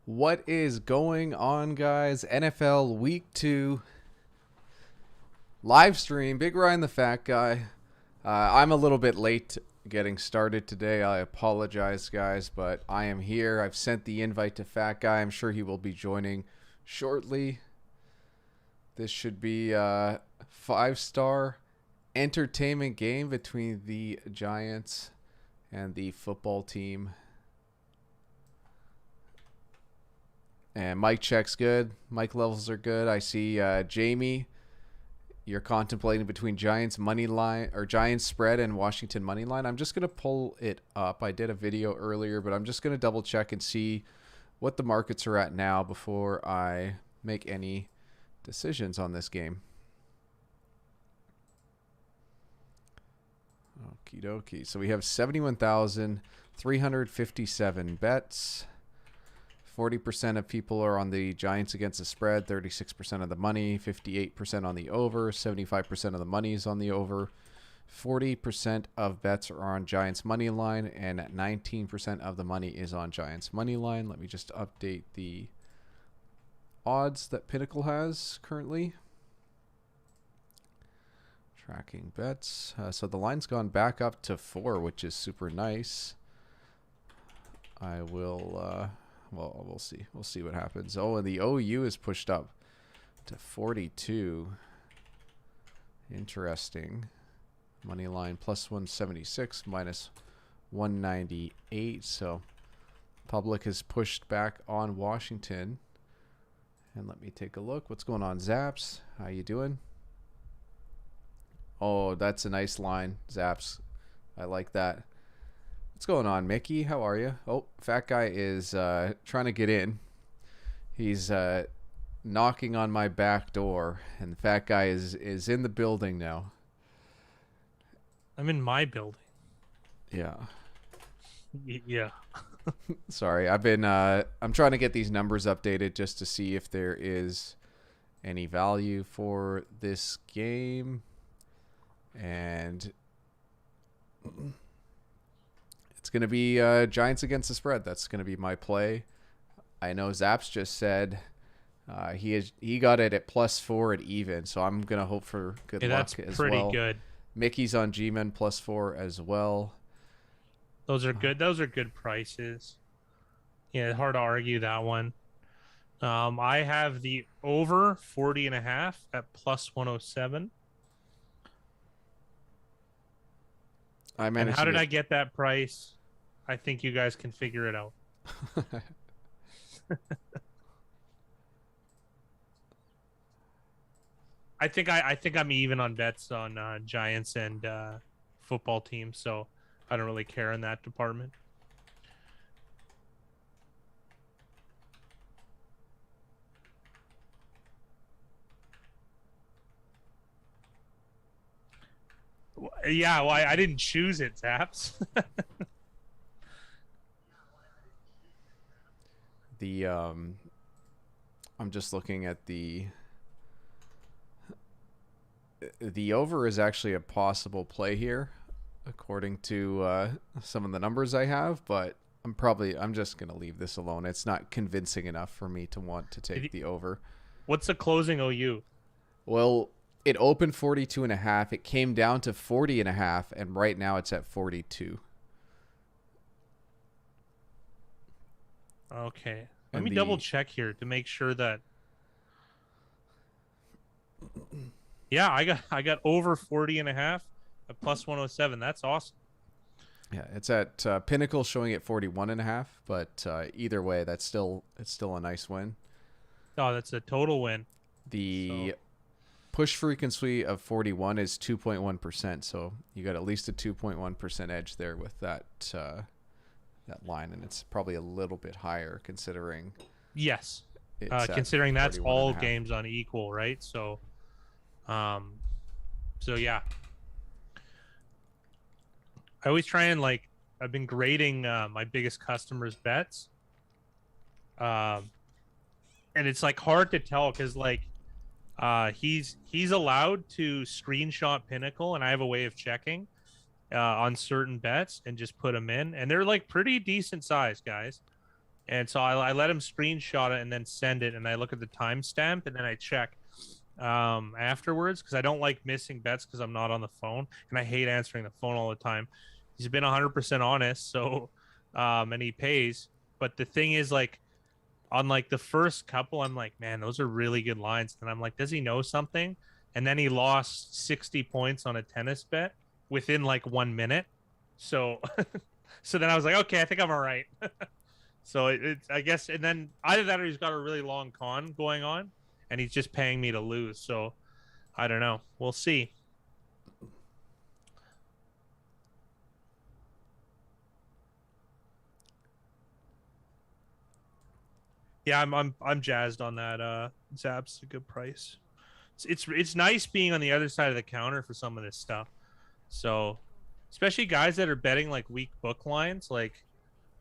What is going on, guys? NFL Week 2 live stream. Big Ryan the Fat Guy. I'm a little bit late getting started today. I apologize, guys, but I am here. I've sent the invite to Fat Guy. I'm sure he will be joining shortly. This should be a 5-star entertainment game between the Giants and the football team. And mic check's good. Mic levels are good. I see Jamie. You're contemplating between Giants money line or Giants spread and Washington money line. I'm just gonna pull it up. I did a video earlier, but I'm just gonna double check and see what the markets are at now before I make any decisions on this game. Okie dokie. So we have 71,357 bets. 40% of people are on the Giants against the spread, 36% of the money, 58% on the over, 75% of the money is on the over, 40% of bets are on Giants money line, and 19% of the money is on Giants money line. Let me just update the odds that Pinnacle has currently. Tracking bets. So the line's gone back up to 4, which is super nice. I will... Well, we'll see. We'll see what happens. Oh, and the OU is pushed up to 42. Interesting. Money line plus 176, minus 198. So public has pushed back on Washington. And let me take a look. What's going on, Zaps? How you doing? Oh, that's a nice line, Zaps. I like that. What's going on, Mickey? How are you? Oh, Fat Guy is trying to get in. He's knocking on my back door, and Fat Guy is in the building now. I'm in my building. Yeah. Yeah. Sorry, I'm trying to get these numbers updated just to see if there is any value for this game, and it's going to be Giants against the spread. That's going to be my play. I know Zaps just said he got it at +4 at even, so I'm going to hope for good luck as well. That's pretty good. Mickey's on G-Men +4 as well. Those are good. Those are good prices. Yeah, hard to argue that one. I have the over 40.5 at +107. And how did I get that price? I think you guys can figure it out. I think I'm even on bets on Giants and football teams, so I don't really care in that department. Yeah, well, I didn't choose it, Zaps. I'm just looking at the over is actually a possible play here, according to some of the numbers I have, but I'm just gonna leave this alone. It's not convincing enough for me to want to take the over. What's the closing OU? Well, it opened 42.5. It came down to 40.5, and right now it's at 42. Okay. Let me double check here to make sure that. Yeah, I got over 40.5 at +107. That's awesome. Yeah, it's at Pinnacle showing at 41.5, but either way, it's still a nice win. Oh, that's a total win. The push frequency of 41 is 2.1%, so you got at least a 2.1% edge there with that line, and it's probably a little bit higher considering. Yes, considering that's all games on equal, right? So, yeah. I always try and I've been grading my biggest customers' bets, and it's hard to tell because he's allowed to screenshot Pinnacle, and I have a way of checking on certain bets and just put them in, and they're pretty decent size, guys. And so I let him screenshot it and then send it, and I look at the timestamp and then I check afterwards because I don't like missing bets because I'm not on the phone and I hate answering the phone all the time. He's been 100% honest, so and he pays. But the thing is, like, on like the first couple, I'm like, man, those are really good lines. And I'm like, does he know something? And then he lost 60 points on a tennis bet within like 1 minute. So, so then I was like, okay, I think I'm all right. So it's, I guess, and then either that or he's got a really long con going on and he's just paying me to lose. So I don't know. We'll see. Yeah, I'm jazzed on that. Zap's a good price. It's nice being on the other side of the counter for some of this stuff. So, especially guys that are betting like weak book lines, like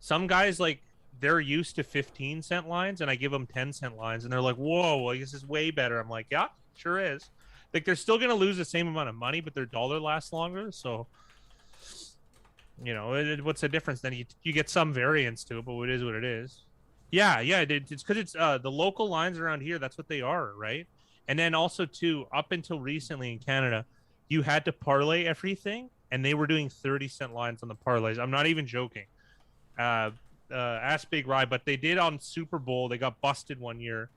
some guys like they're used to 15-cent lines, and I give them 10-cent lines, and they're like, "Whoa, well, this is way better." I'm like, "Yeah, sure is." Like they're still gonna lose the same amount of money, but their dollar lasts longer. So, what's the difference? Then you get some variance to it, but it is what it is. Yeah, yeah, it's because it's the local lines around here. That's what they are, right? And then also too, up until recently in Canada, you had to parlay everything, and they were doing 30-cent lines on the parlays. I'm not even joking. Ask Big Rye, but they did on Super Bowl. They got busted one year.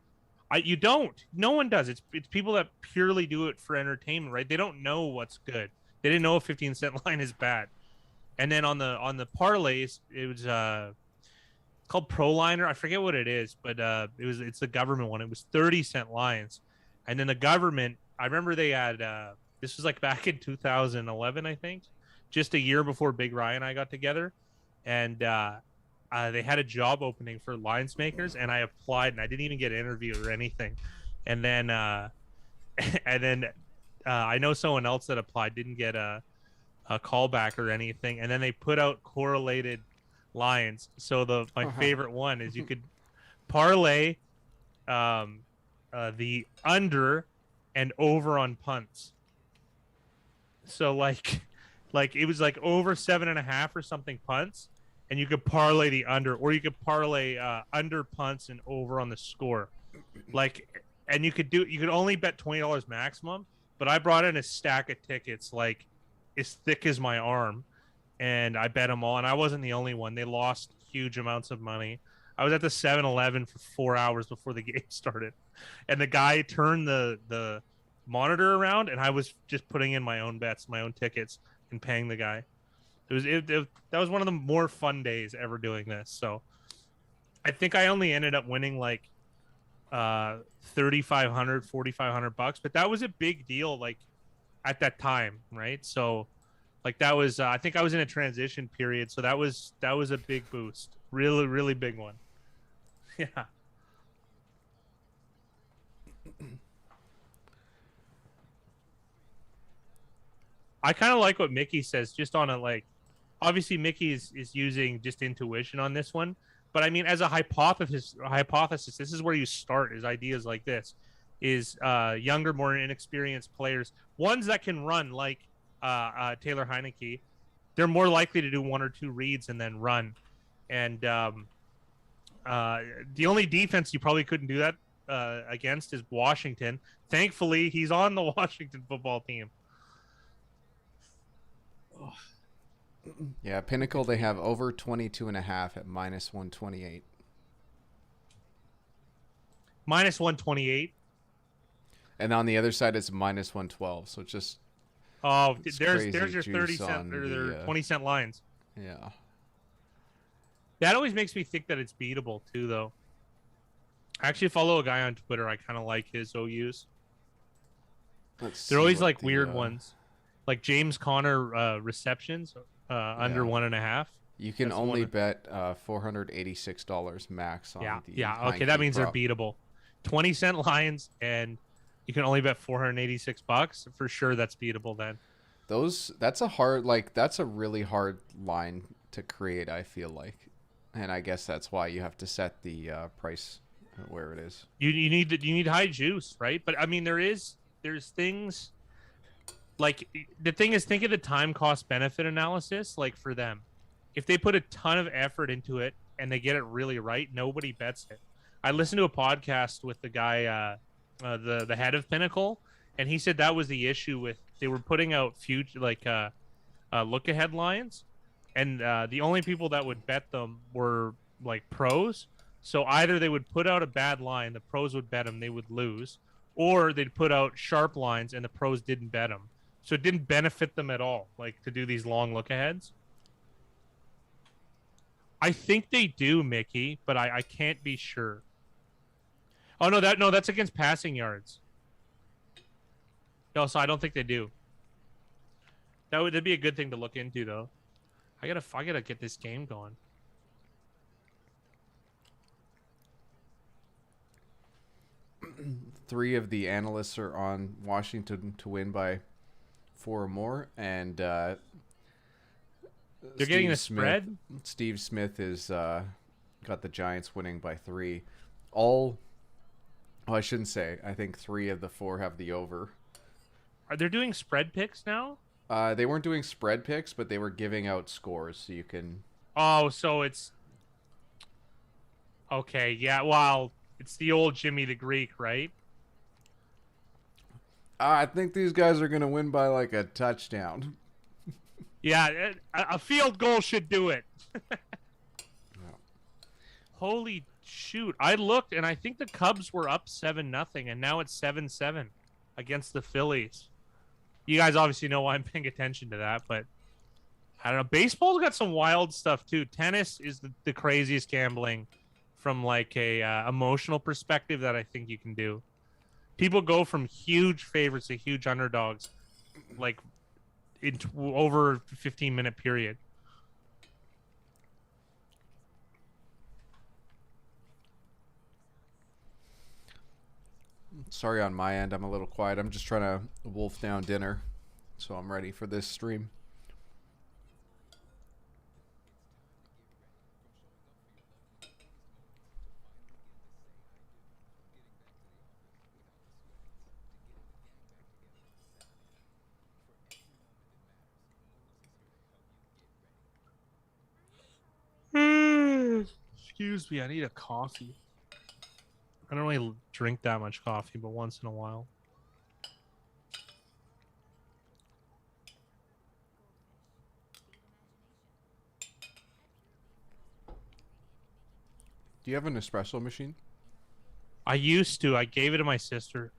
You don't. No one does. It's people that purely do it for entertainment, right? They don't know what's good. They didn't know a 15-cent line is bad. And then on the parlays, it was called ProLiner. I forget what it is, but it's the government one. It was 30-cent lines, and then the government. I remember they had this was like back in 2011, I think, just a year before Big Ryan and I got together, and they had a job opening for lines makers, and I applied, and I didn't even get an interview or anything, and then and then I know someone else that applied didn't get a callback or anything, and then they put out correlated lines. So my favorite one is you could parlay the under and over on punts. So like it was like over 7.5 or something punts, and you could parlay the under, or you could parlay under punts and over on the score. Like, and you could only bet $20 maximum, but I brought in a stack of tickets like as thick as my arm, and I bet them all, and I wasn't the only one. They lost huge amounts of money. I was at the 7-Eleven for 4 hours before the game started, and the guy turned the monitor around, and I was just putting in my own bets, my own tickets, and paying the guy. That was one of the more fun days ever doing this. So I think I only ended up winning like 3,500 $4,500, but that was a big deal like at that time, right? So like that was I think I was in a transition period, so that was a big boost. Really big one. Yeah. I kind of like what Mickey says, just on a like, obviously Mickey is using just intuition on this one, but I mean as a hypothesis, this is where you start, is ideas like this, is younger, more inexperienced players, ones that can run like Taylor Heineke, they're more likely to do one or two reads and then run. And the only defense you probably couldn't do that against is Washington. Thankfully, he's on the Washington football team. Yeah, Pinnacle, they have over 22.5 at -128. -128. And on the other side, it's -112. So it's just there's your 30-cent or their 20-cent lines. Yeah. That always makes me think that it's beatable too, though. I actually follow a guy on Twitter. I kind of like his OUs. They're always like weird ones, like James Conner receptions under 1.5. You can only bet $486 max on the okay, that means they're beatable. 20-cent lines, and you can only bet $486 for sure. That's beatable then. That's a really hard line to create, I feel like, and I guess that's why you have to set the price where it is. You need high juice, right? But I mean, there's things like, the thing is, think of the time cost benefit analysis. Like for them, if they put a ton of effort into it, and they get it really right, nobody bets it. I listened to a podcast with the guy, the head of Pinnacle, and he said that was the issue with they were putting out future look ahead lines, and the only people that would bet them were like pros. So either they would put out a bad line, the pros would bet them, they would lose, or they'd put out sharp lines and the pros didn't bet them. So it didn't benefit them at all, like to do these long look aheads. I think they do, Mickey, but I can't be sure. Oh no, that's against passing yards. No, so I don't think they do. That'd be a good thing to look into, though. I gotta get this game going. Three of the analysts are on Washington to win by 4 or more, and they're getting a spread. Steve Smith is got the Giants winning by 3. All, well, I shouldn't say. I think 3 of the 4 have the over. Are they doing spread picks now? They weren't doing spread picks, but they were giving out scores, so you can. Oh, so it's okay. Yeah, well, it's the old Jimmy the Greek, right? I think these guys are gonna win by like a touchdown. Yeah, a field goal should do it. No. Holy shoot! I looked, and I think the Cubs were up 7-0, and now it's 7-7 against the Phillies. You guys obviously know why I'm paying attention to that, but I don't know. Baseball's got some wild stuff too. Tennis is the craziest gambling from like a emotional perspective that I think you can do. People go from huge favorites to huge underdogs, like in over a 15-minute period. Sorry on my end, I'm a little quiet. I'm just trying to wolf down dinner, so I'm ready for this stream. Excuse me, I need a coffee. I don't really drink that much coffee, but once in a while. Do you have an espresso machine? I used to. I gave it to my sister.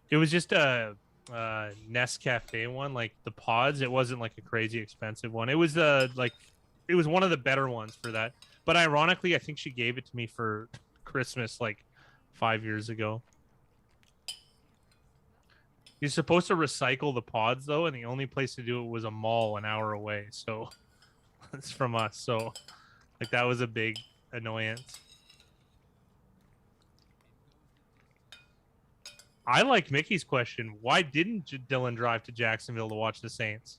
It was just a Nescafe one, like the pods. It wasn't like a crazy expensive one. It was it was one of the better ones for that. But ironically, I think she gave it to me for Christmas like 5 years ago. You're supposed to recycle the pods though, and the only place to do it was a mall an hour away. So it's from us. So like that was a big annoyance. I like Mickey's question. Why didn't Dylan drive to Jacksonville to watch the Saints?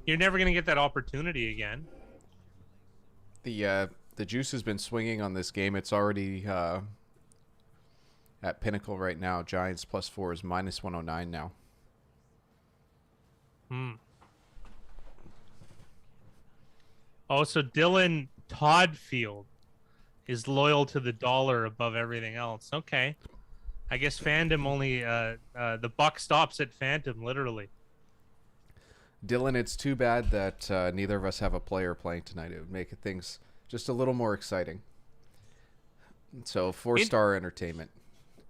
You're never going to get that opportunity again. The juice has been swinging on this game. It's already at Pinnacle right now. Giants +4 is -109 now. Oh, so Dylan Toddfield is loyal to the dollar above everything else. Okay. I guess fandom only the buck stops at Phantom, literally. Dylan, it's too bad that neither of us have a player playing tonight. It would make things just a little more exciting. So 4-star entertainment.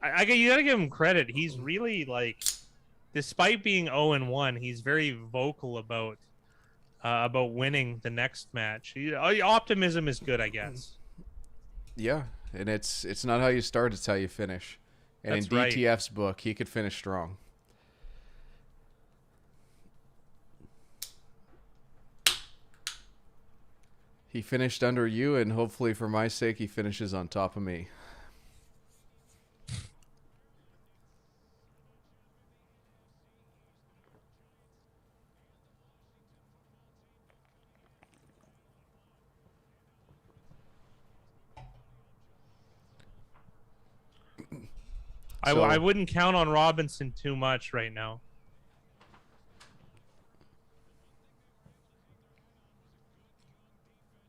You gotta give him credit. He's really like, despite being 0-1, he's very vocal about winning the next match. Optimism is good, I guess. Yeah, and it's not how you start; it's how you finish. And That's in DTF's book, he could finish strong. He finished under you, and hopefully, for my sake, he finishes on top of me. I wouldn't count on Robinson too much right now.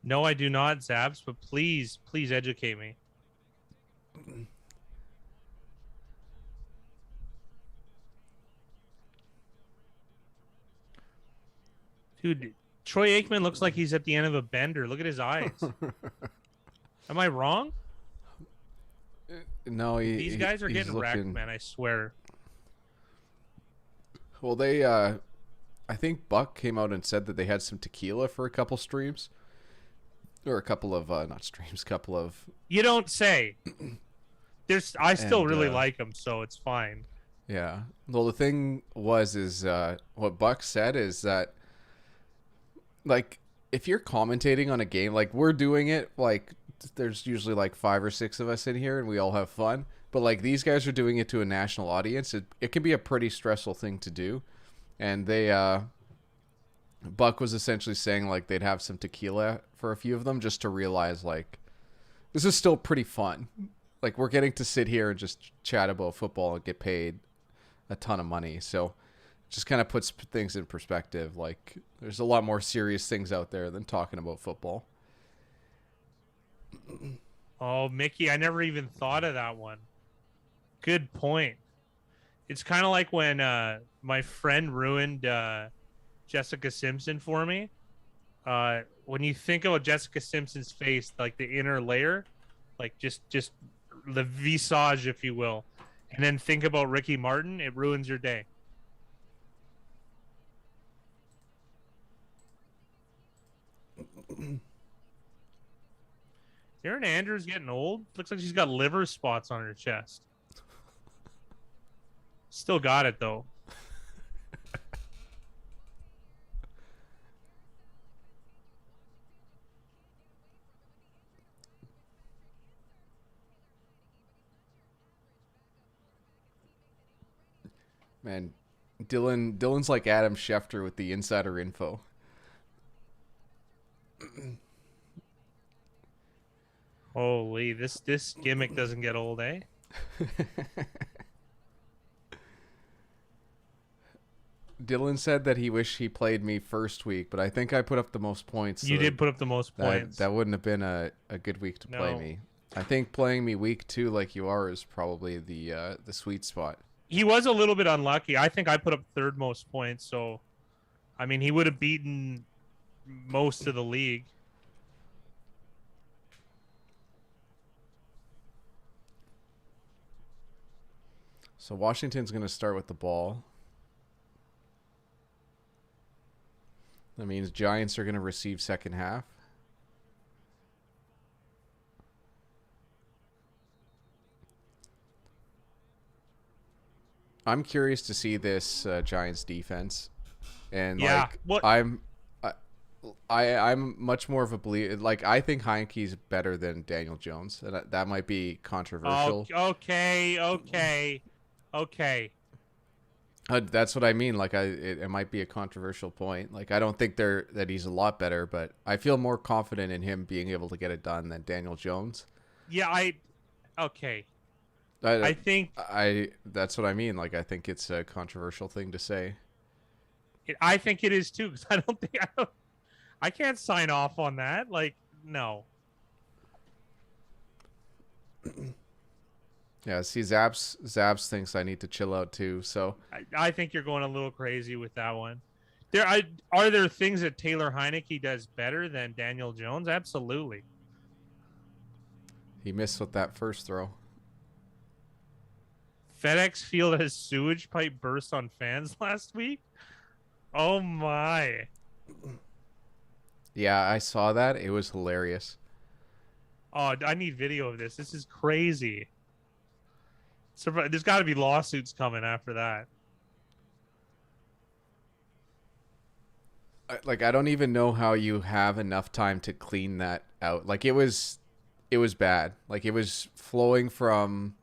No, I do not, Zaps, but please educate me. Dude, Troy Aikman looks like he's at the end of a bender. Look at his eyes. Am I wrong? No, These guys are getting wrecked, looking... man, I swear. Well, they, I think Buck came out and said that they had some tequila for a couple streams. Or a couple of, not streams, couple of... You don't say. I still really like him, so it's fine. Yeah. Well, the thing is what Buck said is that, like, if you're commentating on a game, like, we're doing it, like, there's usually, like, 5 or 6 of us in here, and we all have fun. But, like, these guys are doing it to a national audience. It can be a pretty stressful thing to do. And they, Buck was essentially saying, like, they'd have some tequila for a few of them just to realize, like, this is still pretty fun. Like, we're getting to sit here and just chat about football and get paid a ton of money. So it just kind of puts things in perspective. Like, there's a lot more serious things out there than talking about football. Oh, Mickey, I never even thought of that one. Good point. It's kind of like when my friend ruined Jessica Simpson for me. When you think about Jessica Simpson's face, like the inner layer, like just the visage, if you will, and then think about Ricky Martin, it ruins your day. Erin Andrews getting old. Looks like she's got liver spots on her chest. Still got it though. Man, Dylan's like Adam Schefter with the insider info. Holy, this gimmick doesn't get old, eh? Dylan said that he wished he played me first week, but I think I put up the most points. You did put up the most points. That wouldn't have been a good week to play me. I think playing me week 2 like you are is probably the sweet spot. He was a little bit unlucky. I think I put up third most points, so I mean he would have beaten most of the league. So Washington's going to start with the ball. That means Giants are going to receive second half. I'm curious to see this Giants defense, and I'm much more of a believer. Like, I think Heineke's better than Daniel Jones, and that might be controversial. Okay. That's what I mean. Like, it might be a controversial point. Like, I don't think that he's a lot better, but I feel more confident in him being able to get it done than Daniel Jones. Yeah, okay. I think that's what I mean. Like, I think it's a controversial thing to say. I think it is too, because I can't sign off on that. Like, no. Yeah, see, Zaps thinks I need to chill out too. So I think you're going a little crazy with that one. Are there things that Taylor Heineke does better than Daniel Jones? Absolutely. He missed with that first throw. FedEx Field has sewage pipe burst on fans last week. Oh my. Yeah, I saw that. It was hilarious. Oh, I need video of this. This is crazy. So there's got to be lawsuits coming after that. I don't even know how you have enough time to clean that out. Like, it was bad. Like, it was flowing from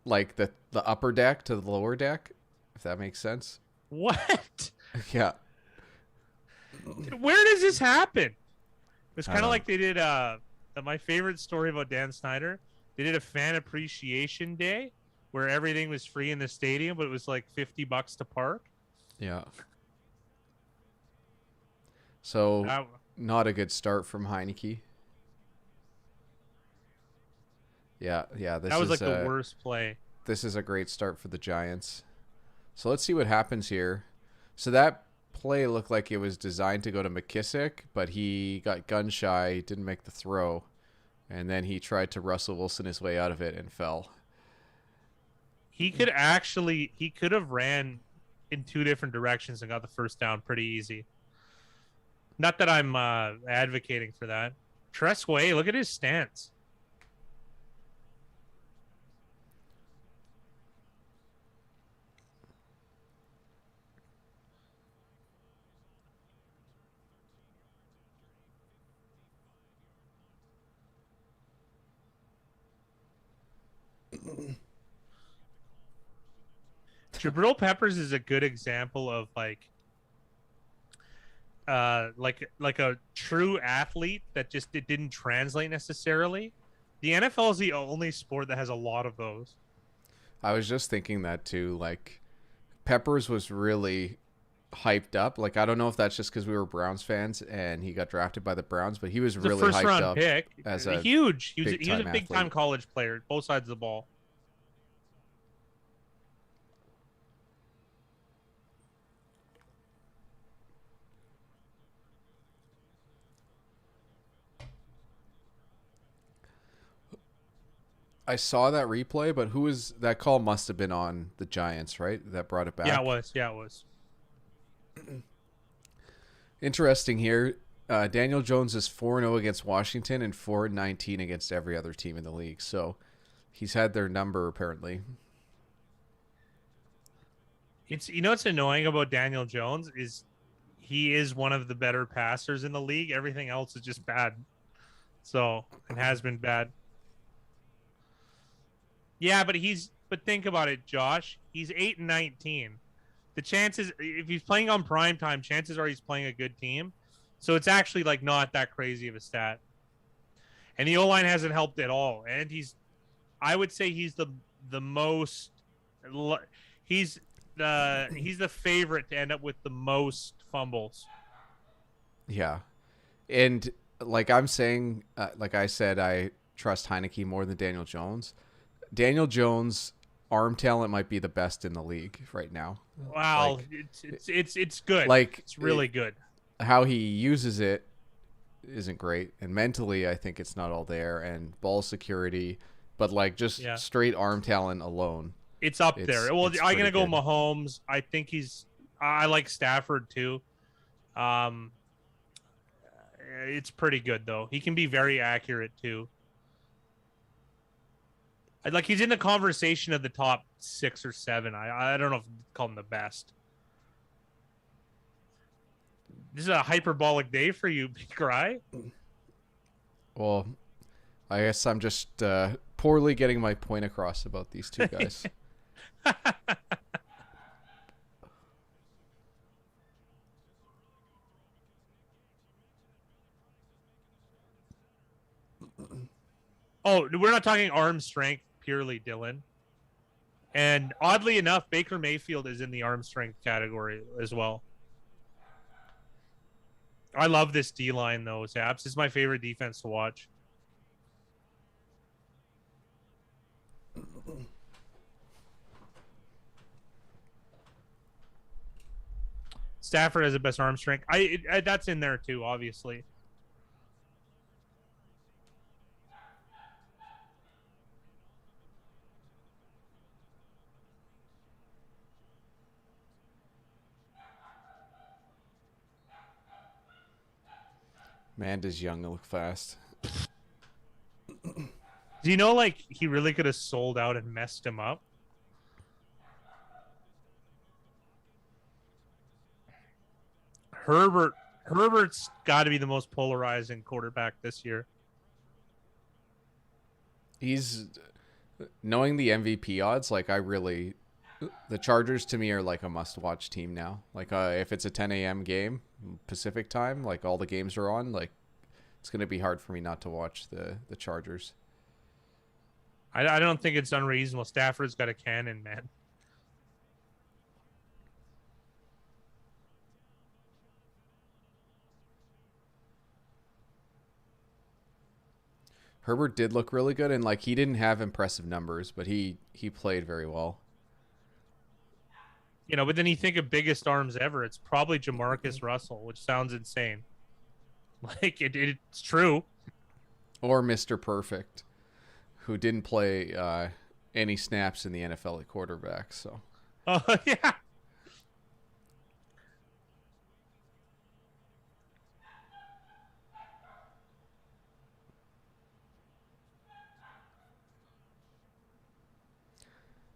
like the upper deck to the lower deck, if that makes sense. What? Yeah. Where does this happen? It's kind of like they did my favorite story about Dan Snyder. They did a fan appreciation day where everything was free in the stadium, but it was like $50 to park. Yeah. So That, not a good start from Heineke. Yeah, yeah. that was like the worst play. This is a great start for the Giants. So let's see what happens here. So that play looked like it was designed to go to McKissick, but he got gun shy, didn't make the throw, and then he tried to Russell Wilson his way out of it and fell. He could have ran in two different directions and got the first down pretty easy. Not that I'm advocating for that. Tressway, look at his stance. Jabril Peppers is a good example of like a true athlete that just it didn't translate necessarily. The NFL is the only sport that has a lot of those. I was just thinking that too. Like, Peppers was really hyped up. Like, I don't know if that's just because we were Browns fans and he got drafted by the Browns, but he was really first hyped round up pick. as a huge. He was a big time athlete. college player, both sides of the ball. I saw that replay, but who was that call? Must have been on the Giants, right? That brought it back. Yeah, it was. Yeah, it was. Interesting here. Daniel Jones is 4-0 against Washington and 4-19 against every other team in the league. So he's had their number apparently. It's what's annoying about Daniel Jones is he is one of the better passers in the league. Everything else is just bad. So, and has been bad. Yeah, but think about it, Josh. He's 8-19. The chances, if he's playing on prime time, chances are he's playing a good team. So it's actually like not that crazy of a stat. And the O-line hasn't helped at all. And I would say he's the most, he's the favorite to end up with the most fumbles. Yeah. And like I'm saying, like I said, I trust Heineke more than Daniel Jones. Daniel Jones' arm talent might be the best in the league right now. Wow, like, it's good. Like, it's really good. How he uses it isn't great, and mentally, I think it's not all there. And ball security, but like just straight arm talent alone, it's up there. Well, I'm gonna go Mahomes. I think I like Stafford too. It's pretty good though. He can be very accurate too. Like he's in the conversation of the top 6 or 7. I don't know if I'd call him the best. This is a hyperbolic day for you, Big Rye. Well, I guess I'm just poorly getting my point across about these two guys. Oh, we're not talking arm strength purely, Dylan. And oddly enough, Baker Mayfield is in the arm strength category as well. I love this D-line, though, Zaps. This is my favorite defense to watch. Stafford has the best arm strength. That's in there, too, obviously. Man, does Young look fast. Do you know, like, he really could have sold out and messed him up? Herbert's got to be the most polarizing quarterback this year. He's knowing the MVP odds. Like, the Chargers to me are like a must-watch team now. Like, if it's a 10 a.m. game Pacific time, like all the games are on, like it's gonna be hard for me not to watch the Chargers. I don't think it's unreasonable. Stafford's got a cannon, man. Herbert did look really good, and like he didn't have impressive numbers, but he played very well. You know, but then you think of biggest arms ever. It's probably Jamarcus Russell, which sounds insane. Like it's true. Or Mr. Perfect, who didn't play any snaps in the NFL at quarterback. So Oh yeah.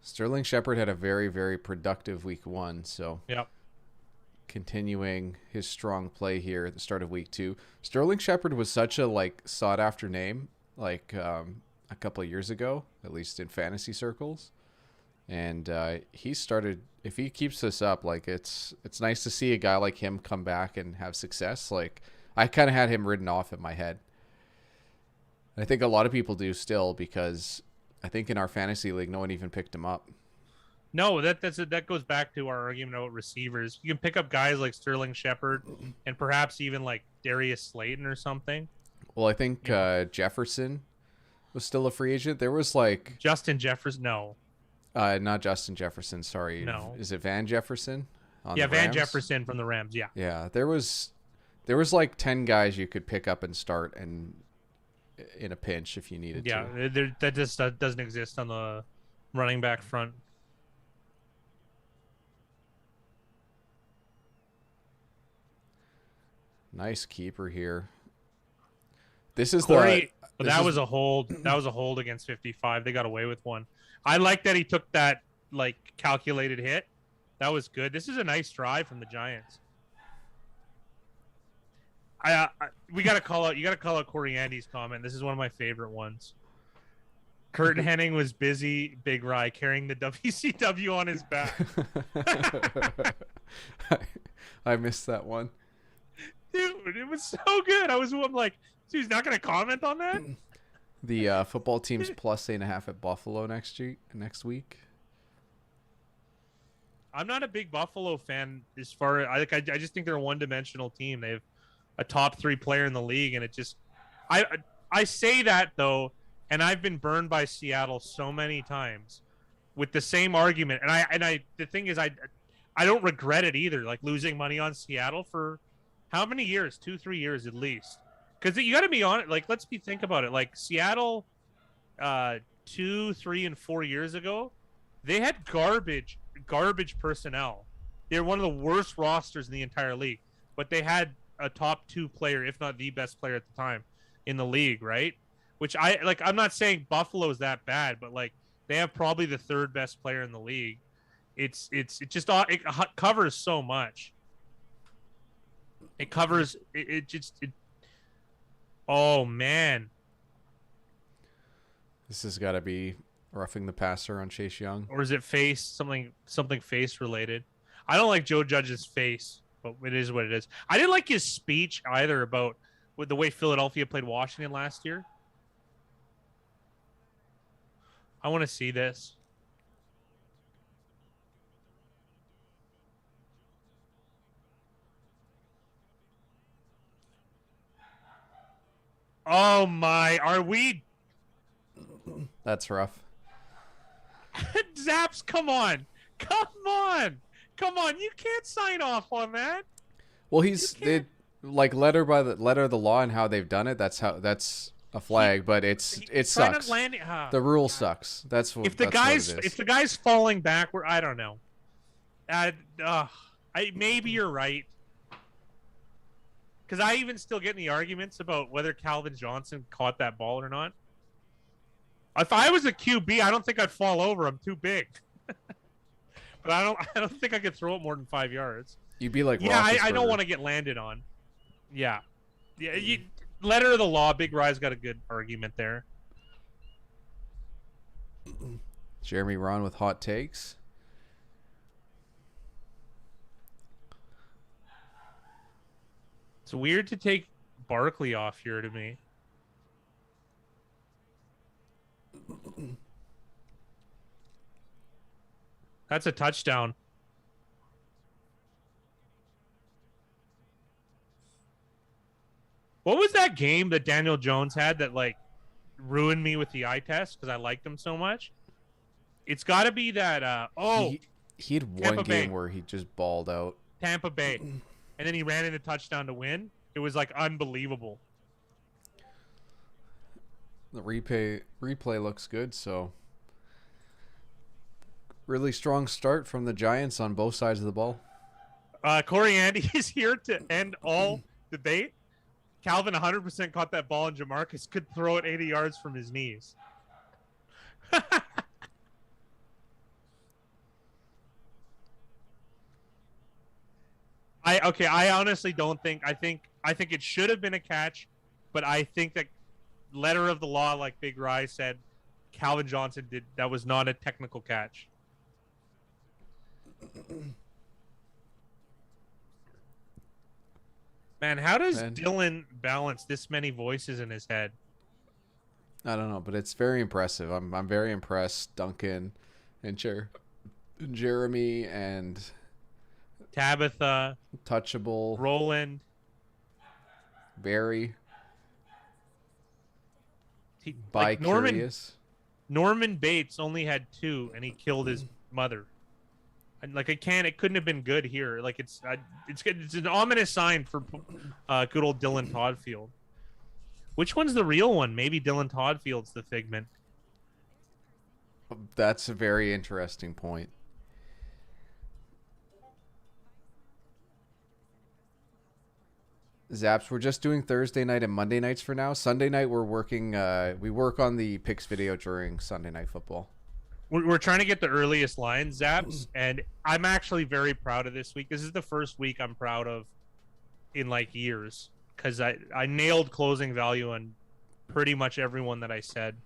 Sterling Shepard had a very, very productive week 1. So Yep. continuing his strong play here at the start of week 2. Sterling Shepard was such a like sought after name like a couple of years ago, at least in fantasy circles. And he started, if he keeps this up, like it's nice to see a guy like him come back and have success. Like I kind of had him written off in my head. I think a lot of people do still, because I think in our fantasy league, no one even picked him up. No, that goes back to our argument about receivers. You can pick up guys like Sterling Shepard and perhaps even like Darius Slayton or something. Well, I think Jefferson was still a free agent. There was like Justin Jefferson. No. not Justin Jefferson. Sorry, No. Is it Van Jefferson? Yeah, Van Jefferson from the Rams. Yeah. Yeah, there was like 10 guys you could pick up and start and in a pinch if you needed to. Yeah, that just doesn't exist on the running back front. Nice keeper here. This is Corey, this that is- was a hold. That was a hold against 55. They got away with one. I like that he took that like calculated hit. That was good. This is a nice drive from the Giants. We got to call out. You got to call out Corey Andy's comment. This is one of my favorite ones. Kurt Hennig was busy, Big Rye, carrying the WCW on his back. I missed that one. Dude, it was so good. I'm like, dude, he's not going to comment on that? The football team's plus 8.5 at Buffalo next week. I'm not a big Buffalo fan as far as I just think they're a one-dimensional team. They have a top 3 player in the league, and it just I say that though, and I've been burned by Seattle so many times with the same argument. And I the thing is I don't regret it either, like losing money on Seattle for how many years? 2-3 years at least. Because you got to be on it. Like, think about it. Like Seattle, 2, 3, and 4 years ago, they had garbage personnel. They're one of the worst rosters in the entire league, but they had a top 2 player, if not the best player at the time in the league, right? Which I'm not saying Buffalo is that bad, but like they have probably the 3rd best player in the league. It covers so much. It covers it. Oh man, This has got to be roughing the passer on Chase Young. or is it something face related? I don't like Joe Judge's face, but it is what it is. I didn't like his speech either about with the way Philadelphia played Washington last year. I want to see this. Oh my, are we That's rough. Zaps, come on. You can't sign off on that. Well, they like letter of the law and how they've done it. That's a flag, but it sucks. The rule sucks. That's what. If the guy's falling backward, I don't know. Maybe you're right. Because I even still get in the arguments about whether Calvin Johnson caught that ball or not. If I was a QB, I don't think I'd fall over. I'm too big. But I don't think I could throw it more than 5 yards. You'd be like, I don't want to get landed on. Yeah. Letter of the law. Big Rye's got a good argument there. Jeremy Ron with hot takes. It's weird to take Barkley off here to me. That's a touchdown. What was that game that Daniel Jones had that like ruined me with the eye test because I liked him so much? It's got to be that. He had one Tampa game Bay, where he just balled out. Tampa Bay, and then he ran in the touchdown to win. It was like unbelievable. The replay looks good, so really strong start from the Giants on both sides of the ball. Corey Andy is here to end all debate. Calvin 100% caught that ball, and Jamarcus could throw it 80 yards from his knees. I honestly don't think. I think it should have been a catch, but I think that letter of the law, like Big Rye said, Calvin Johnson did. That was not a technical catch. Man, how does Dylan balance this many voices in his head? I don't know, but it's very impressive. I'm very impressed. Duncan and Jeremy and Tabitha, Touchable, Roland, Barry, like Norman Bates only had 2, and he killed his mother. And like it couldn't have been good here. Like it's an ominous sign for good old Dylan Toddfield. Which one's the real one? Maybe Dylan Toddfield's the figment. That's a very interesting point. Zaps, we're just doing Thursday night and Monday nights for now. Sunday night we're working. We work on the picks video during Sunday Night Football. We're trying to get the earliest lines, Zaps, and I'm actually very proud of this week. This is the first week I'm proud of in like years because I nailed closing value on pretty much everyone that I said.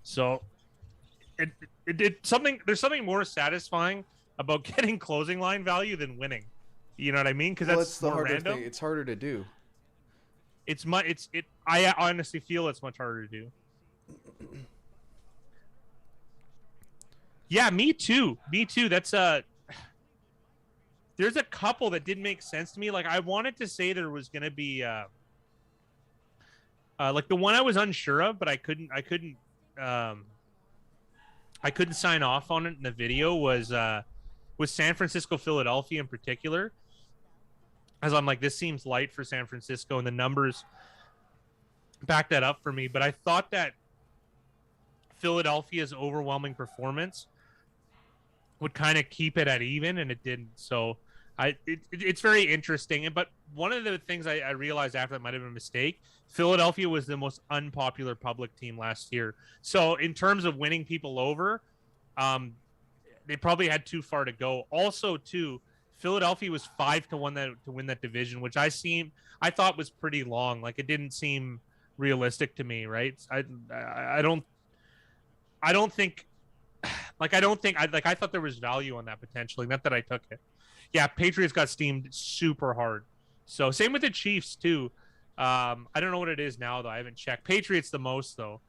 So there's something more satisfying about getting closing line value than winning. You know what I mean? Because that's the more harder random. thing. It's harder to do. I honestly feel it's much harder to do. Yeah, me too. That's there's a couple that didn't make sense to me. Like I wanted to say there was gonna be like the one I was unsure of, but I couldn't sign off on it in the video was San Francisco, Philadelphia in particular. As I'm like, this seems light for San Francisco, and the numbers back that up for me. But I thought that Philadelphia's overwhelming performance would kind of keep it at even, and it didn't. So it's very interesting. But one of the things I realized after that might have been a mistake. Philadelphia was the most unpopular public team last year. So in terms of winning people over, they probably had too far to go. Also, too, Philadelphia was 5-1 to win that division, which I thought was pretty long. Like it didn't seem realistic to me, right? I thought there was value on that potentially. Not that I took it. Yeah, Patriots got steamed super hard. So same with the Chiefs too. I don't know what it is now though. I haven't checked. Patriots the most though.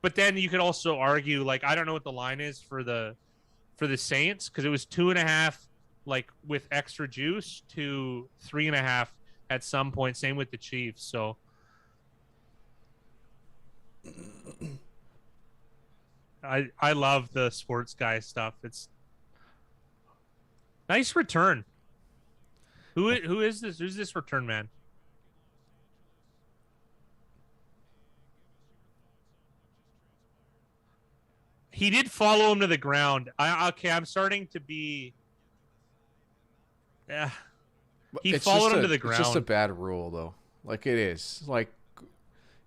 But then you could also argue like I don't know what the line is for the Saints because it was 2.5 like with extra juice to 3.5 at some point. Same with the Chiefs. So. I love the sports guy stuff. It's nice return. Who is this? Who's this return man? He did follow him to the ground. I'm starting to be. Yeah, he followed him to the ground. It's just a bad rule, though. Like it is. Like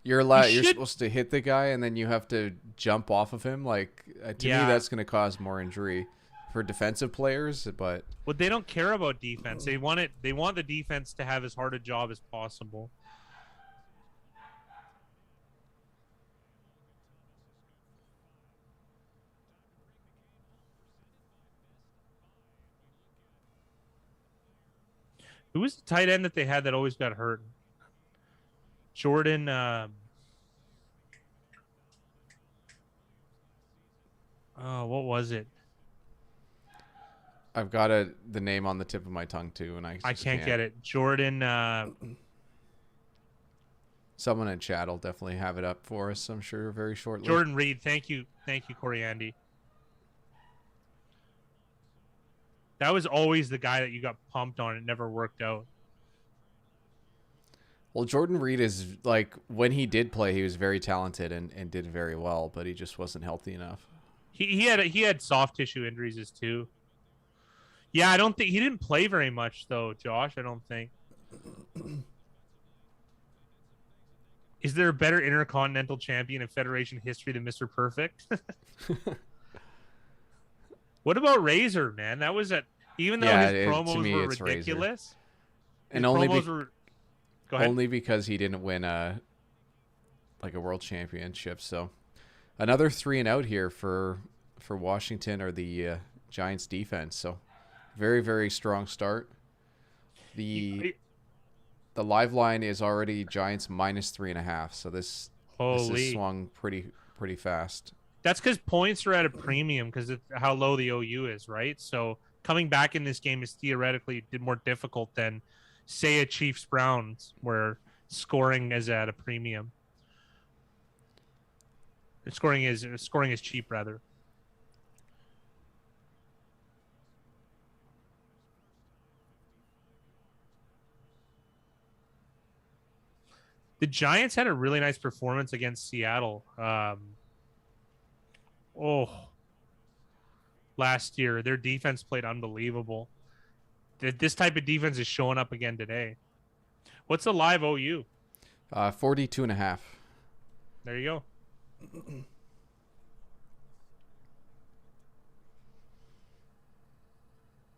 you're supposed to hit the guy, and then you have to jump off of him. Like to me, that's going to cause more injury for defensive players. But they don't care about defense. They want it. They want the defense to have as hard a job as possible. Who was the tight end that they had that always got hurt? Jordan. What was it? I've got the name on the tip of my tongue too, and I can't get it. Jordan. Someone in chat will definitely have it up for us, I'm sure, very shortly. Jordan Reed. Thank you, Corey Andy. That was always the guy that you got pumped on. It never worked out. Well, Jordan Reed is like, when he did play, he was very talented and did very well, but he just wasn't healthy enough. He had soft tissue injuries too. Yeah, I don't think he didn't play very much though, Josh. I don't think. Is there a better intercontinental champion in Federation history than Mr. Perfect? What about Razor, man? That was even though his promos were ridiculous. And only Go ahead. Only because he didn't win a world championship. So another 3 and out here for Washington or the Giants defense. So very, very strong start. The live line is already Giants -3.5. So this has swung pretty fast. That's because points are at a premium because of how low the OU is, right? So coming back in this game is theoretically more difficult than, say, a Chiefs Browns, where scoring is at a premium. Scoring is cheap, rather. The Giants had a really nice performance against Seattle. Last year, their defense played unbelievable. This type of defense is showing up again today. What's the live OU? 42.5. There you go.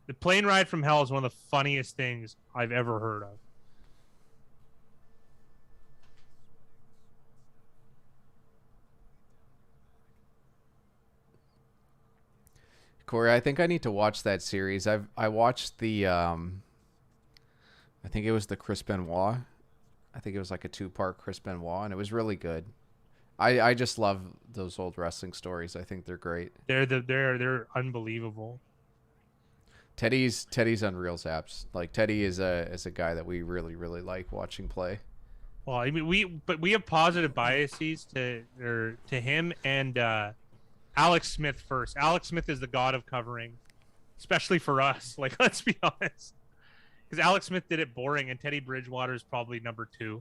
The plane ride from hell is one of the funniest things I've ever heard of. Corey, I think I need to watch that series. I watched the I think it was the Chris Benoit. I think it was like a 2-part Chris Benoit, and it was really good. I just love those old wrestling stories. I think they're great. They're unbelievable. Teddy's unreal zaps. Like, Teddy is a guy that we really, really like watching play. Well, I mean, we have positive biases to him and Alex Smith first. Alex Smith is the god of covering, especially for us. Like, let's be honest, because Alex Smith did it boring, and Teddy Bridgewater is probably number 2.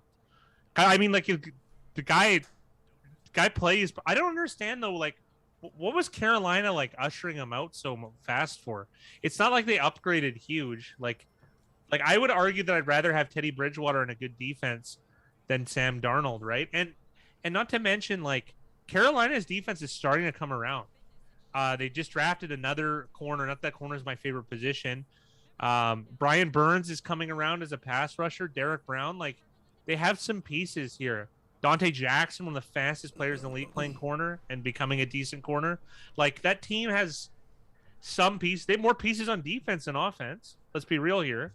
I mean, like, the guy plays. I don't understand though. Like, what was Carolina like ushering him out so fast for? It's not like they upgraded huge. Like I would argue that I'd rather have Teddy Bridgewater in a good defense than Sam Darnold, right? And not to mention, like, Carolina's defense is starting to come around. They just drafted another corner. Not that corner is my favorite position. Brian Burns is coming around as a pass rusher. Derek Brown, like, they have some pieces here. Dante Jackson, one of the fastest players in the league, playing corner and becoming a decent corner. Like, that team has some pieces. They have more pieces on defense than offense. Let's be real here.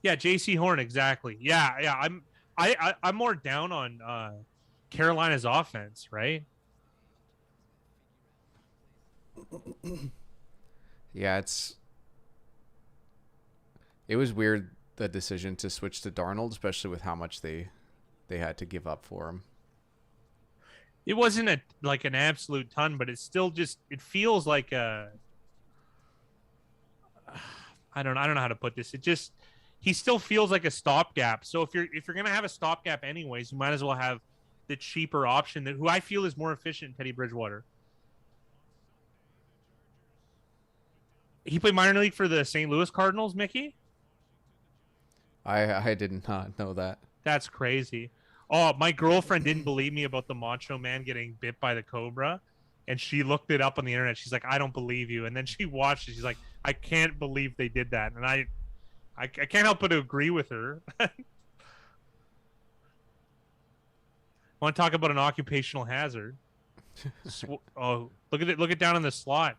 Yeah, J.C. Horn, exactly. Yeah. I'm more down on Carolina's offense, right? Yeah, it was weird, the decision to switch to Darnold, especially with how much they had to give up for him. It wasn't an absolute ton, but it's still just, it feels like I don't know how to put this. He still feels like a stopgap. So if you're gonna have a stopgap anyways, you might as well have the cheaper option who I feel is more efficient, Teddy Bridgewater. He played minor league for the St. Louis Cardinals, Mickey. I did not know that. That's crazy. Oh, my girlfriend didn't believe me about the Macho Man getting bit by the cobra, and she looked it up on the internet. She's like, I don't believe you. And then she watched it. She's like, I can't believe they did that. And I can't help but to agree with her. Want to talk about an occupational hazard? Oh, look at it! Look it down in the slot.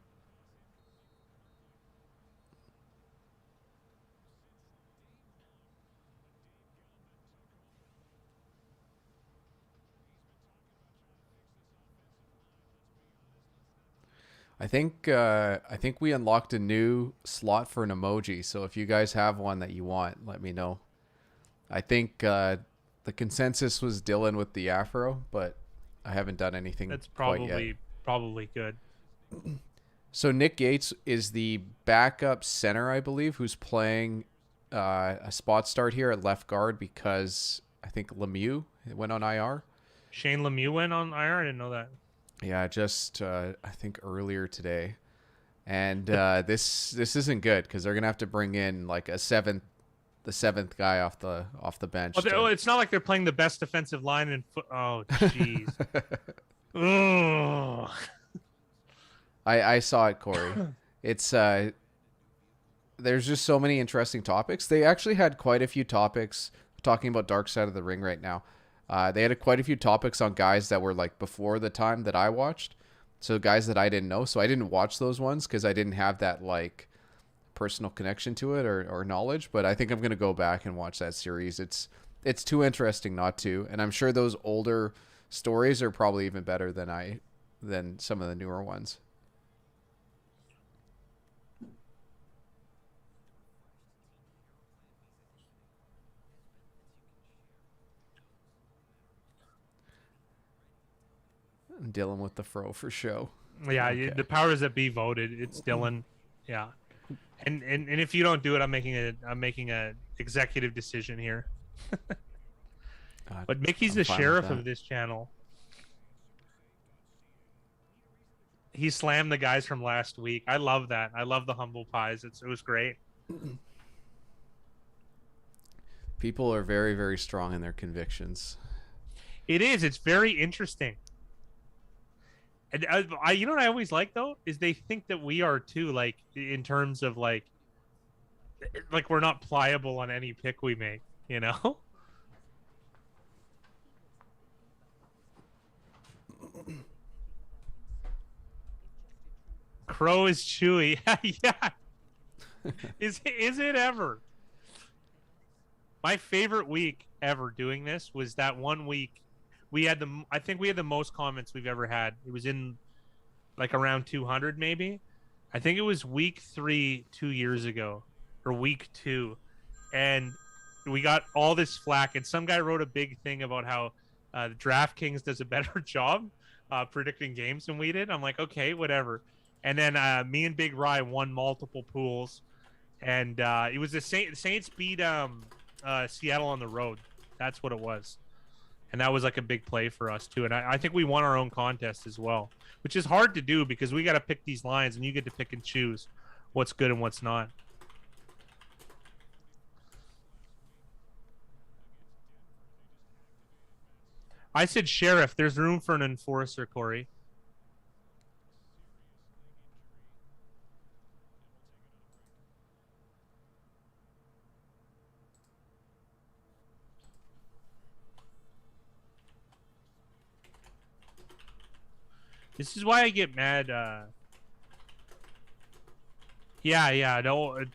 I think we unlocked a new slot for an emoji. So if you guys have one that you want, let me know. I think the consensus was Dylan with the afro, but I haven't done anything That's quite yet. probably good. So Nick Gates is the backup center, I believe, who's playing a spot start here at left guard because I think Lemieux went on IR. Shane Lemieux went on IR. I didn't know that. Yeah, just I think earlier today, and this isn't good because they're gonna have to bring in like the seventh guy off the bench. Oh, it's not like they're playing the best defensive line in foot. Oh, jeez. Ugh. I saw it, Corey. It's there's just so many interesting topics. They actually had quite a few topics talking about Dark Side of the Ring right now. They had quite a few topics on guys that were like before the time that I watched. So guys that I didn't know. So I didn't watch those ones because I didn't have that like personal connection to it or knowledge. But I think I'm going to go back and watch that series. It's too interesting not to. And I'm sure those older stories are probably even better than some of the newer ones. Dylan with the fro for show. Yeah, Okay. the powers that be voted. It's Dylan. Yeah, and if you don't do it, I'm making a executive decision here. But Mickey's I'm the fine with sheriff that. of this channel. He slammed the guys from last week. I love that. I love the humble pies. It was great. People are very, very strong in their convictions. It is. It's very interesting. And you know what I always like though is they think that we are too, like in terms of like we're not pliable on any pick we make. You know. Crow is chewy. Yeah. Is it ever? My favorite week ever doing this was that one week I think we had the most comments we've ever had. It was in like around 200 maybe. I think it was week 3 2 years ago or week 2, and we got all this flack. And some guy wrote a big thing about how DraftKings does a better job predicting games than we did. I'm like, okay, whatever. And then me and Big Rye won multiple pools, and it was the Saints beat Seattle on the road. That's what it was. And that was like a big play for us too. And I think we won our own contest as well, which is hard to do because we got to pick these lines and you get to pick and choose what's good and what's not. I said sheriff. There's room for an enforcer, Corey. This is why I get mad. Yeah, no.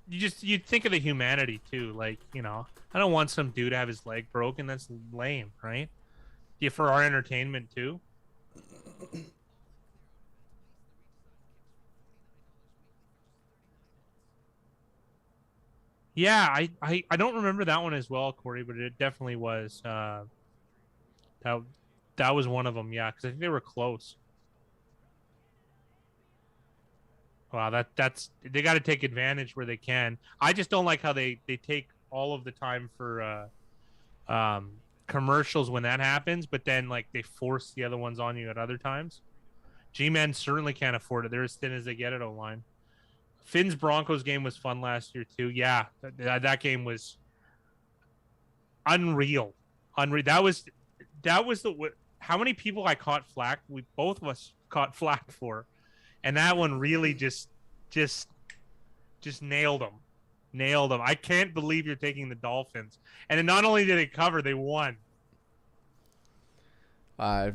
You think of the humanity too, like I don't want some dude to have his leg broken. That's lame, right? Yeah, for our entertainment too. Yeah, I don't remember that one as well, Corey, but it definitely was. That was one of them, yeah, because I think they were close. Wow, that's they got to take advantage where they can. I just don't like how they take all of the time for commercials when that happens, but then like they force the other ones on you at other times. G-Men certainly can't afford it. They're as thin as they get at O-line. Finn's Broncos game was fun last year too. Yeah, that game was unreal. That was the how many people I caught flack. We both of us caught flack for, and that one really just nailed them. Nailed them. I can't believe you're taking the Dolphins. And then not only did they cover, they won. I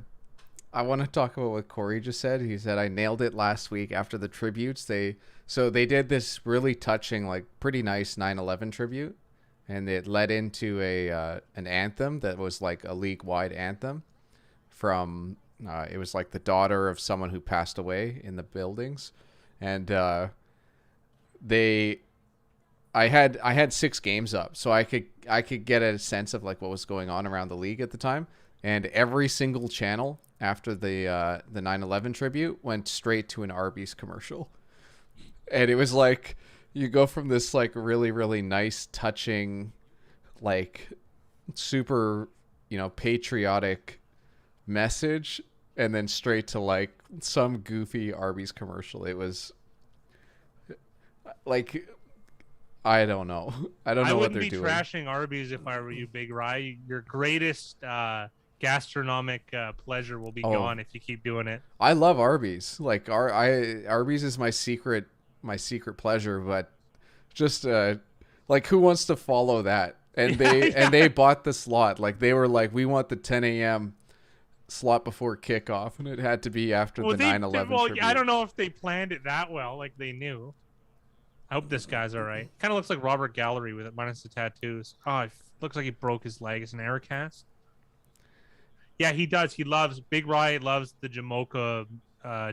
want to talk about what Corey just said. He said I nailed it last week after the tributes. They did this really touching, like pretty nice 9/11 tribute, and it led into an anthem that was like a league-wide anthem from It was like the daughter of someone who passed away in the buildings, and they I had 6 games up, so I could get a sense of like what was going on around the league at the time, and every single channel after the 9/11 tribute went straight to an Arby's commercial, and it was like you go from this like really really nice touching, like super patriotic message, and then straight to like some goofy Arby's commercial. It was like I don't know. I don't I know what wouldn't they're be doing. trashing Arby's if I were you, Big Rye. Your greatest gastronomic pleasure will be gone if you keep doing it. I love Arby's. Like Arby's is my secret pleasure, but just like who wants to follow that? And they bought the slot. Like they were like, we want the 10 a.m. slot before kickoff, and it had to be after the 9/11 tribute. I don't know if they planned it that well, like they knew. I hope this guy's all right. Kind of looks like Robert Gallery with it, minus the tattoos. Oh, it looks like he broke his leg. It's an air cast. Yeah, he does. Big Rye loves the Jamocha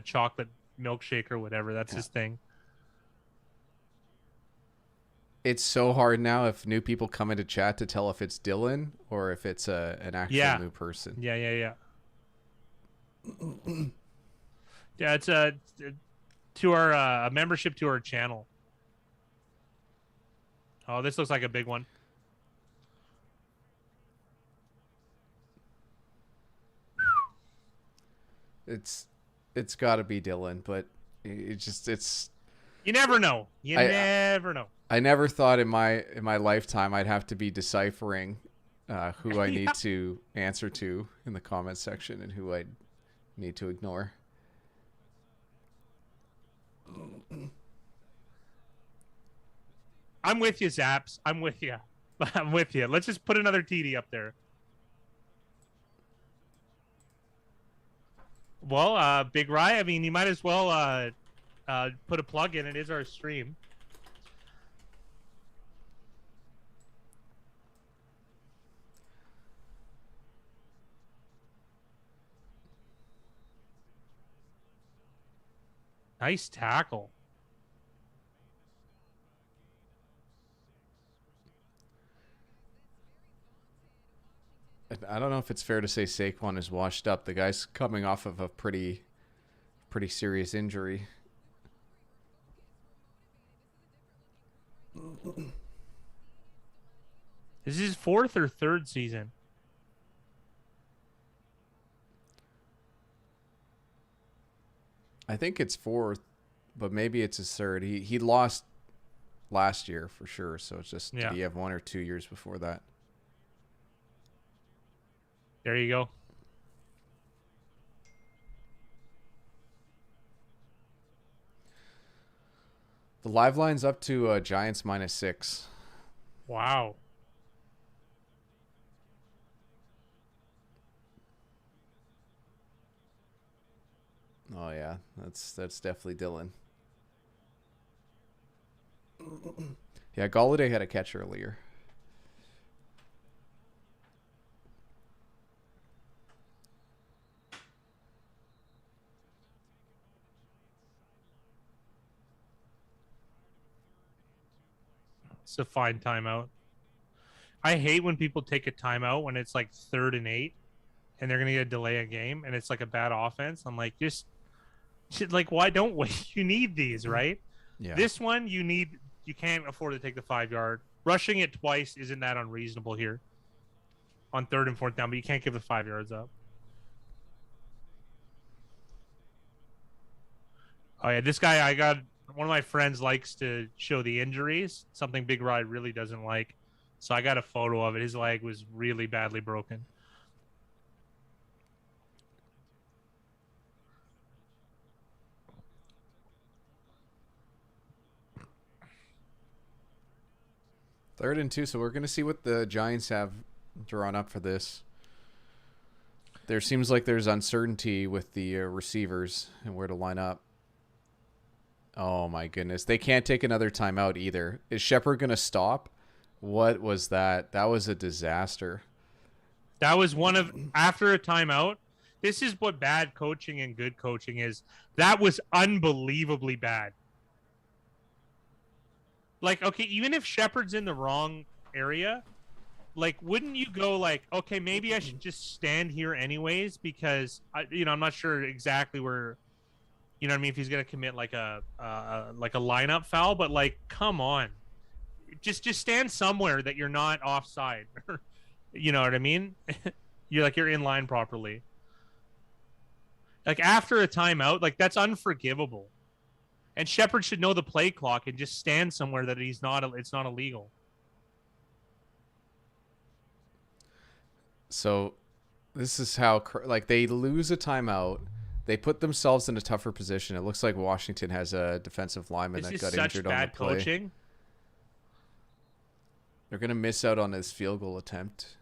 chocolate milkshake or whatever. That's his thing. It's so hard now if new people come into chat to tell if it's Dylan or if it's an actual new person. Yeah. Yeah, it's to our membership to our channel. Oh, this looks like a big one. It's got to be Dylan, but it's. You never know. Never know. I never thought in my lifetime I'd have to be deciphering who I need to answer to in the comments section and who I need to ignore. I'm with you, Zaps. I'm with you. I'm with you. Let's just put another TD up there. Well, Big Rye, I mean, you might as well put a plug in. It is our stream. Nice tackle. I don't know if it's fair to say Saquon is washed up. The guy's coming off of a pretty serious injury. This is his 4th or 3rd season. I think it's 4th, but maybe it's his 3rd. He lost last year for sure, so it's just did he have 1 or 2 years before that? There you go. The live line's up to Giants -6. Wow. Oh yeah, that's definitely Dylan. Yeah, Galladay had a catch earlier. It's a fine timeout. I hate when people take a timeout when it's like 3rd and 8 and they're going to get a delay a game and it's like a bad offense. I'm like, just like, why don't we? You need these, right? Yeah. This one, you can't afford to take the 5-yard. Rushing it twice isn't that unreasonable here on 3rd and 4th down, but you can't give the 5 yards up. Oh, yeah, this guy, one of my friends likes to show the injuries, something Big Rye really doesn't like. So I got a photo of it. His leg was really badly broken. Third and 2, so we're going to see what the Giants have drawn up for this. There seems like there's uncertainty with the receivers and where to line up. Oh, my goodness. They can't take another timeout either. Is Shepard going to stop? What was that? That was a disaster. That was after a timeout, This is what bad coaching and good coaching is. That was unbelievably bad. Like, okay, even if Shepard's in the wrong area, like, wouldn't you go like, okay, maybe I should just stand here anyways because I'm not sure exactly where, you know what I mean, if he's gonna commit like a lineup foul, but like, come on, just stand somewhere that you're not offside. You know what I mean? You're in line properly. Like after a timeout, like that's unforgivable. And Shepard should know the play clock and just stand somewhere that it's not illegal. So this is how, like, they lose a timeout. They put themselves in a tougher position. It looks like Washington has a defensive lineman that got injured on the play. Coaching. They're going to miss out on his field goal attempt.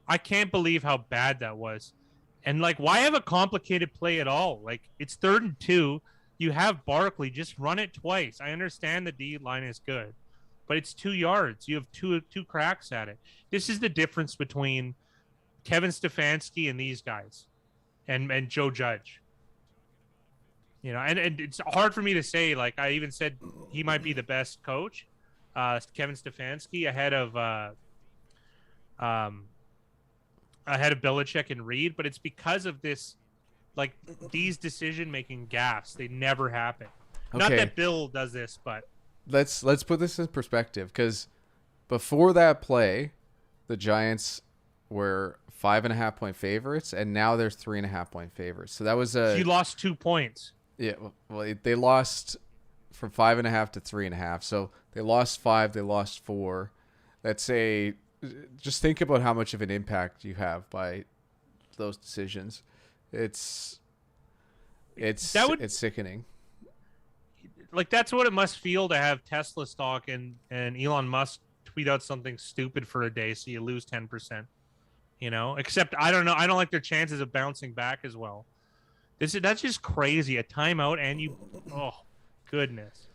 I can't believe how bad that was. And like, why have a complicated play at all? Like, it's 3rd and 2. You have Barkley, just run it twice. I understand the D line is good, but it's 2 yards. You have two cracks at it. This is the difference between Kevin Stefanski and these guys, and Joe Judge. You know, and it's hard for me to say. Like, I even said he might be the best coach, Kevin Stefanski, ahead of Belichick and Reed, but it's because of this, like, these decision-making gaffes. They never happen. Okay. Not that Bill does this, but let's put this in perspective, because before that play, the Giants were 5.5 point favorites, and now they're 3.5 point favorites. So that was you lost 2 points. Yeah, well, they lost from 5.5 to 3.5. So they lost 5, they lost 4. Just think about how much of an impact you have by those decisions. It's sickening. Like, that's what it must feel to have Tesla stock and Elon Musk tweet out something stupid for a day so you lose 10%. You know, except I don't know. I don't like their chances of bouncing back as well. That's just crazy. A timeout and oh goodness.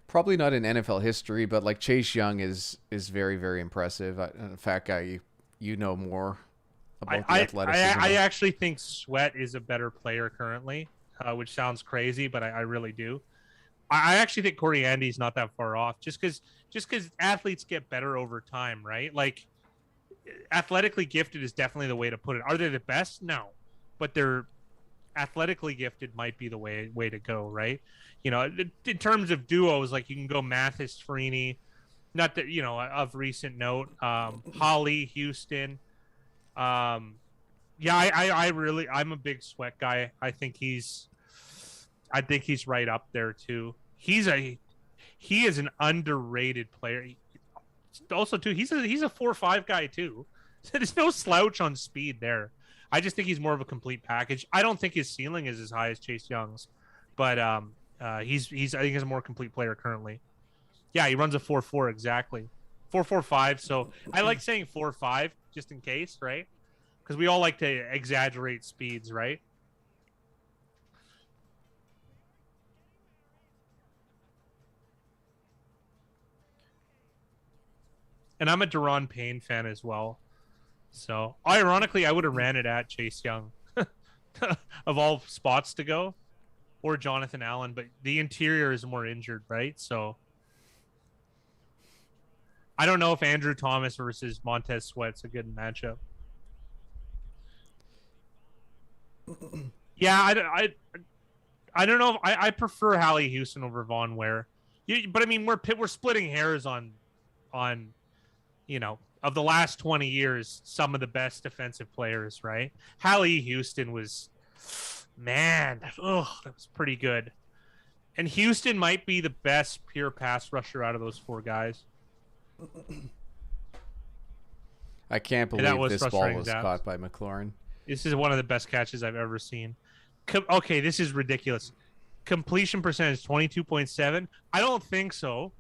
Probably not in NFL history, but like Chase Young is very, very impressive. A fat guy, you know more about the athleticism. I actually think Sweat is a better player currently, which sounds crazy, but I really do. I actually think Corey Andy's not that far off, just because athletes get better over time, right? Like, athletically gifted is definitely the way to put it. Are they the best? No, but they're athletically gifted might be the way to go, right? You know, in terms of duos, like, you can go Mathis, Freeney, not that, you know, of recent note, Holly, Houston. I'm a big Sweat guy. I think he's right up there too. He is an underrated player. Also too, he's a 4.5 guy too. So there's no slouch on speed there. I just think he's more of a complete package. I don't think his ceiling is as high as Chase Young's, but he's I think he's a more complete player currently. Yeah, he runs a 4.4 exactly, 4.45. So I like saying 4.5 just in case, right? Because we all like to exaggerate speeds, right? And I'm a Deron Payne fan as well. So, ironically, I would have ran it at Chase Young of all spots to go, or Jonathan Allen, but the interior is more injured, right? So, I don't know if Andrew Thomas versus Montez Sweat's a good matchup. Yeah, I don't know. I prefer Hallie Houston over Von Ware. But I mean, we're splitting hairs on, you know, of the last 20 years, some of the best defensive players, right? Hallie Houston was, man, that was pretty good. And Houston might be the best pure pass rusher out of those 4 guys. I can't believe this ball was caught by McLaurin. This is one of the best catches I've ever seen. Okay, this is ridiculous. Completion percentage 22.7. I don't think so.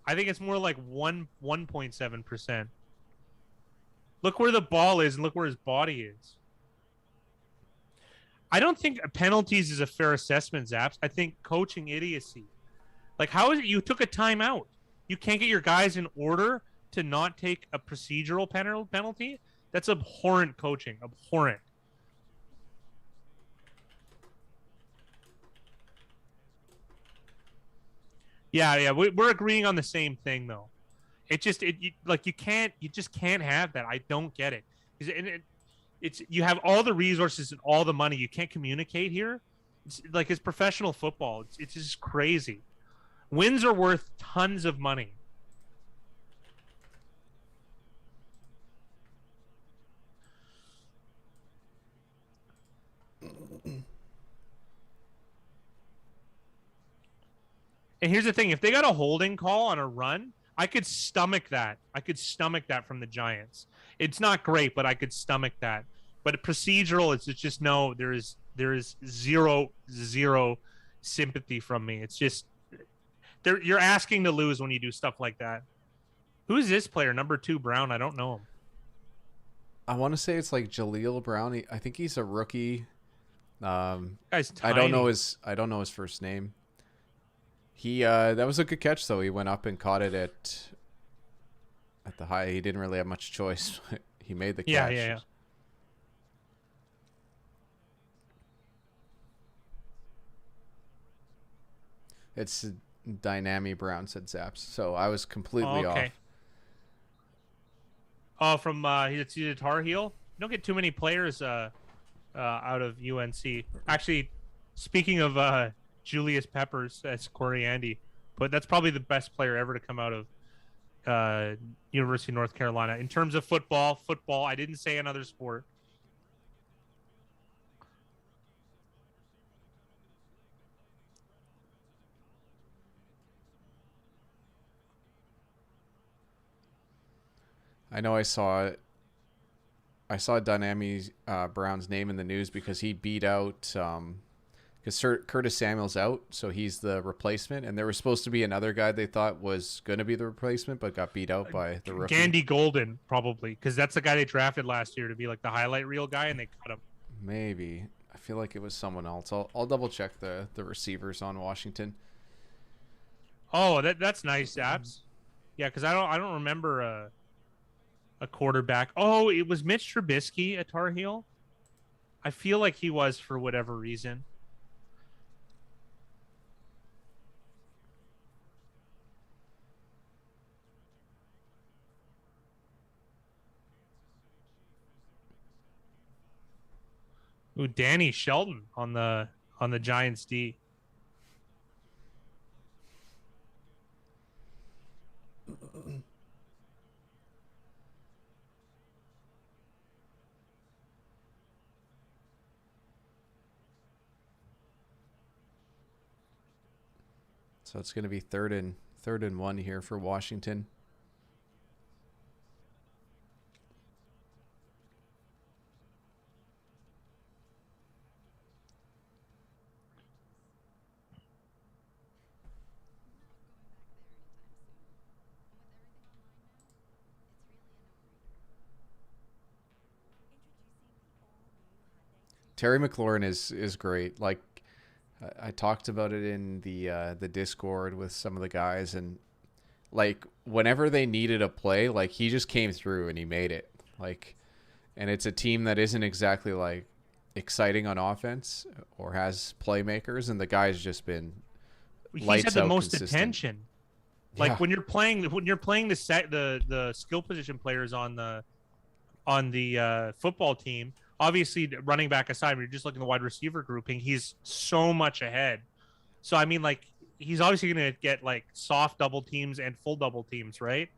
I think it's more like 1.7%. Look where the ball is and look where his body is. I don't think penalties is a fair assessment, Zaps. I think coaching idiocy. Like, how is it you took a timeout? You can't get your guys in order to not take a procedural penalty? That's abhorrent coaching. Abhorrent. Yeah. We're agreeing on the same thing, though. It just, you just can't have that. I don't get it. It's, you have all the resources and all the money. You can't communicate here. It's professional football. It's just crazy. Wins are worth tons of money. And here's the thing: if they got a holding call on a run, I could stomach that. I could stomach that from the Giants. It's not great, but I could stomach that. But procedural, it's just no. There is zero sympathy from me. It's just you're asking to lose when you do stuff like that. Who is this player? Number 2, Brown. I don't know him. I want to say it's like Jaleel Brown. I think he's a rookie. Guy's tiny. I don't know his first name. He that was a good catch though. He went up and caught it at the high. He didn't really have much choice. He made the catch. Yeah. It's Dynami Brown, said Zaps. So I was completely off. Oh, from he's a Tar Heel. You don't get too many players out of UNC. Actually, speaking of Julius Peppers, that's Corey Andy, but that's probably the best player ever to come out of University of North Carolina in terms of football. I didn't say another sport. I know I saw Dynami Brown's name in the news because he beat out because Curtis Samuel's out, so he's the replacement, and there was supposed to be another guy they thought was going to be the replacement, but got beat out by the rookie. Gandy Golden, probably, because that's the guy they drafted last year to be like the highlight reel guy, and they cut him. Maybe. I feel like it was someone else. I'll double check the receivers on Washington. Oh, that's nice, Zaps. Yeah, because I don't remember a quarterback. Oh, it was Mitch Trubisky at Tar Heel. I feel like he was for whatever reason. Ooh, Danny Shelton on the Giants D. So it's going to be third and 1 here for Washington. Terry McLaurin is great. Like I talked about it in the Discord with some of the guys, and like whenever they needed a play, like he just came through and he made it. Like, and it's a team that isn't exactly like exciting on offense or has playmakers, and the guy's just been he's had the most consistent. attention. Like when you're playing the skill position players on the football team, obviously running back aside, when you're just looking at the wide receiver grouping, he's so much ahead. So I mean, like he's obviously going to get like soft double teams and full double teams, right?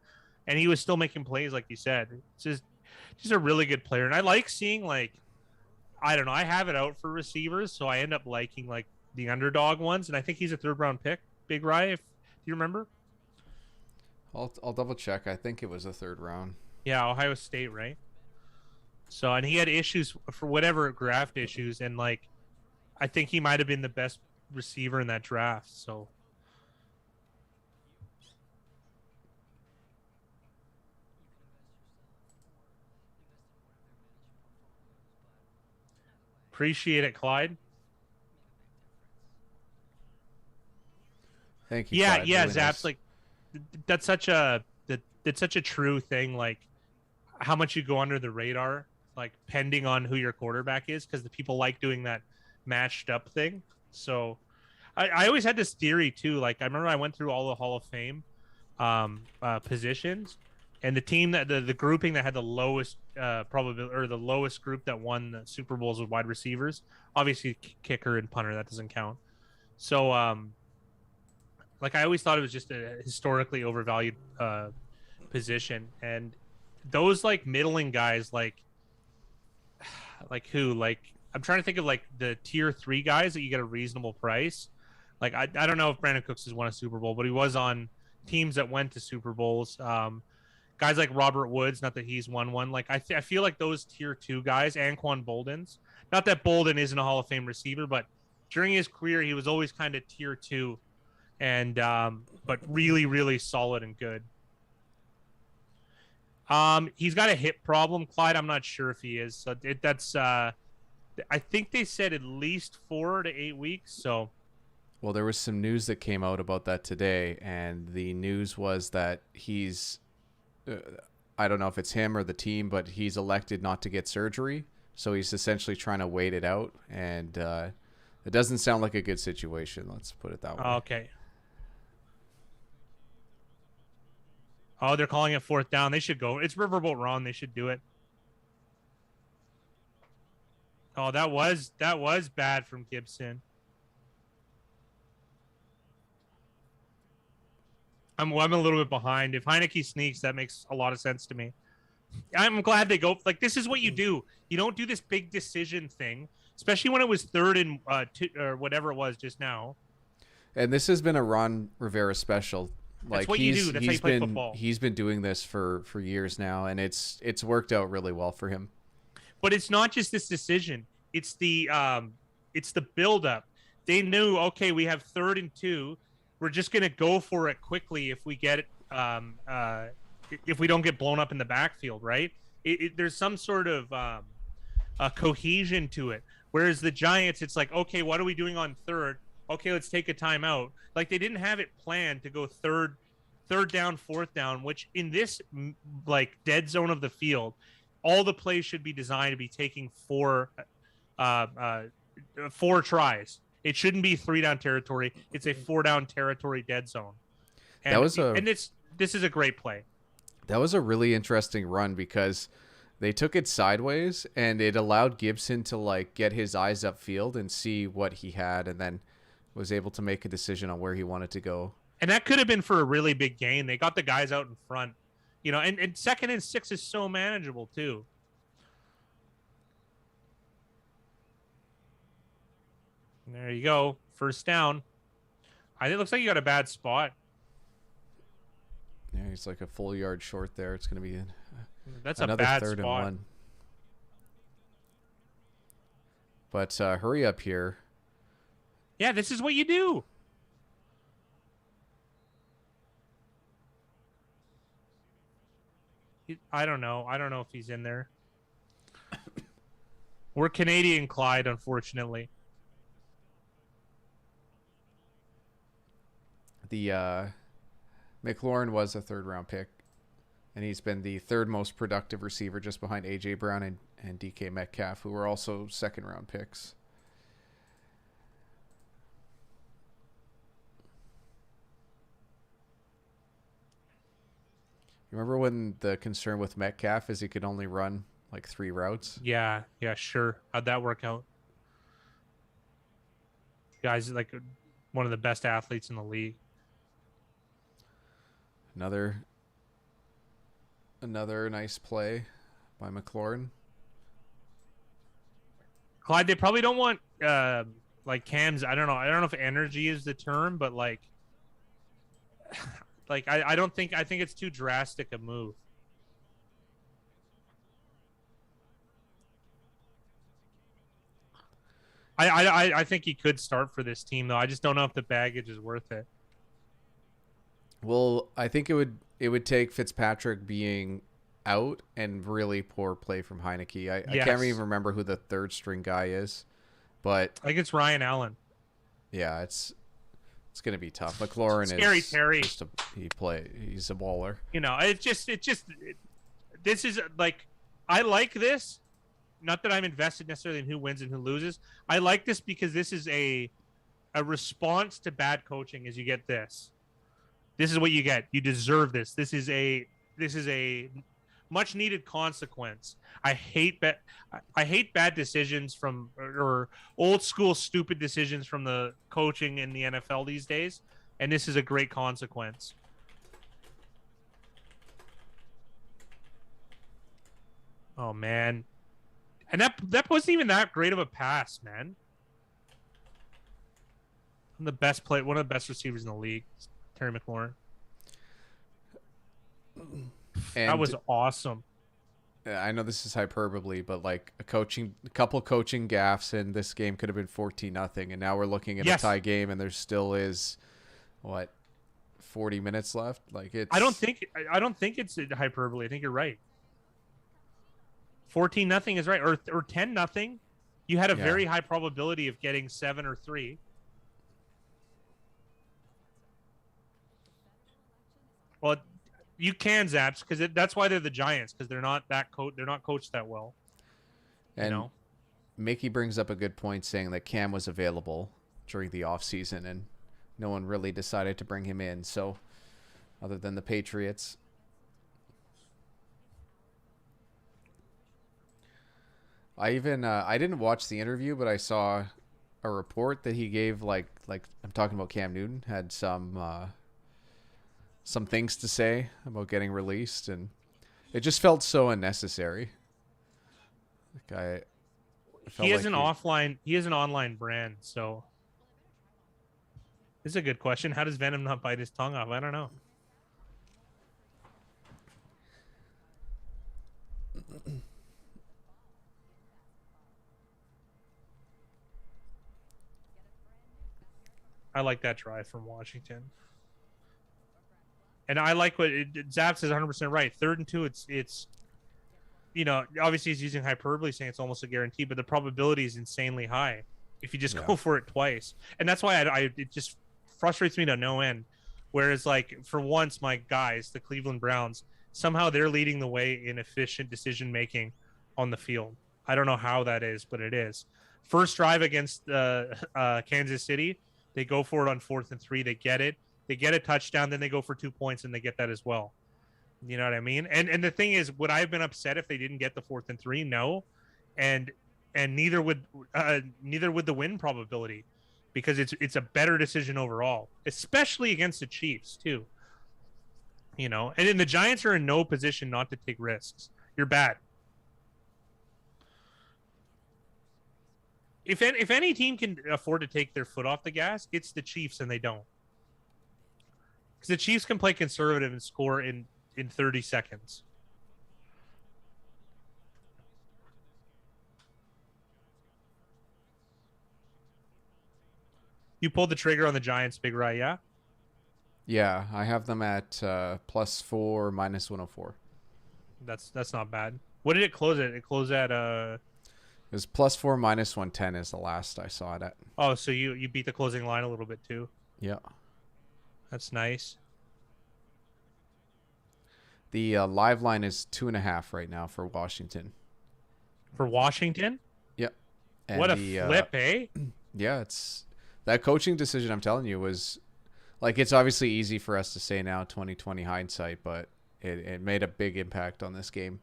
And he was still making plays, like you said. It's just a really good player, and I like seeing like I don't know. I have it out for receivers, so I end up liking like the underdog ones, and I think he's a 3rd round pick. Big Rye, do you remember? I'll double check. I think it was a 3rd round. Yeah, Ohio State, right? So, and he had issues for whatever draft issues, and like, I think he might have been the best receiver in that draft. So, Appreciate it, Clyde. Thank you, Yeah, Clyde. yeah, Really Zaps. nice. Like that's such a that's such a true thing. Like how much you go under the radar, like pending on who your quarterback is, because the people like doing that matched up thing. So I always had this theory too. Like I remember I went through all the Hall of Fame positions, and the team that the grouping that had the lowest probability, or the lowest group that won the Super Bowls with wide receivers, obviously kicker and punter, that doesn't count. So like I always thought it was just a historically overvalued position, and those like middling guys, like who, like I'm trying to think of like the tier 3 guys that you get a reasonable price. Like I don't know if Brandon Cooks has won a Super Bowl, but he was on teams that went to Super Bowls. Guys like Robert Woods, not that he's won one. Like I feel like those tier 2 guys, Anquan Bolden's, not that Bolden isn't a Hall of Fame receiver, but during his career he was always kind of tier 2, and but really really solid and good. He's got a hip problem, Clyde. I'm not sure if he is. So that's I think they said at least 4 to 8 weeks. So Well, there was some news that came out about that today, and the news was that he's, I don't know if it's him or the team, but he's elected not to get surgery. So he's essentially trying to wait it out, and it doesn't sound like a good situation. Let's put it that way. okay. Oh, they're calling it 4th down. They should go. It's Riverboat Ron. They should do it. Oh, that was bad from Gibson. I'm a little bit behind. If Heineke sneaks, that makes a lot of sense to me. I'm glad they go. Like, this is what you do. You don't do this big decision thing, especially when it was 3rd and 2, or whatever it was just now. And this has been a Ron Rivera special. Like, that's what you do. That's how you play football. He's been doing this for years now, and it's worked out really well for him. But it's not just this decision. It's the buildup. They knew, okay, we have 3rd and 2. We're just gonna go for it quickly if we get if we don't get blown up in the backfield, right? There's some sort of cohesion to it. Whereas the Giants, it's like, okay, what are we doing on 3rd? Okay, let's take a timeout. Like, they didn't have it planned to go third down, 4th down, which in this like dead zone of the field, all the plays should be designed to be taking 4 tries. It shouldn't be 3 down territory. It's a 4 down territory dead zone. And this is a great play. That was a really interesting run because they took it sideways, and it allowed Gibson to like get his eyes upfield and see what he had, and then was able to make a decision on where he wanted to go. And that could have been for a really big gain. They got the guys out in front, you know, and 2nd and 6 is so manageable too. There you go. 1st down. It looks like you got a bad spot. Yeah, he's like a full yard short there. It's going to be that's another a bad 3rd spot. and 1. But hurry up here. Yeah, this is what you do. I don't know. I don't know if he's in there. We're Canadian, Clyde, unfortunately. The McLaurin was a 3rd round pick, and he's been the 3rd most productive receiver, just behind A.J. Brown and DK Metcalf, who were also 2nd round picks. You remember when the concern with Metcalf is he could only run like 3 routes? Yeah, sure. How'd that work out? Guys, like one of the best athletes in the league. Another nice play by McLaurin. Clyde, they probably don't want like Cam's. I don't know if energy is the term, but like I don't think, I think it's too drastic a move. I think he could start for this team, though. I just don't know if the baggage is worth it. Well, I think it would take Fitzpatrick being out and really poor play from Heineke. I Yes. can't even remember who the third string guy is, but I think it's Ryan Allen. yeah, it's going to be tough. McLaurin Scary is Terry. just he's a baller. You know, this is like, I like this. Not that I'm invested necessarily in who wins and who loses. I like this because this is a response to bad coaching. As you get this, this is what you get. You deserve this. This is a much needed consequence. I hate bad decisions from or old school stupid decisions from the coaching in the NFL these days, and this is a great consequence. Oh man. And that wasn't even that great of a pass, man. I'm the best play, one of the best receivers in the league, Terry McLaurin. And that was awesome. I know this is hyperbole, but like a couple coaching gaffes, and this game could have been 14-0, and now we're looking at a tie game, and there still is 40 minutes left. Like it's. I don't think it's hyperbole. I think you're right. 14-0 is right, or 10-0. You had a very high probability of getting 7 or 3. Well, you can Zaps because that's why they're the Giants, because they're not coached that well. And Mickey brings up a good point, saying that Cam was available during the offseason and no one really decided to bring him in. So, other than the Patriots. I didn't watch the interview, but I saw a report that he gave like I'm talking about Cam Newton had some things to say about getting released, and it just felt so unnecessary. He is an online brand, so this is a good question. How does Venom not bite his tongue off? I don't know. I like that drive from Washington. And I like what Zaps is 100% right. 3rd and 2, it's obviously he's using hyperbole, saying it's almost a guarantee, but the probability is insanely high if you just go for it twice. And that's why it just frustrates me to no end. Whereas, like, for once, my guys, the Cleveland Browns, somehow they're leading the way in efficient decision making on the field. I don't know how that is, but it is. First drive against Kansas City, they go for it on 4th and 3. They get it. They get a touchdown, then they go for 2 points, and they get that as well. You know what I mean? And the thing is, would I have been upset if they didn't get the 4th and 3? No, and neither would the win probability, because it's a better decision overall, especially against the Chiefs too. And then the Giants are in no position not to take risks. You're bad. If any team can afford to take their foot off the gas, it's the Chiefs, and they don't. Because the Chiefs can play conservative and score in 30 seconds. You pulled the trigger on the Giants, Big Ry, yeah? Yeah, I have them at +4, -104. That's not bad. What did it close at? It closed at It was +4, -110 is the last I saw it at. Oh, so you beat the closing line a little bit too. Yeah. That's nice. The live line is 2.5 right now for Washington. For Washington? Yep. And what a flip, eh? Yeah, it's that coaching decision. I'm telling you was like, it's obviously easy for us to say now, 2020 hindsight, but it made a big impact on this game.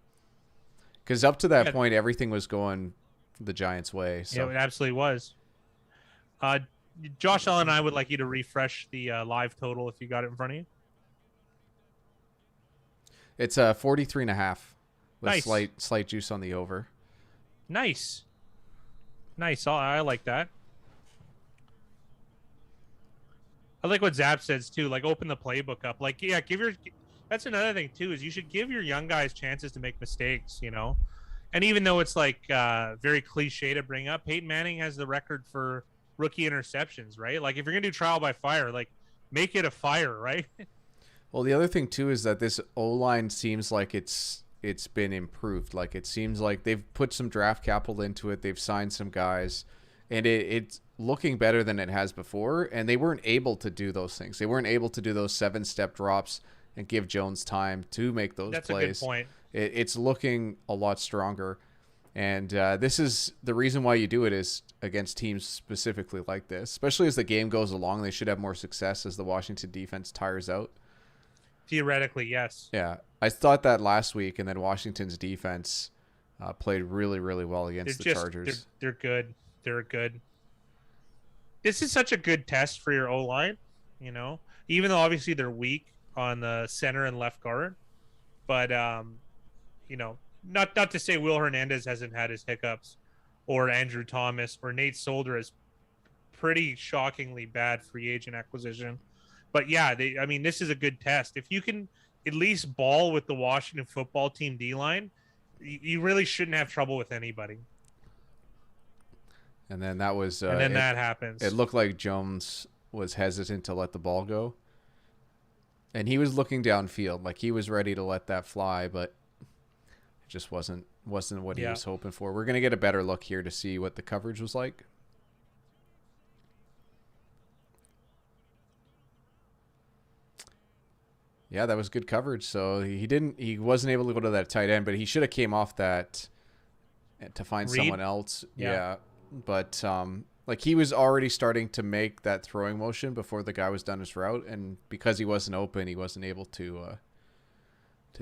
Because up to that point, everything was going the Giants' way. So. Yeah, it absolutely was. Josh Allen and I would like you to refresh the live total if you got it in front of you. It's 43.5 with nice. slight juice on the over. Nice. I like that. I like what Zap says too. Like, open the playbook up. Like, yeah, that's another thing too, is you should give your young guys chances to make mistakes, And even though it's like very cliche to bring up, Peyton Manning has the record for rookie interceptions, right? Like, if you're gonna do trial by fire, like, make it a fire, right? Well, the other thing too is that this O-line seems like it's it's been improved. Like it seems like they've put some draft capital into it. They've signed some guys, and it's looking better than it has before. And they weren't able to do those things. They weren't able to do those 7-step drops and give Jones time to make those That's plays. a good point. It's looking a lot stronger. And this is the reason why you do it is against teams specifically like this, especially as the game goes along. They should have more success as the Washington defense tires out. Theoretically, yes. Yeah, I thought that last week, and then Washington's defense played really, really well against the Chargers. They're good. They're good. This is such a good test for your O-line, you know, even though obviously they're weak on the center and left guard. But, you know, not to say Will Hernandez hasn't had his hiccups, or Andrew Thomas, or Nate Solder is pretty shockingly bad free agent acquisition. But yeah, I mean, this is a good test. If you can at least ball with the Washington football team D-line, you really shouldn't have trouble with anybody. And then that was, and then that happens. It looked like Jones was hesitant to let the ball go, and he was looking downfield, like he was ready to let that fly, but it just wasn't what he was hoping for. We're gonna get a better look here to see what the coverage was like. Yeah, that was good coverage. So he wasn't able to go to that tight end, but he should have came off that to find someone else. Yeah. But like he was already starting to make that throwing motion before the guy was done his route, and because he wasn't open, he wasn't able to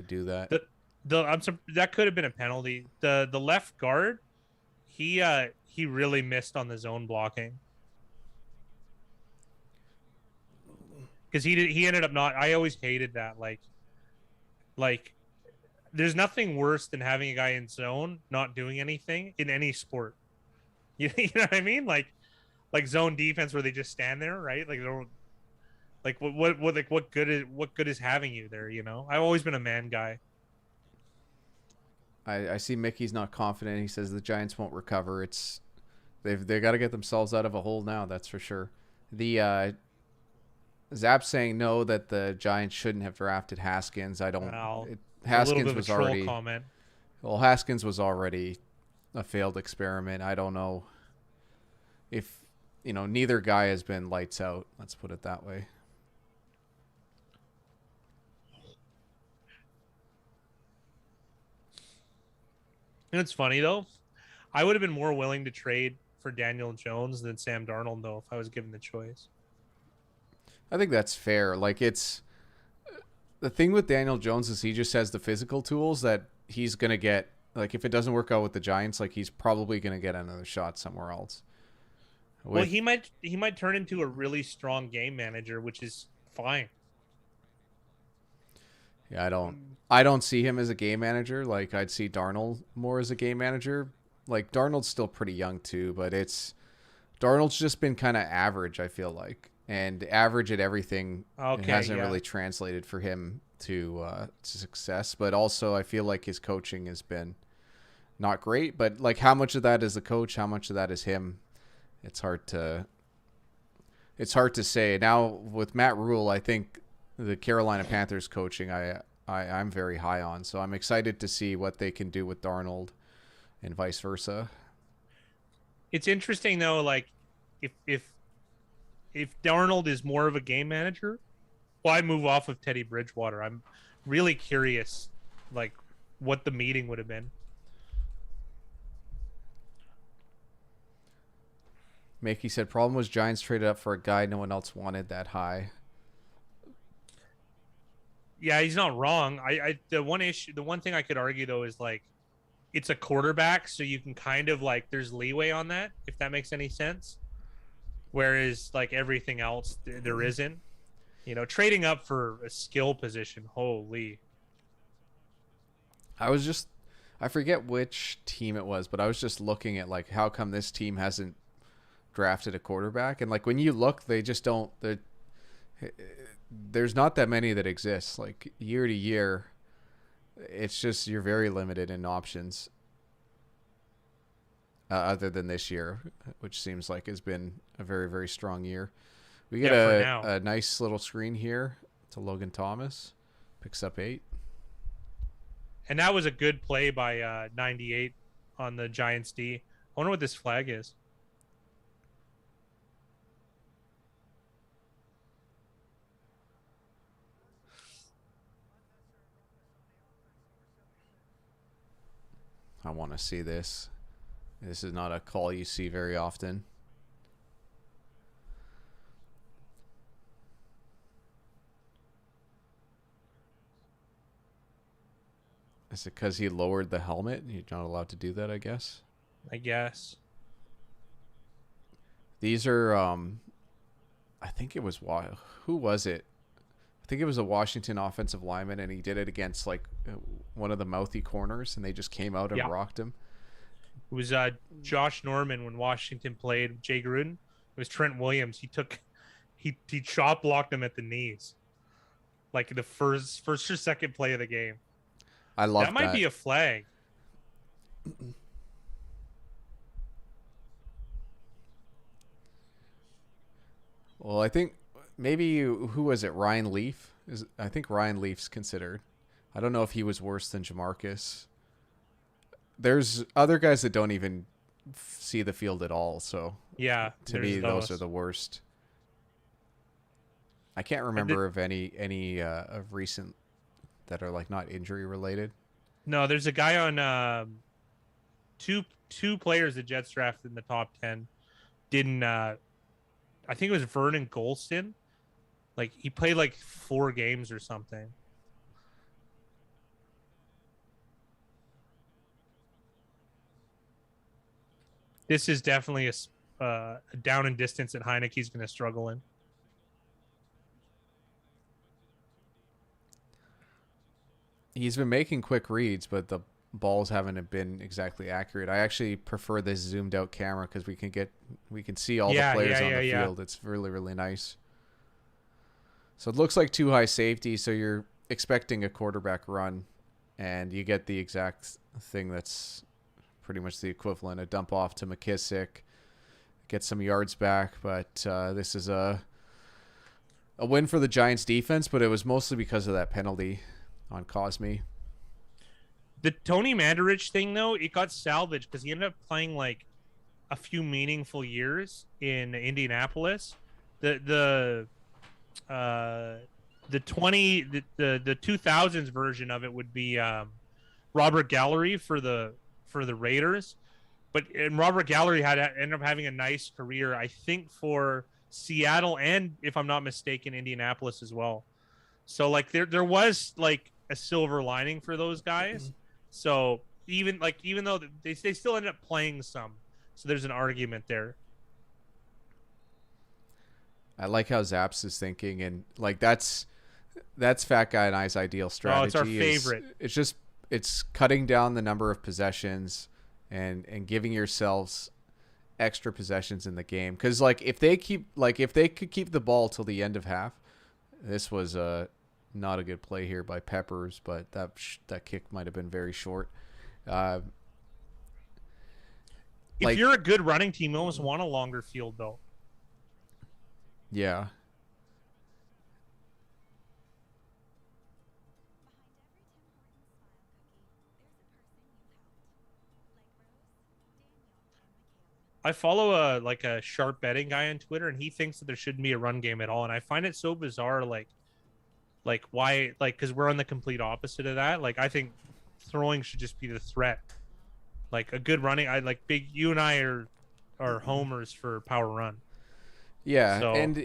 do that. That could have been a penalty. The left guard, he really missed on the zone blocking. Because he ended up not. I always hated that. Like, there's nothing worse than having a guy in zone not doing anything in any sport. You know what I mean? Like zone defense where they just stand there, right? Like, they don't. Like what good is having you there? You know, I've always been a man guy. I see Mickey's not confident. He says the Giants won't recover. They got to get themselves out of a hole now. That's for sure. The Zap saying no, that the Giants shouldn't have drafted Haskins. I don't. Haskins was already. Comment. Well, Haskins was already a failed experiment. I don't know if neither guy has been lights out. Let's put it that way. And it's funny though. I would have been more willing to trade for Daniel Jones than Sam Darnold though if I was given the choice. I think that's fair. Like it's the thing with Daniel Jones is he just has the physical tools that he's going to get. Like if it doesn't work out with the Giants, like he's probably going to get another shot somewhere else. Well, he might turn into a really strong game manager, which is fine. Yeah, I don't see him as a game manager. Like I'd see Darnold more as a game manager. Like Darnold's still pretty young too, but Darnold's just been kind of average, I feel like. And average at everything. It hasn't really translated for him to success. But also I feel like his coaching has been not great. But like how much of that is the coach, how much of that is him? It's hard to say. Now with Matt Rule, I think the Carolina Panthers coaching I'm very high on. So I'm excited to see what they can do with Darnold and vice versa. It's interesting though, like if Darnold is more of a game manager, why move off of Teddy Bridgewater? I'm really curious, like what the meeting would have been. Makey said, problem was Giants traded up for a guy no one else wanted that high. Yeah, he's not wrong. The one thing I could argue though is like it's a quarterback, so you can kind of like there's leeway on that, if that makes any sense. Whereas like everything else, there isn't. You know, trading up for a skill position, holy. I forget which team it was, but I was just looking at like how come this team hasn't drafted a quarterback, and like when you look, they just don't. There's not that many that exist. Like year to year, it's just you're very limited in options. Other than this year, which seems like has been a very, very strong year. We get a nice little screen here to Logan Thomas. Picks up 8. And that was a good play by 98 on the Giants D. I wonder what this flag is. I want to see this. This is not a call you see very often. Is it because he lowered the helmet? You're not allowed to do that, I guess. I guess. These are, I think it was, who was it? I think it was a Washington offensive lineman, and he did it against like one of the mouthy corners, and they just came out and rocked him. It was Josh Norman when Washington played Jay Gruden. It was Trent Williams. He chop blocked him at the knees, like the first or second play of the game. I love that. That might be a flag. Well, I think maybe who was it? Ryan Leaf I think Ryan Leaf's considered. I don't know if he was worse than Jamarcus. There's other guys that don't even see the field at all. So yeah, to me, those are the worst. I can't remember of any of recent that are like not injury related. No, there's a guy on two players the Jets drafted in the top 10 didn't. I think it was Vernon Golston. Like he played like 4 games or something. This is definitely a down and distance that Heineke's going to struggle in. He's been making quick reads, but the balls haven't been exactly accurate. I actually prefer this zoomed out camera because we can see all the players on the field. It's really, really nice. So it looks like 2 high safety. So you're expecting a quarterback run, and you get the exact thing that's pretty much the equivalent. A dump off to McKissick, get some yards back. But this is a win for the Giants defense, but it was mostly because of that penalty on Cosme. The Tony Mandarich thing, though, it got salvaged because he ended up playing like a few meaningful years in Indianapolis. The 2000s version of it would be Robert Gallery for the Raiders, and Robert Gallery ended up having a nice career, I think, for Seattle and, if I'm not mistaken, Indianapolis as well. So like there was like a silver lining for those guys. So even though they still ended up playing some, so there's an argument there. I like how Zaps is thinking, and like that's Fat Guy and I's ideal strategy. Oh, it's our favorite. It's cutting down the number of possessions and giving yourselves extra possessions in the game. Because like if they could keep the ball till the end of half, this was not a good play here by Peppers, but that kick might have been very short. If you're a good running team, you almost want a longer field, though. Yeah. I follow a sharp betting guy on Twitter, and he thinks that there shouldn't be a run game at all, and I find it so bizarre. Like why? Like because we're on the complete opposite of that. Like I think throwing should just be the threat. Like a good running, you and I are homers for power run. Yeah, so, and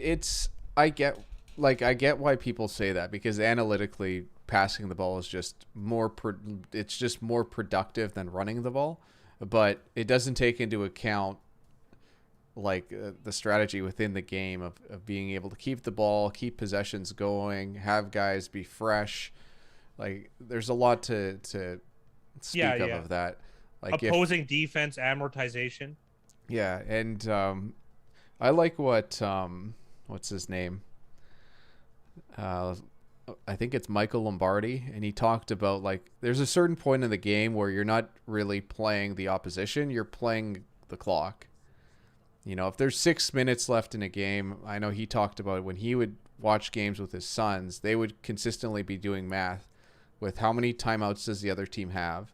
I get why people say that, because analytically passing the ball is just more productive than running the ball, but it doesn't take into account like the strategy within the game of being able to keep the ball, keep possessions going, have guys be fresh. Like there's a lot to speak of that. Like opposing defense amortization. Yeah, and I like what what's his name? I think it's Michael Lombardi, and he talked about like there's a certain point in the game where you're not really playing the opposition, you're playing the clock. You know, if there's 6 minutes left in a game, I know he talked about when he would watch games with his sons, they would consistently be doing math. with how many timeouts does the other team have,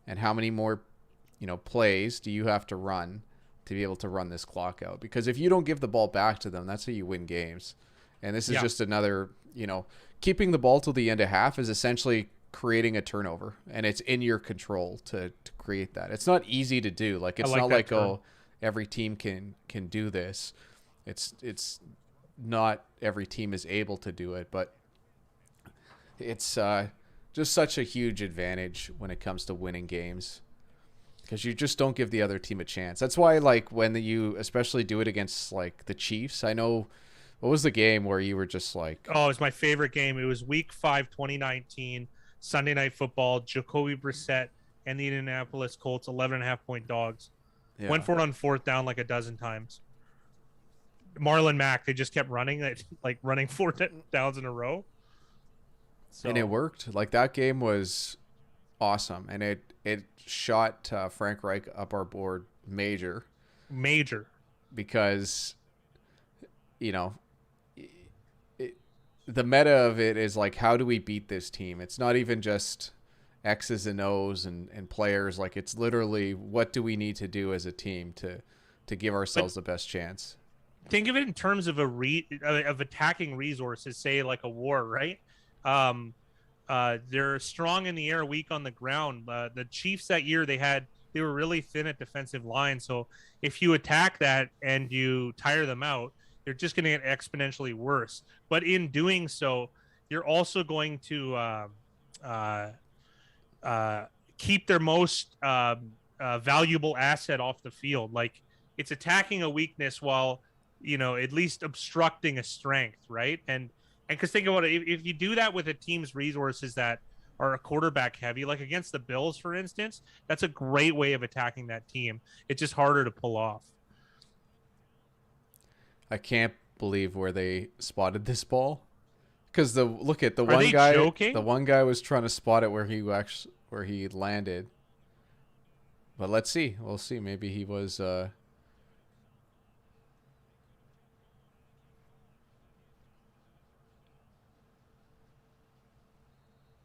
and how many more, plays do you have to run to be able to run this clock out? Because if you don't give the ball back to them, that's how you win games. And this is just another, keeping the ball till the end of half is essentially creating a turnover, and it's in your control to create that. It's not easy to do. Like, it's not like, every team can do this. It's not every team is able to do it, but it's just such a huge advantage when it comes to winning games, because you just don't give the other team a chance. That's why, like, when you especially do it against, like, the Chiefs, I know, what was the game where you were just like... Oh, it was my favorite game. It was Week 5, 2019, Sunday Night Football, Jacoby Brissett and the Indianapolis Colts, 11.5-point dogs. Yeah. Went for it on fourth down like a dozen times. Marlon Mack, they just kept running, like running 4 downs in a row. So. And it worked. Like, that game was awesome, and it shot Frank Reich up our board major, because the meta of it is like, how do we beat this team? It's not even just X's and O's and players. Like, it's literally, what do we need to do as a team to give ourselves the best chance? Think of it in terms of of attacking resources, say like a war, right? They're strong in the air, weak on the ground. The Chiefs that year, they were really thin at defensive line. So if you attack that and you tire them out, you're just going to get exponentially worse. But in doing so, you're also going to keep their most valuable asset off the field. Like, it's attacking a weakness while, at least obstructing a strength, right? And because think about it, if you do that with a team's resources that are a quarterback heavy, like against the Bills, for instance, that's a great way of attacking that team. It's just harder to pull off. I can't believe where they spotted this ball, because the one guy was trying to spot it where he landed. But let's see. We'll see. Maybe he was.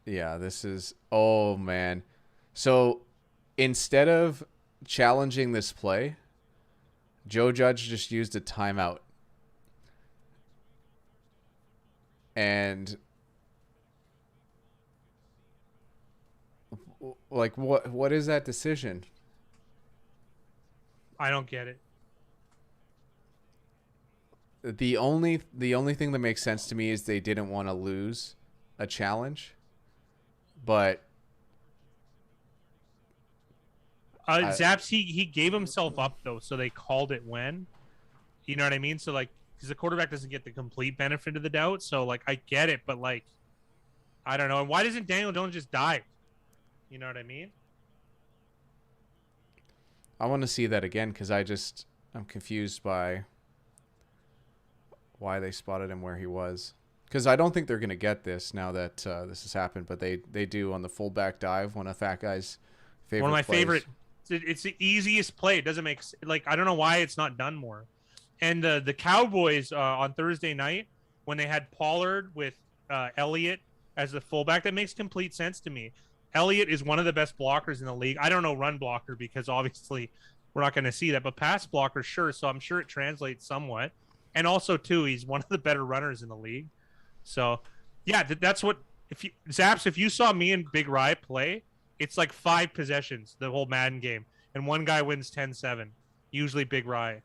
Yeah, this is... Oh, man. So, instead of challenging this play, Joe Judge just used a timeout. And, like, what is that decision? I don't get it. The only thing that makes sense to me is they didn't want to lose a challenge. But Zaps, he gave himself up, though, so they called it when. You know what I mean? So, like, because the quarterback doesn't get the complete benefit of the doubt. So, like, I get it, but, like, I don't know. And why doesn't Daniel Jones just dive? You know what I mean? I want to see that again, because I'm confused by why they spotted him where he was. Because I don't think they're going to get this now that this has happened, but they do on the fullback dive, one of Fat Guy's favorite One of my plays. favorite. It's the easiest play. It doesn't make... Like, I don't know why it's not done more. And the Cowboys on Thursday night, when they had Pollard with Elliott as the fullback, that makes complete sense to me. Elliott is one of the best blockers in the league. I don't know run blocker, because obviously we're not going to see that, but pass blocker, sure. So I'm sure it translates somewhat. And also, too, he's one of the better runners in the league. So, yeah, that's what... If you saw me and Big Rye play, it's like 5 possessions, the whole Madden game. And one guy wins 10-7. Usually Big Rye.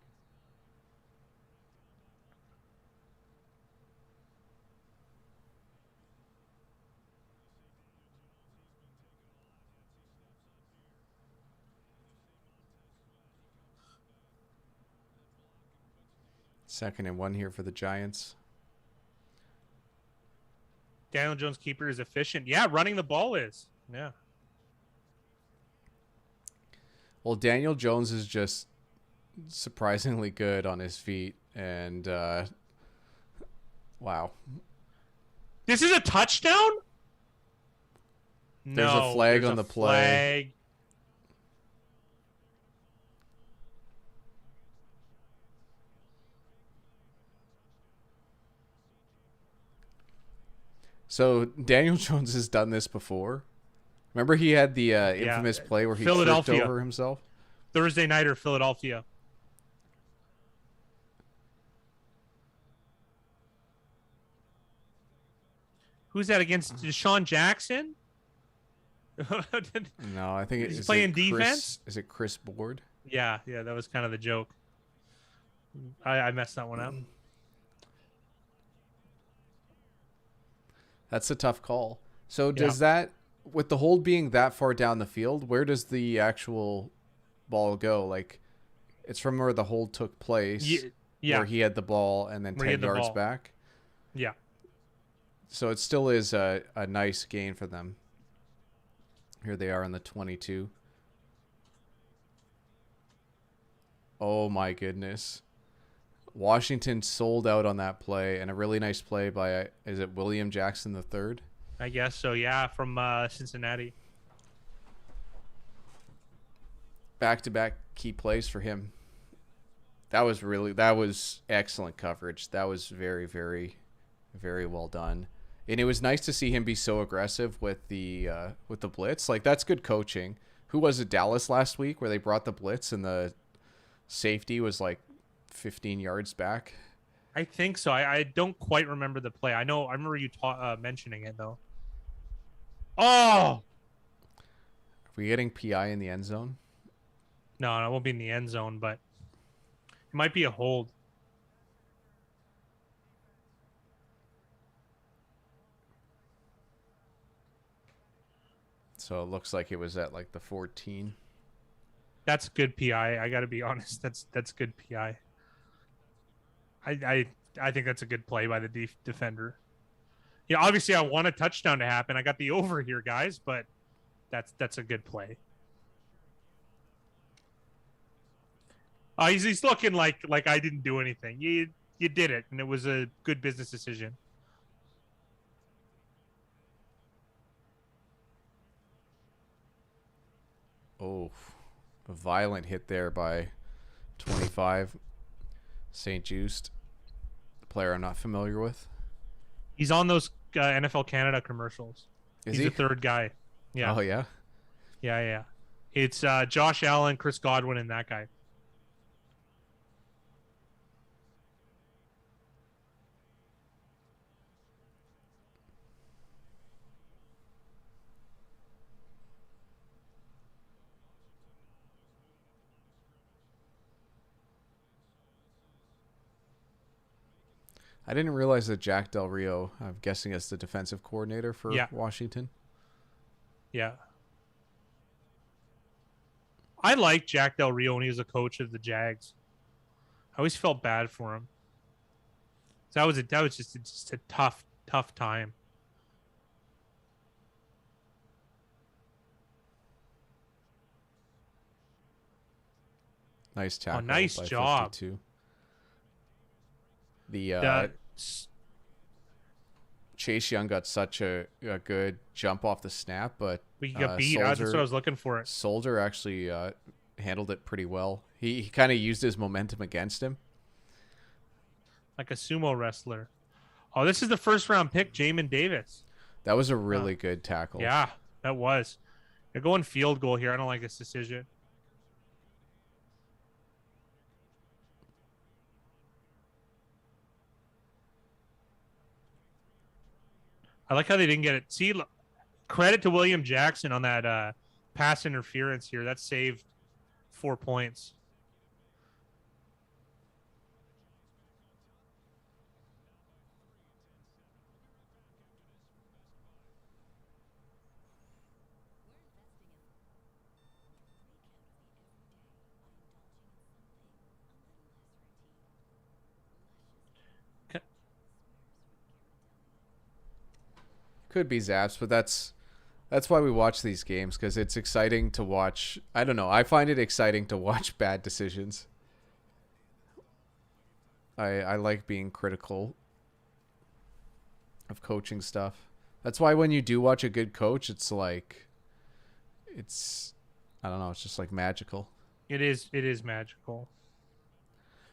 Second and 1 here for the Giants. Daniel Jones keeper is efficient. Yeah, running the ball is. Yeah. Well, Daniel Jones is just surprisingly good on his feet, and wow. This is a touchdown? There's a flag on the play. So Daniel Jones has done this before. Remember he had the Yeah, infamous play where he tripped Philadelphia over himself? Thursday nighter Philadelphia. Who's that against? Deshaun Jackson? No, I think He's is playing it Chris, defense. Is it Chris Board? Yeah, that was kind of the joke. I messed that one up. That's a tough call. So Yeah. does that, with the hold being that far down the field, where does the actual ball go? Like, it's from where the hold took place, Yeah. where he had the ball, and then Where he 10 had the yards ball. back. Yeah. So it still is a nice gain for them. Here they are in the 22. Oh my goodness. Washington sold out on that play, and a really nice play by, is it William Jackson III? I guess so. Yeah, from Cincinnati. Back-to-back key plays for him. That was excellent coverage. That was very, very, very well done. And it was nice to see him be so aggressive with the blitz. Like, that's good coaching. Who was it, Dallas last week, where they brought the blitz and the safety was like 15 yards back? I think so. I don't quite remember the play. I remember you mentioning it though. Oh Are we getting PI in the end zone? no, it won't be in the end zone, but it might be a hold. So it looks like it was at like the 14. That's good PI. I got to be honest. That's good PI. I think that's a good play by the defender. Yeah, obviously I want a touchdown to happen. I got the over here, guys, but that's a good play. He's looking like I didn't do anything. You did it, and it was a good business decision. Oh, a violent hit there by 25. St. Just, a player I'm not familiar with. He's on those NFL Canada commercials. Is He's he? the third guy. Yeah. Oh, yeah? Yeah. It's Josh Allen, Chris Godwin, and that guy. I didn't realize that Jack Del Rio, I'm guessing, is the defensive coordinator for Washington. Yeah. I liked Jack Del Rio when he was a coach of the Jags. I always felt bad for him. That was just a tough time. Nice tackle. Nice by job. 52. The Chase Young got such a good jump off the snap, but we got beat. That's what I was looking for. Soldier actually handled it pretty well. He kind of used his momentum against him. Like a sumo wrestler. Oh, this is the first round pick, Jamin Davis. That was a really good tackle. Yeah, that was. They're going field goal here. I don't like this decision. I like how they didn't get it. See, credit to William Jackson on that pass interference here. That saved 4 points. Could be Zaps, but that's why we watch these games, because it's exciting to watch. I don't know. I find it exciting to watch bad decisions. I like being critical of coaching stuff. That's why when you do watch a good coach, it's like, I don't know, it's just like magical. It is magical.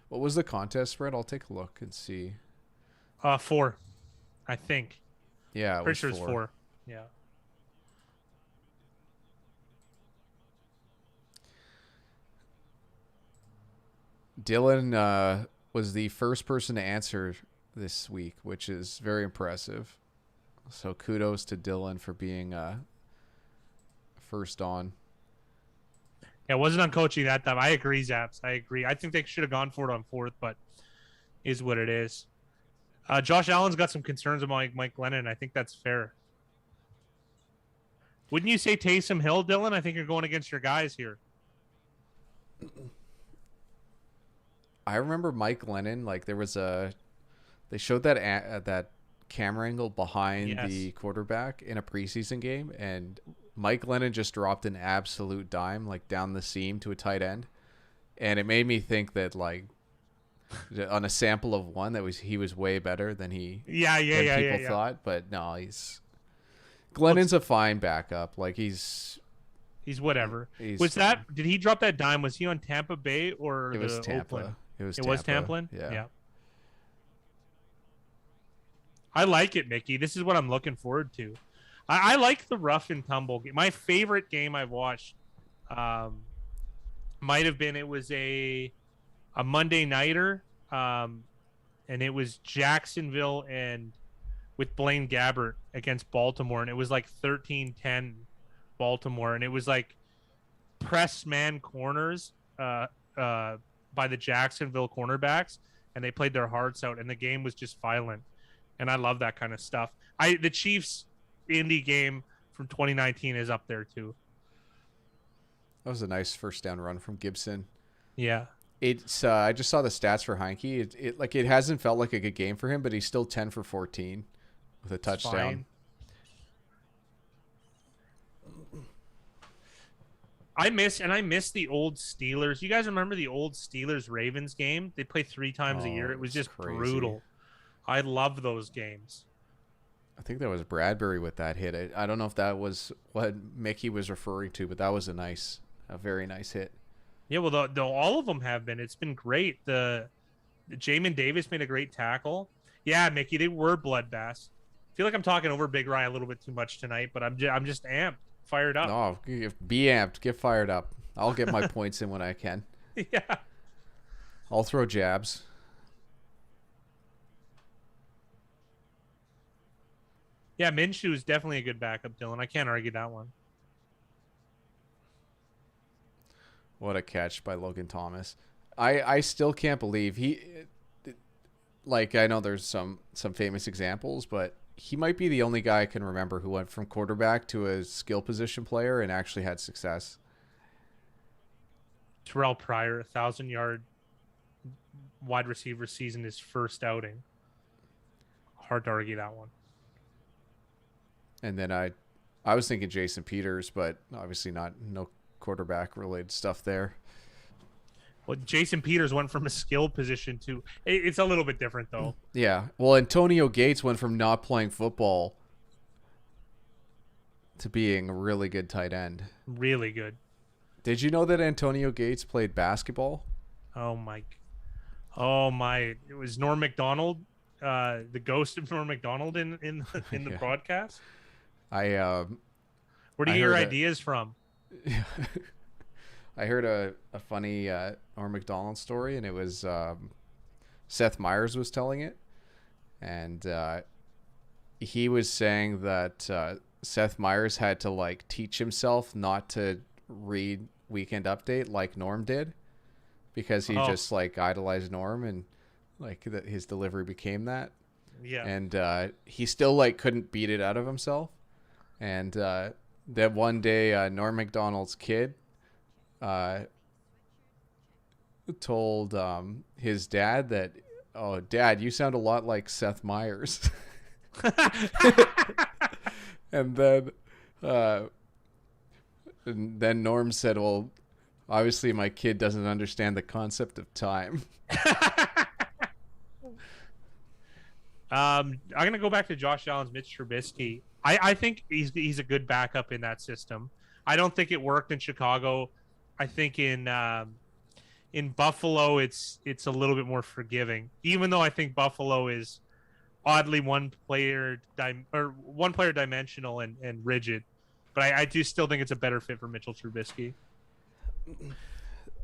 What was the contest spread? I'll take a look and see. 4, I think. Yeah, it Pretty was sure it's 4. 4. Yeah. Dylan was the first person to answer this week, which is very impressive. So kudos to Dylan for being first on. Yeah, it wasn't on coaching that time. I agree, Zaps. I agree. I think they should have gone for it on 4th, but is what it is. Josh Allen's got some concerns about Mike Glennon. I think that's fair. Wouldn't you say Taysom Hill, Dylan? I think you're going against your guys here. I remember Mike Glennon. Like there was they showed that that camera angle behind the quarterback in a preseason game, and Mike Glennon just dropped an absolute dime like down the seam to a tight end, and it made me think that like on a sample of 1 that he was way better than people thought. But no, Glennon's a fine backup. Like he's whatever. Did he drop that dime? Was he on Tampa Bay or it was Tampa? Oakland? It was Tampa. Yeah. I like it, Mickey. This is what I'm looking forward to. I like the rough and tumble game. My favorite game I've watched might have been, it was a Monday nighter, and it was Jacksonville and with Blaine Gabbert against Baltimore, and it was like 13-10 Baltimore, and it was like press man corners by the Jacksonville cornerbacks, and they played their hearts out, and the game was just violent. And I love that kind of stuff. The Chiefs Indy game from 2019 is up there too. That was a nice first down run from Gibson. Yeah. It's I just saw the stats for Heineke. It hasn't felt like a good game for him, but he's still 10 for 14 with a touchdown. I miss the old Steelers. You guys remember the old Steelers Ravens game? They play 3 times a year. It was just crazy. Brutal. I love those games. I think that was Bradbury with that hit. I don't know if that was what Mickey was referring to, but that was a very nice hit. Yeah, well, all of them have been. It's been great. The Jamin Davis made a great tackle. Yeah, Mickey, they were bloodbaths. I feel like I'm talking over Big Ryan a little bit too much tonight, but I'm just amped, fired up. No, be amped, get fired up. I'll get my points in when I can. Yeah. I'll throw jabs. Yeah, Minshew is definitely a good backup, Dylan. I can't argue that one. What a catch by Logan Thomas. I still can't believe I know there's some famous examples, but he might be the only guy I can remember who went from quarterback to a skill position player and actually had success. Terrell Pryor, 1,000-yard wide receiver season, his first outing. Hard to argue that one. And then I was thinking Jason Peters, but obviously no quarterback related stuff there. Well, Jason Peters went from a skill position to it's a little bit different though. Yeah. Well, Antonio Gates went from not playing football to being a really good tight end. Really good. Did you know that Antonio Gates played basketball? Oh my. It was Norm Macdonald, the ghost of Norm Macdonald in the broadcast. Where do you get your ideas from? I heard a funny Norm Macdonald story, and it was Seth Meyers was telling it, and he was saying that Seth Meyers had to like teach himself not to read Weekend Update like Norm did, because he just like idolized Norm, and like his delivery became that. Yeah. And he still like couldn't beat it out of himself. And that one day, Norm Macdonald's kid told his dad that, "Oh, Dad, you sound a lot like Seth Meyers." And then Norm said, "Well, obviously my kid doesn't understand the concept of time." I'm going to go back to Josh Allen's Mitch Trubisky. I think he's a good backup in that system. I don't think it worked in Chicago. I think in Buffalo it's a little bit more forgiving. Even though I think Buffalo is oddly one player dimensional and rigid. But I do still think it's a better fit for Mitchell Trubisky.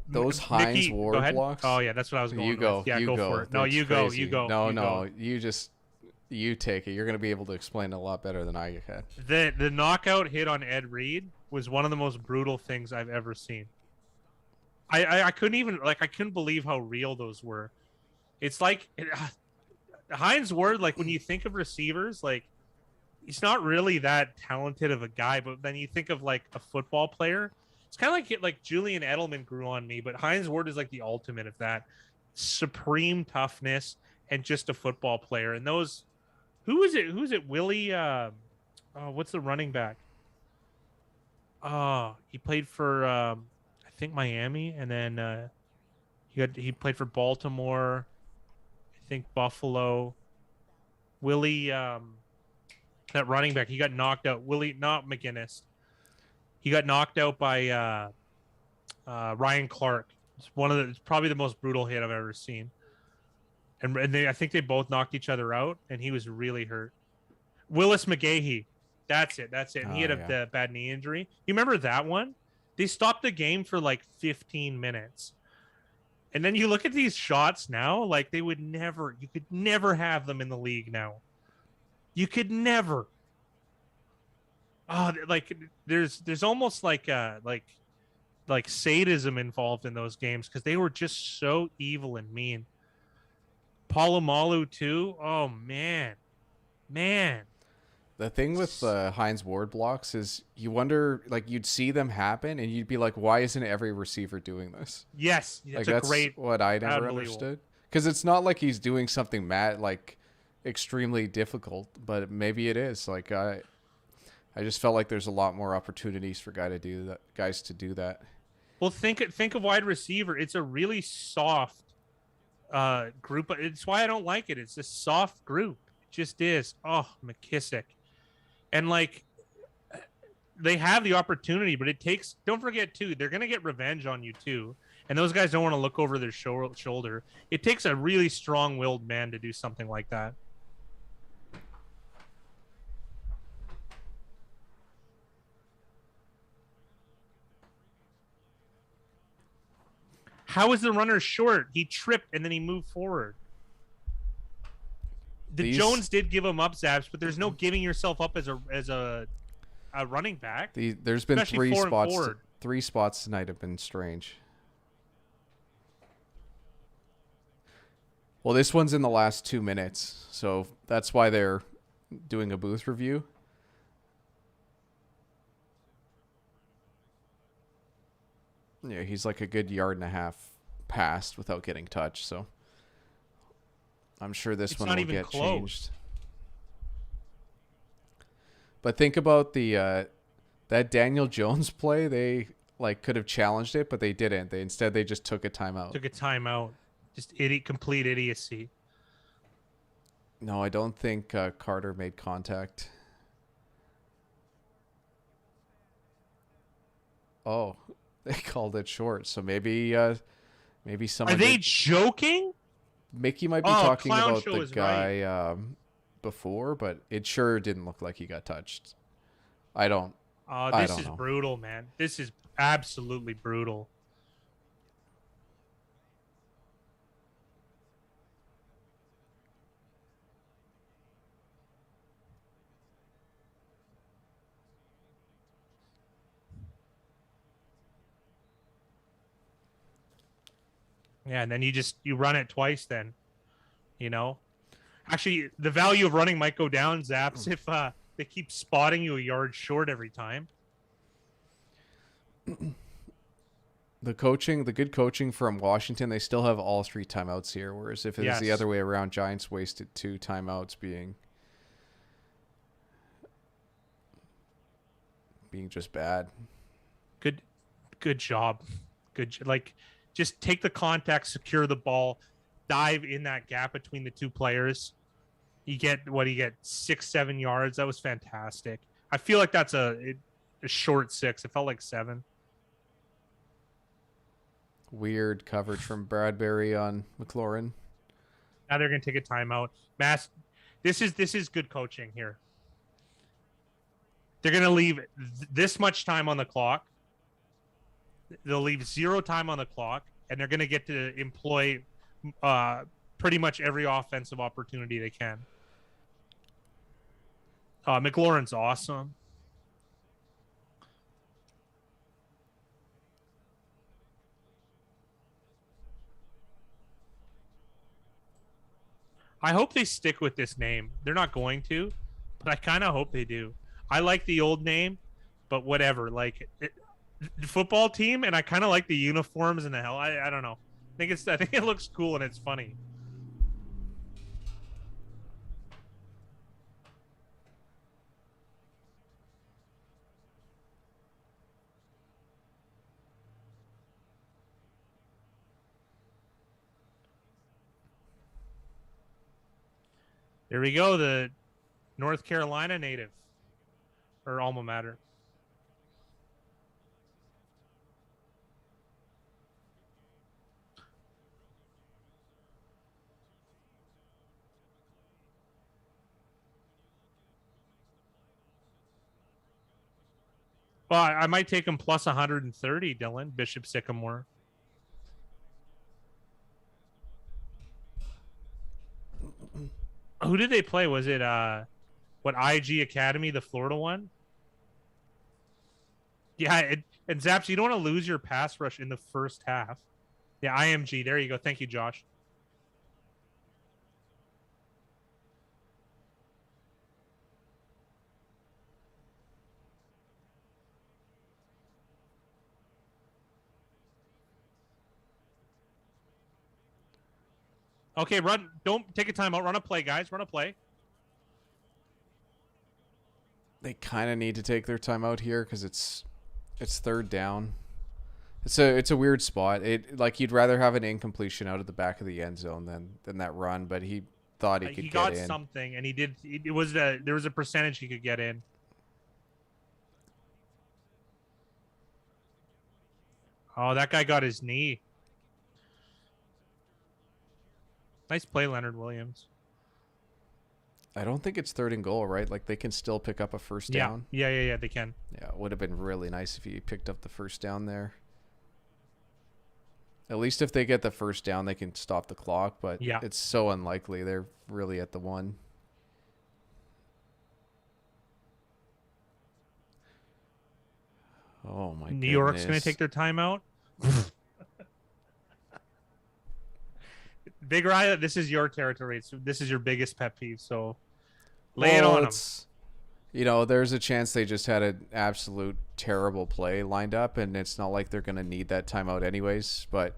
Those Heinz Mickey, go Ward ahead. blocks. Oh yeah, that's what I was going You go. with. Yeah, You go go. for it. No, It's you go. crazy. You go. No, you no. go. You take it. You're gonna be able to explain it a lot better than I can. The knockout hit on Ed Reed was one of the most brutal things I've ever seen. I couldn't believe how real those were. It's like Heinz Ward, like when you think of receivers, like he's not really that talented of a guy, but then you think of like a football player. It's kind of like Julian Edelman grew on me, but Heinz Ward is like the ultimate of that. Supreme toughness and just a football player. And those, who's it? Willie, what's the running back? Oh, he played for I think Miami, and then he played for Baltimore, I think Buffalo. Willie, that running back, he got knocked out. Willie, not McGinnis. He got knocked out by Ryan Clark. It's probably the most brutal hit I've ever seen. And I think they both knocked each other out, and he was really hurt. Willis McGahee. That's it. And he had a bad knee injury. You remember that one? They stopped the game for like 15 minutes. And then you look at these shots now, like you could never have them in the league now. You could never. Oh, like there's almost like sadism involved in those games because they were just so evil and mean. Palomalu too. Oh man. The thing with Heinz Ward blocks is you wonder, like, you'd see them happen and you'd be like, why isn't every receiver doing this? Yes, that's what I never understood. Because it's not like he's doing something extremely difficult, but maybe it is. Like I just felt like there's a lot more opportunities for guys to do that. Well, think of wide receiver. It's a really soft group. It's why I don't like it. It's a soft group. It just is. Oh, McKissick. And like they have the opportunity, but it takes, don't forget too, they're going to get revenge on you too. And those guys don't want to look over their shoulder. It takes a really strong-willed man to do something like that. How is the runner short? He tripped and then he moved forward. Jones did give him up, Zaps, but there's no giving yourself up as a running back. There's been three spots tonight have been strange. Well, this one's in the last 2 minutes, so that's why they're doing a booth review. Yeah, he's like a good yard and a half past without getting touched, so I'm sure this one will get changed. But think about that Daniel Jones play. They could have challenged it, but they didn't. They just took a timeout. Just complete idiocy. No, I don't think Carter made contact. Oh, they called it short. So maybe someone. Are they joking? Mickey might be talking about the guy before, but it sure didn't look like he got touched. This is brutal, man. This is absolutely brutal. Yeah, and then you run it twice then, you know? Actually, the value of running might go down, Zaps, if they keep spotting you a yard short every time. The good coaching from Washington, they still have all 3 timeouts here, whereas if it was the other way around, Giants wasted 2 timeouts being just bad. Good job. Just take the contact, secure the ball, dive in that gap between the 2 players. You get 6-7 yards. That was fantastic. I feel like that's a short 6. It felt like 7. Weird coverage from Bradbury on McLaurin. Now they're going to take a timeout. This is good coaching here. They're going to leave this much time on the clock. They'll leave 0 time on the clock, and they're going to get to employ pretty much every offensive opportunity they can. McLaurin's awesome. I hope they stick with this name. They're not going to, but I kind of hope they do. I like the old name, but whatever. Like football team, and I kind of like the uniforms and the hell. I don't know. I think it looks cool and it's funny. There we go. The North Carolina native or alma mater. Well, I might take him plus 130, Dylan. Bishop Sycamore. Who did they play? Was it IG Academy, the Florida one? Yeah, and Zaps, you don't want to lose your pass rush in the first half. Yeah, IMG. There you go. Thank you, Josh. Okay, run. Don't take a timeout. Run a play, guys. Run a play. They kind of need to take their timeout here because it's third down. It's a weird spot. It like you'd rather have an incompletion out of the back of the end zone than that run, but he thought he could get in. He got something, and he did. It was there was a percentage he could get in. Oh, that guy got his knee. Nice play, Leonard Williams. I don't think it's 3rd and goal, right? Like they can still pick up a first down. Yeah, they can. Yeah, it would have been really nice if he picked up the first down there. At least if they get the first down, they can stop the clock, but yeah, it's so unlikely. They're really at the 1. Oh my goodness. New York's going to take their timeout. Big Ryan, this is your territory. So this is your biggest pet peeve. So lay it on them. You know, there's a chance they just had an absolute terrible play lined up, and it's not like they're going to need that timeout anyways. But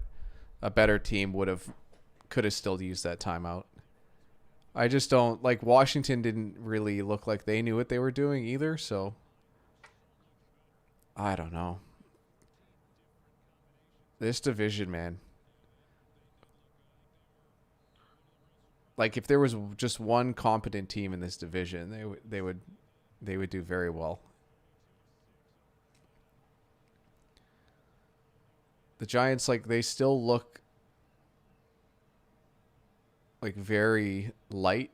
a better team could have still used that timeout. I just don't like Washington didn't really look like they knew what they were doing either. So I don't know. This division, man. Like if there was just one competent team in this division, they would do very well. The Giants, like they still look like very light.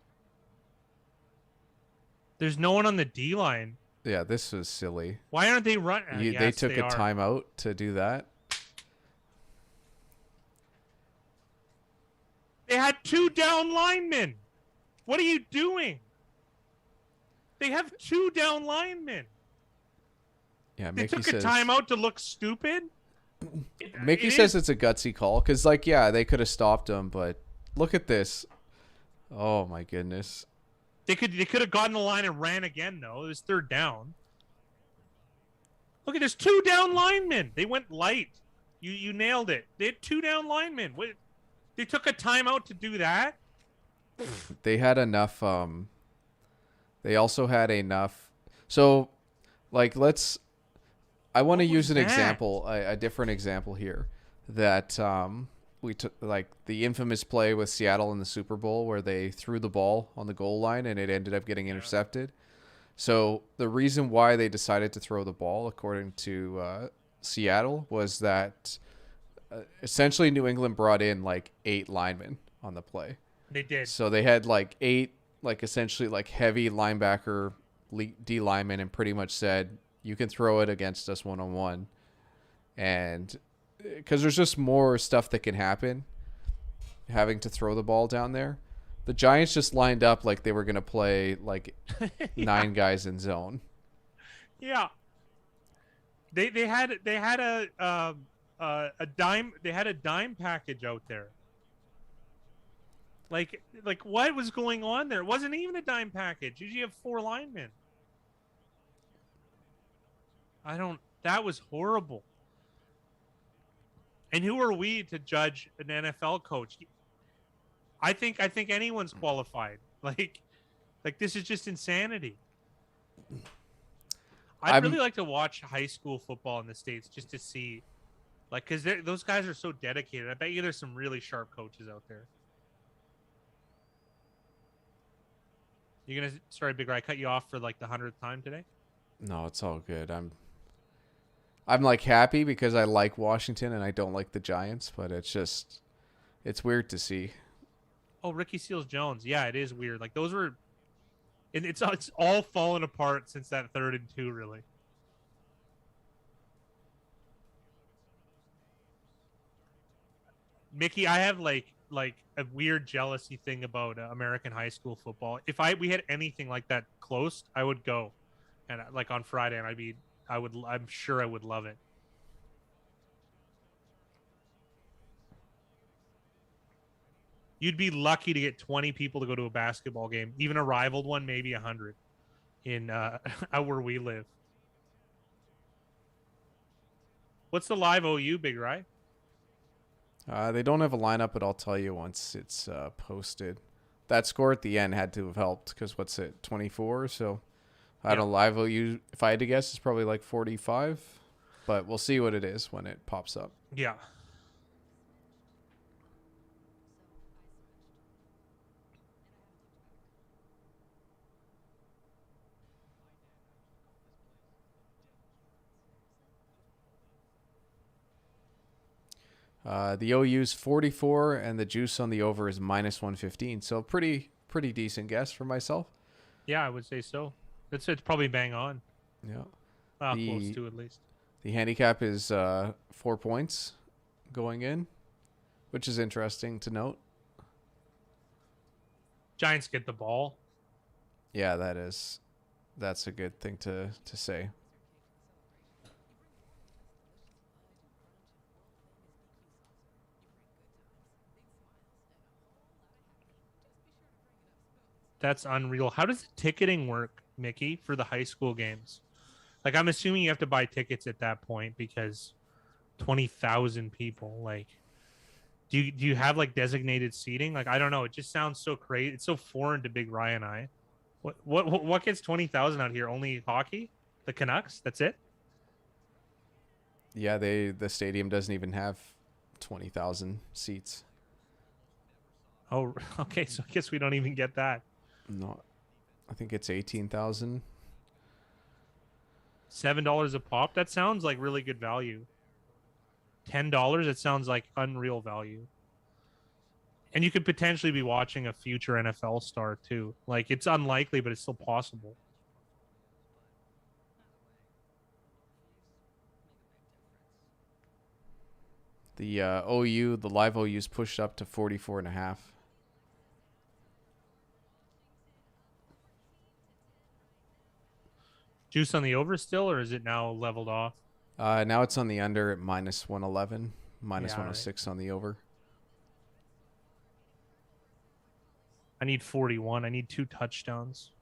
There's no one on the D line. Yeah, this was silly. Why aren't they running? They took a timeout to do that. They had 2 down linemen. What are you doing? They have 2 down linemen. Yeah, they Mickey took says, a timeout to look stupid. Mickey says it's a gutsy call because, like, yeah, they could have stopped him, but look at this. Oh my goodness. They could have gotten the line and ran again though. It was 3rd down. Look at there's 2 down linemen. They went light. You nailed it. They had 2 down linemen. What? They took a timeout to do that? They had enough. They also had enough. So, like, I want to use an example, a different example here. That we took, like, the infamous play with Seattle in the Super Bowl where they threw the ball on the goal line and it ended up getting intercepted. So, the reason why they decided to throw the ball, according to Seattle, was that essentially New England brought in like 8 linemen on the play. They did. So they had like 8 like essentially like heavy linebacker D lineman and pretty much said, you can throw it against us one-on-one. And because there's just more stuff that can happen having to throw the ball down there. The Giants just lined up like they were going to play like Yeah. 9 guys in zone. Yeah. They had a dime package out there. Like what was going on there? It wasn't even a dime package. Usually you have 4 linemen. That was horrible. And who are we to judge an NFL coach? I think anyone's qualified. Like this is just insanity. I'd really like to watch high school football in the States just to see, like, because those guys are so dedicated. I bet you there's some really sharp coaches out there. You're gonna sorry, Big Ray, I cut you off for like the 100th time today. No, it's all good. I'm like happy because I like Washington and I don't like the Giants, but it's weird to see. Oh, Ricky Seals Jones. Yeah, it is weird. Like those were, and it's all fallen apart since that 3rd and 2, really. Mickey, I have like a weird jealousy thing about American high school football. If we had anything like that close, I would go, and like on Friday, and I'm sure I would love it. You'd be lucky to get 20 people to go to a basketball game, even a rivaled one, maybe 100 in out where we live. What's the live OU, Big Ry? They don't have a lineup, but I'll tell you once it's posted. That score at the end had to have helped because what's it, 24? So I don't know, live OU, if I had to guess, it's probably like 45. But we'll see what it is when it pops up. Yeah. The OU's 44 and the juice on the over is minus 115. So pretty decent guess for myself. Yeah, I would say so. It's probably bang on. Yeah. Close to at least. The handicap is 4 points going in, which is interesting to note. Giants get the ball. Yeah, that's a good thing to say. That's unreal. How does the ticketing work, Mickey, for the high school games? Like, I'm assuming you have to buy tickets at that point because 20,000 people. Like, do you have like designated seating? Like, I don't know. It just sounds so crazy. It's so foreign to Big Ryan and I. What gets 20,000 out here? Only hockey? The Canucks? That's it? Yeah, the stadium doesn't even have 20,000 seats. Oh, okay. So I guess we don't even get that. No, I think it's 18,000. $7 a pop. That sounds like really good value. $10. It sounds like unreal value. And you could potentially be watching a future NFL star too. Like it's unlikely, but it's still possible. The OU, the live OU's pushed up to 44.5. Juice on the over still, or is it now leveled off? Now it's on the under at minus 111, minus 106 right. on the over. I need 41. I need 2 touchdowns.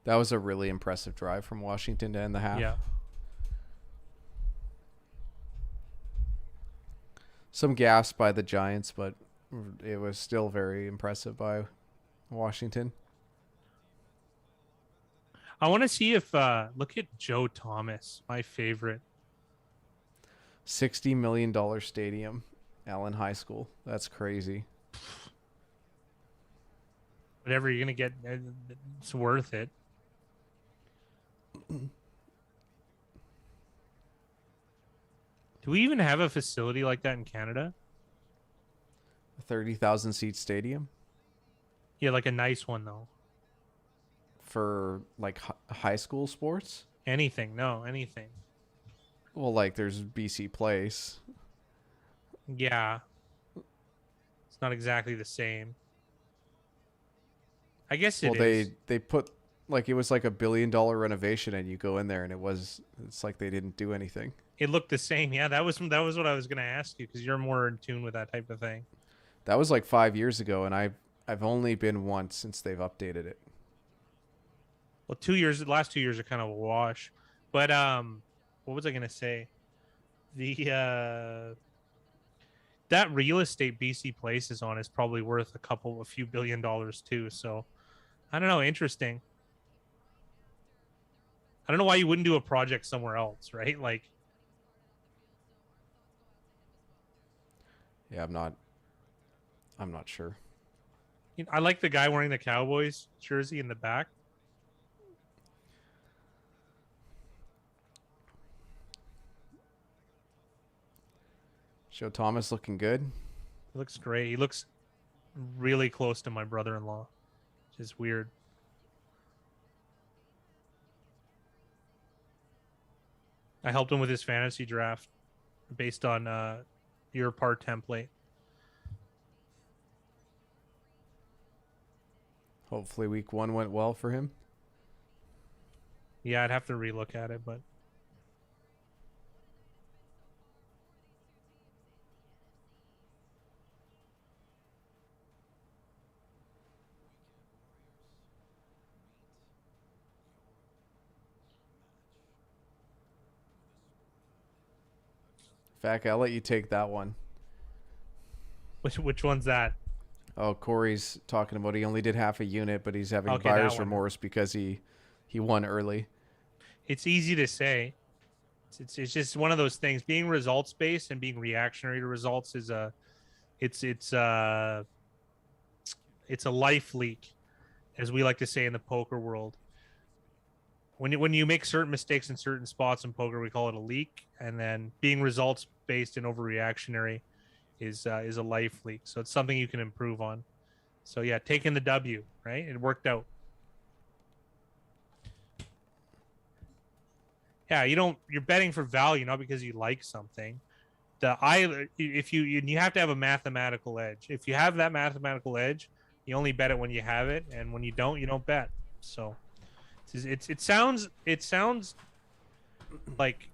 That was a really impressive drive from Washington to end the half. Yeah. Some gas by the Giants, but it was still very impressive by Washington. I want to see if look at Joe Thomas, my favorite. $60 million stadium, Allen High School. That's crazy. Whatever you're gonna get, it's worth it. Do we even have a facility like that in Canada? A 30,000 seat stadium Yeah, like a nice one though. for like high school sports. Anything? No, anything. Well, like there's BC Place. Yeah, it's not exactly the same. I guess Well, it is. they put like it was like $1 billion renovation, and you go in there, and it's like they didn't do anything. It looked the same. Yeah, that was what I was gonna ask you because you're more in tune with that type of thing. That was like 5 years ago, and I've only been once since they've updated it. Well, 2 years. The last 2 years are kind of a wash. But what was I gonna say? The that real estate BC Place is on is probably worth a few $1 billion too. So I don't know. Interesting. I don't know why you wouldn't do a project somewhere else, right? Like, Yeah, I'm not sure. you know, I like the guy wearing the Cowboys jersey in the back. Joe Thomas looking good. He looks great. He looks really close to my brother-in-law, which is weird. I helped him with his fantasy draft based on your part template. Hopefully week 1 went well for him. Yeah, I'd have to relook at it, but In fact, I'll let you take that one. which one's that? Oh, Corey's talking about he only did half a unit, but he's having Okay, that buyer's one. remorse because he won early. It's easy to say. It's just one of those things. Being results based and being reactionary to results is it's a life leak, as we like to say in the poker world. When you make certain mistakes in certain spots in poker, we call it a leak, and then being results based and overreactionary is a life leak. So it's something you can improve on. So yeah, taking the W, right? It worked out. Yeah, you're betting for value, not because you like something. If you have to have a mathematical edge. If you have that mathematical edge, you only bet it when you have it, and when you don't bet. So it sounds like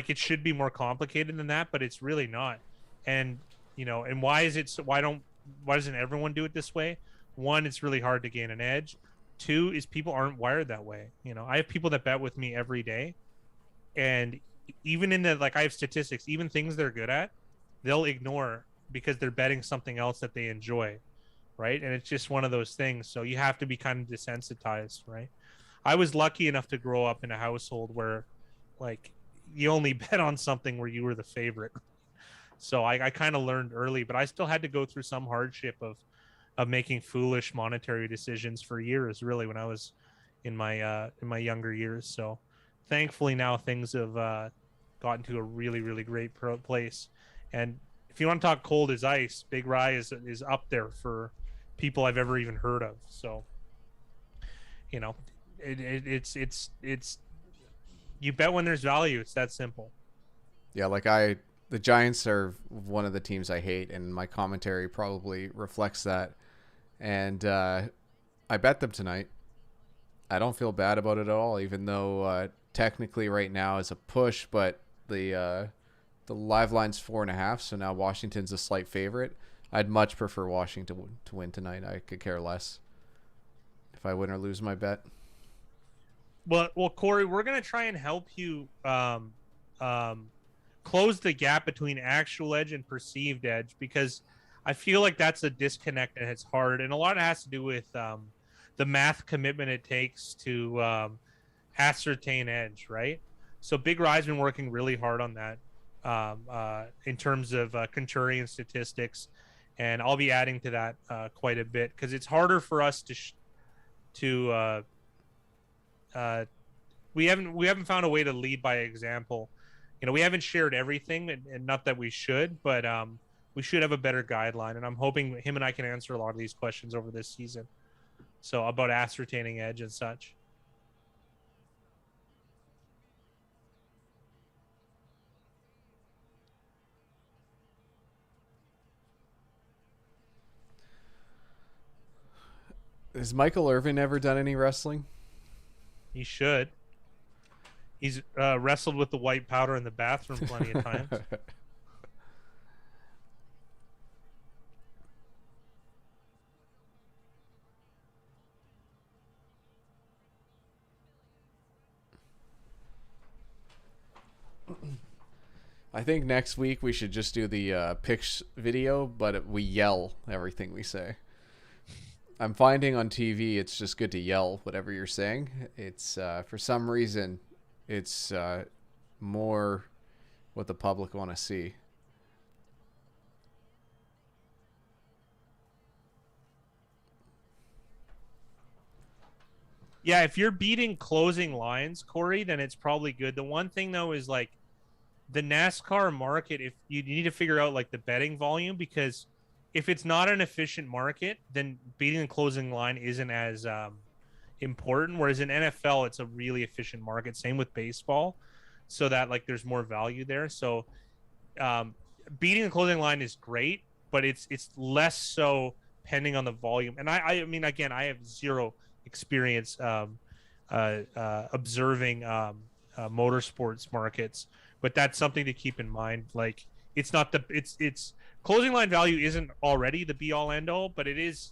it should be more complicated than that, but it's really not. And and why doesn't everyone do it this way? One, it's really hard to gain an edge. Two is people aren't wired that way. I have people that bet with me every day, and even in the I have statistics, even things they're good at, they'll ignore because they're betting something else that they enjoy, right? And it's just one of those things. So you have to be kind of desensitized, right? I was lucky enough to grow up in a household where you only bet on something where you were the favorite. So I kind of learned early, but I still had to go through some hardship of making foolish monetary decisions for years, really, when I was in my younger years. So thankfully now things have gotten to a really, really great place. And if you want to talk cold as ice, Big Rye is up there for people I've ever even heard of. So it's you bet when there's value. It's that simple. Yeah, the Giants are one of the teams I hate, and my commentary probably reflects that. And I bet them tonight. I don't feel bad about it at all, even though technically right now is a push, but the live line's 4.5, so now Washington's a slight favorite. I'd much prefer Washington to win tonight. I could care less if I win or lose my bet. Well, Corey, we're gonna try and help you close the gap between actual edge and perceived edge, because I feel like that's a disconnect and it's hard, and a lot of it has to do with the math commitment it takes to ascertain edge, right? So Big Rye's been working really hard on that in terms of contrarian statistics, and I'll be adding to that quite a bit because it's harder for us to we haven't found a way to lead by example. We haven't shared everything, and not that we should, but we should have a better guideline. And I'm hoping him and I can answer a lot of these questions over this season. So about ascertaining edge and such. Has Michael Irvin ever done any wrestling? He should. He's wrestled with the white powder in the bathroom plenty of times. I think next week we should just do the picks video, but we yell everything we say. I'm finding on TV it's just good to yell whatever you're saying. It's for some reason it's more what the public want to see. Yeah, if you're beating closing lines, Corey, then it's probably good. The one thing though is like the NASCAR market, if you need to figure out like the betting volume, because if it's not an efficient market, then beating the closing line isn't as important. Whereas in NFL, it's a really efficient market. Same with baseball, so that like there's more value there. So beating the closing line is great, but it's less so depending on the volume. And I mean, again, I have zero experience observing motorsports markets, but that's something to keep in mind. Like it's not it's closing line value isn't already the be all end all, but it is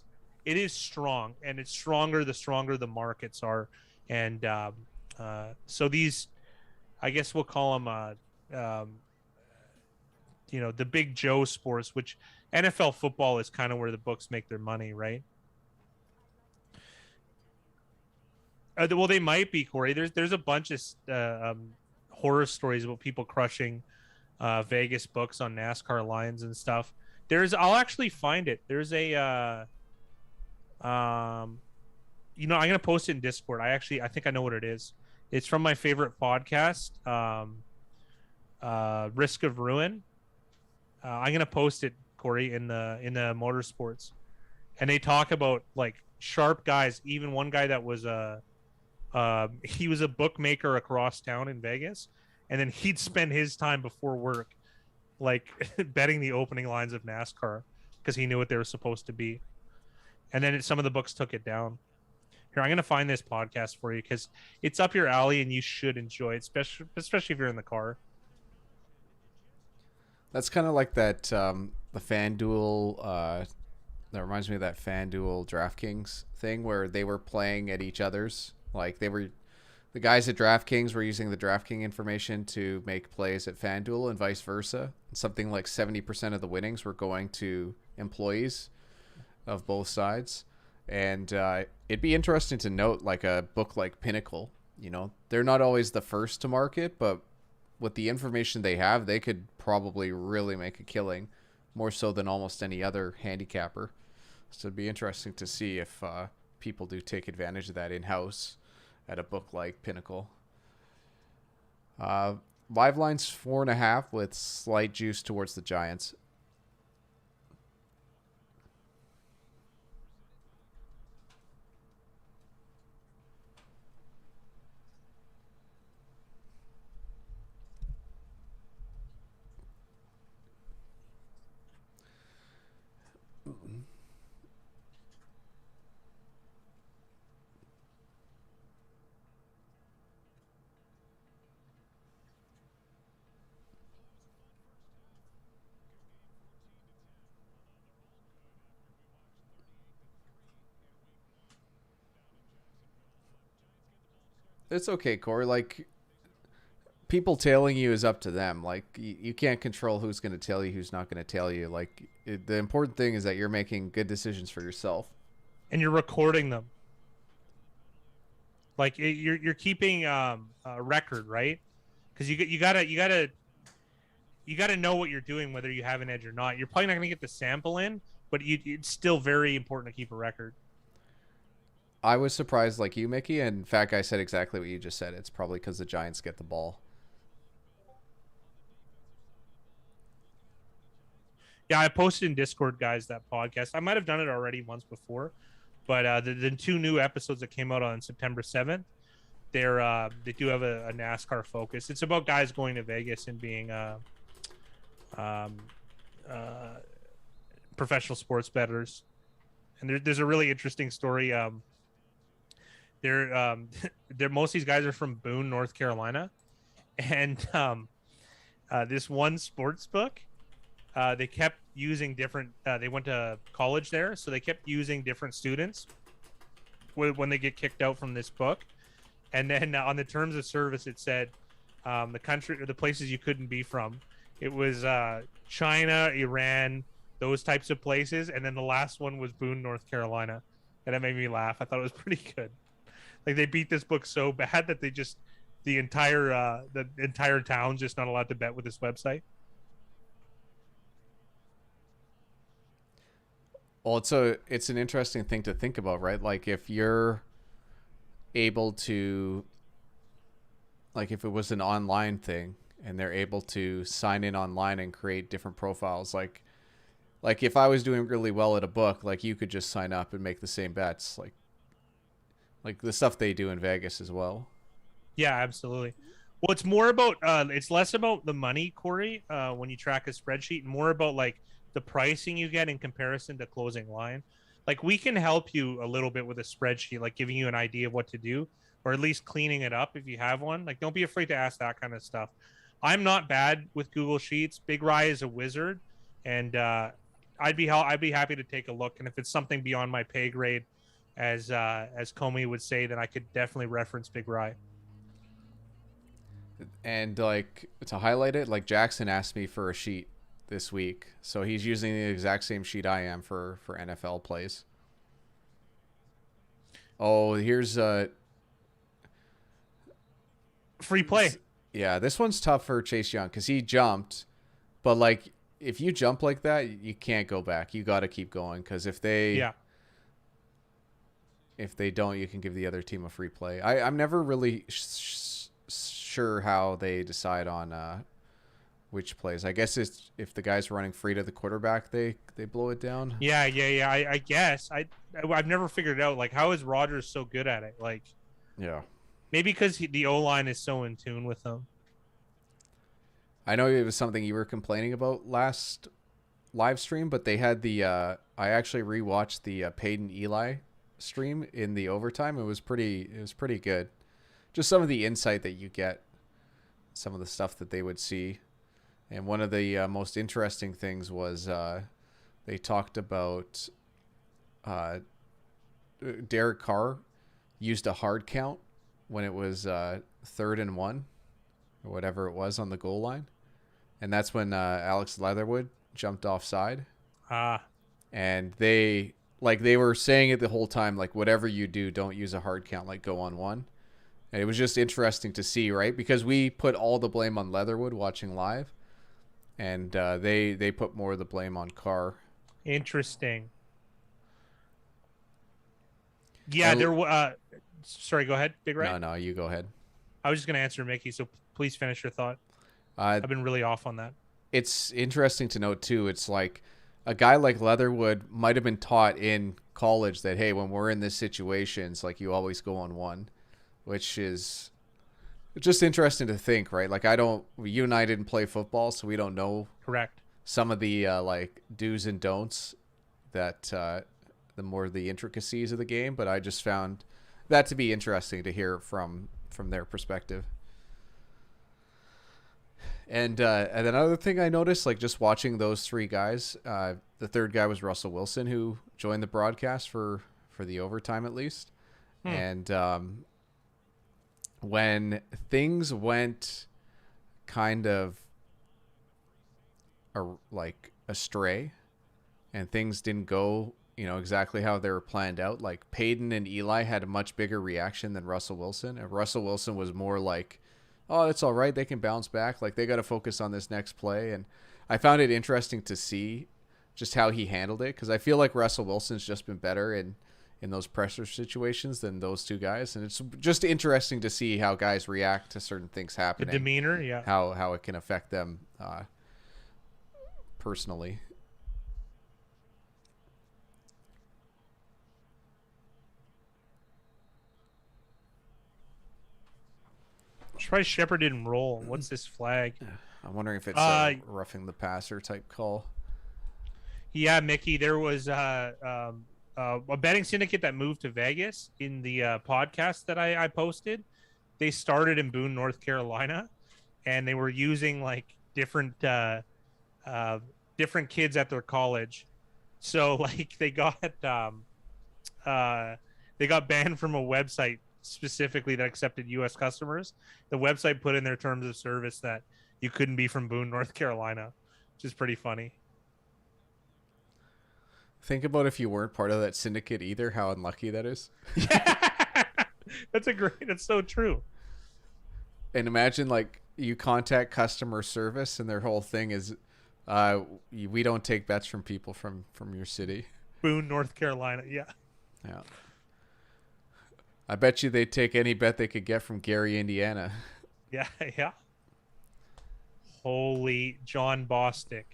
strong, and it's stronger the stronger the markets are. And so these, I guess we'll call them the big Joe sports, which NFL football is kind of where the books make their money, right? Well, they might be, Corey. There's a bunch of horror stories about people crushing Vegas books on NASCAR lines and stuff. I'll actually find it. There's a I'm gonna post it in Discord. I think I know what it is. It's from my favorite podcast, Risk of Ruin. I'm gonna post it, Corey, in the motorsports, and they talk about like sharp guys. Even one guy that was he was a bookmaker across town in Vegas, and then he'd spend his time before work like betting the opening lines of NASCAR because he knew what they were supposed to be. And then some of the books took it down. Here, I'm going to find this podcast for you because it's up your alley and you should enjoy it, especially if you're in the car. That's kind of like that, the FanDuel, that reminds me of that FanDuel DraftKings thing where they were playing at each other's. Like the guys at DraftKings were using the DraftKings information to make plays at FanDuel and vice versa. Something like 70% of the winnings were going to employees of both sides. And it'd be interesting to note, like a book like Pinnacle, they're not always the first to market, but with the information they have, they could probably really make a killing, more so than almost any other handicapper. So it'd be interesting to see if people do take advantage of that in-house at a book like Pinnacle. Live line's 4.5 with slight juice towards the Giants. It's okay, Corey. Like, people tailing you is up to them. Like, you can't control who's going to tell you, who's not going to tell you. Like, the important thing is that you're making good decisions for yourself. And you're recording them. Like you're keeping a record, right? Because you gotta know what you're doing, whether you have an edge or not. You're probably not gonna get the sample in, but it's still very important to keep a record. I was surprised like you, Mickey, and Fat Guy said exactly what you just said. It's probably because the Giants get the ball. Yeah, I posted in Discord, guys, that podcast. I might have done it already once before, but the two new episodes that came out on September 7th, they do have a NASCAR focus. It's about guys going to Vegas and being um, uh, professional sports bettors. And there's a really interesting story. They're they're most of these guys are from Boone, North Carolina, and this one sports book, they kept using different. They went to college there, so they kept using different students when they get kicked out from this book. And then on the terms of service, it said the country or the places you couldn't be from. It was China, Iran, those types of places, and then the last one was Boone, North Carolina, and that made me laugh. I thought it was pretty good. Like they beat this book so bad that the entire town's just not allowed to bet with this website. Well, it's an interesting thing to think about, right? Like if you're able to, like if it was an online thing and they're able to sign in online and create different profiles, like if I was doing really well at a book, like you could just sign up and make the same bets, like the stuff they do in Vegas as well. Yeah, absolutely. Well, it's more about it's less about the money, Corey, when you track a spreadsheet, and more about like the pricing you get in comparison to closing line. Like we can help you a little bit with a spreadsheet, like giving you an idea of what to do, or at least cleaning it up if you have one. Like don't be afraid to ask that kind of stuff. I'm not bad with Google Sheets. Big Rye is a wizard, and I'd be happy to take a look. And if it's something beyond my pay grade, as Comey would say, then I could definitely reference Big Rye. And like to highlight it, like Jackson asked me for a sheet this week, so he's using the exact same sheet I am for NFL plays. Oh, here's Free play. yeah, this one's tough for Chase Young because he jumped, but like if you jump like that, you can't go back. You got to keep going because Yeah. if they don't, you can give the other team a free play. I'm never really sure how they decide on which plays. I guess it's if the guy's running free to the quarterback, they blow it down. Yeah. I guess I've never figured it out. Like, how is Rodgers so good at it? Like, Yeah. maybe because the O line is so in tune with him. I know it was something you were complaining about last live stream, but they had the I actually rewatched the Peyton Eli stream in the overtime. It was pretty good. Just some of the insight that you get, some of the stuff that they would see. And one of the most interesting things was they talked about Derek Carr used a hard count when it was 3rd and 1 or whatever it was on the goal line. And that's when Alex Leatherwood jumped offside. And they were saying it the whole time, like whatever you do, don't use a hard count, like go on one. And it was just interesting to see, right? Because we put all the blame on Leatherwood watching live, and they put more of the blame on Carr. Interesting. Yeah, sorry, go ahead, Big Ray. No, you go ahead. I was just gonna answer Mickey, so please finish your thought. I've been really off on that. It's interesting to note too. It's like a guy like Leatherwood might have been taught in college that hey, when we're in this situation, it's like you always go on one, which is just interesting to think, right? Like you and I didn't play football, so we don't know Correct. some of the like do's and don'ts that the intricacies of the game. But I just found that to be interesting to hear from their perspective. And another thing I noticed, like just watching those three guys, the third guy was Russell Wilson, who joined the broadcast for the overtime at least. And when things went kind of like astray and things didn't go exactly how they were planned out. Like Peyton and Eli had a much bigger reaction than Russell Wilson, and Russell Wilson was more like, "Oh, it's all right. They can bounce back. Like they got to focus on this next play." And I found it interesting to see just how he handled it, because I feel like Russell Wilson's just been better in those pressure situations than those two guys, and it's just interesting to see how guys react to certain things The happening, demeanor, yeah. how it can affect them personally. Surprised Shepard didn't roll. What's this flag? I'm wondering if it's a roughing the passer type call. Yeah, Mickey, there was a betting syndicate that moved to Vegas in the podcast that I posted. They started in Boone, North Carolina, and they were using like different kids at their college. So like they got banned from a website specifically that accepted U.S. customers. The website put in their terms of service that you couldn't be from Boone, North Carolina, which is pretty funny. Think about if you weren't part of that syndicate either, how unlucky that is. Yeah. That's so true. And imagine like you contact customer service and their whole thing is, we don't take bets from people from your city. Boone, North Carolina. Yeah. Yeah. I bet you they'd take any bet they could get from Gary, Indiana. Yeah. Yeah. Holy John Bostic.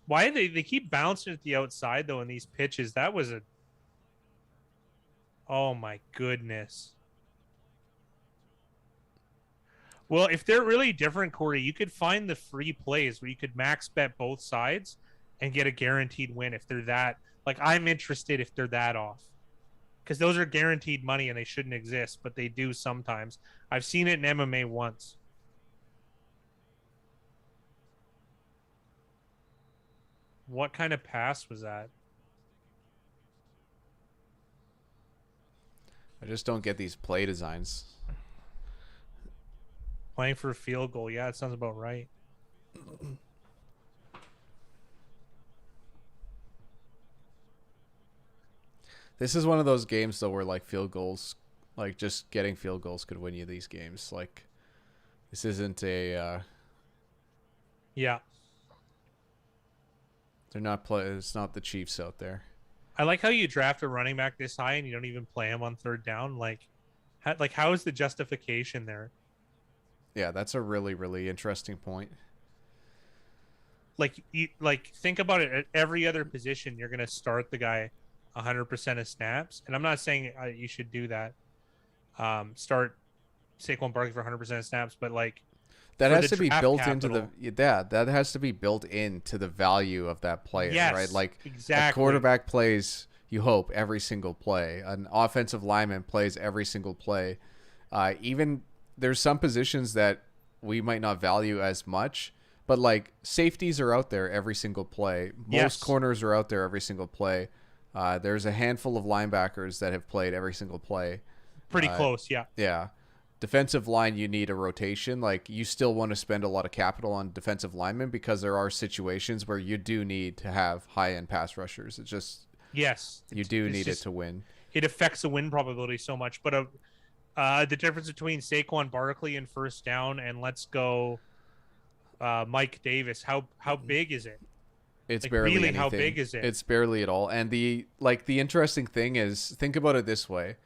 Why they keep bouncing at the outside though in these pitches? That was oh my goodness. Well, if they're really different, Corey, you could find the free plays where you could max bet both sides and get a guaranteed win if they're that. Like, I'm interested if they're that off. Because those are guaranteed money and they shouldn't exist, but they do sometimes. I've seen it in MMA once. What kind of pass was that? I just don't get these play designs. Playing for a field goal. Yeah, it sounds about right. This is one of those games though where like field goals, like just getting field goals could win you these games. Like this isn't a Yeah. they're not play it's not the Chiefs out there. I like how you draft a running back this high and you don't even play him on third down. How is the justification there? Yeah, that's a really, really interesting point. Like think about it. At every other position, you're going to start the guy 100% of snaps, and I'm not saying you should do that. Start Saquon Barkley for 100% of snaps, but like that has to be built capital, into that has to be built into the value of that player, yes, right? Like exactly. A quarterback plays, you hope, every single play. An offensive lineman plays every single play. Even there's some positions that we might not value as much, but like safeties are out there every single play. Most corners are out there every single play. There's a handful of linebackers that have played every single play. Pretty close, yeah. Yeah. Defensive line, you need a rotation. Like you still want to spend a lot of capital on defensive linemen because there are situations where you do need to have high-end pass rushers. It's just you do need it to win. It affects the win probability so much. But the difference between Saquon Barkley and first down and let's go Mike Davis, how big is it? It's like, barely really anything. How big is it? It's barely at all. And the interesting thing is, think about it this way.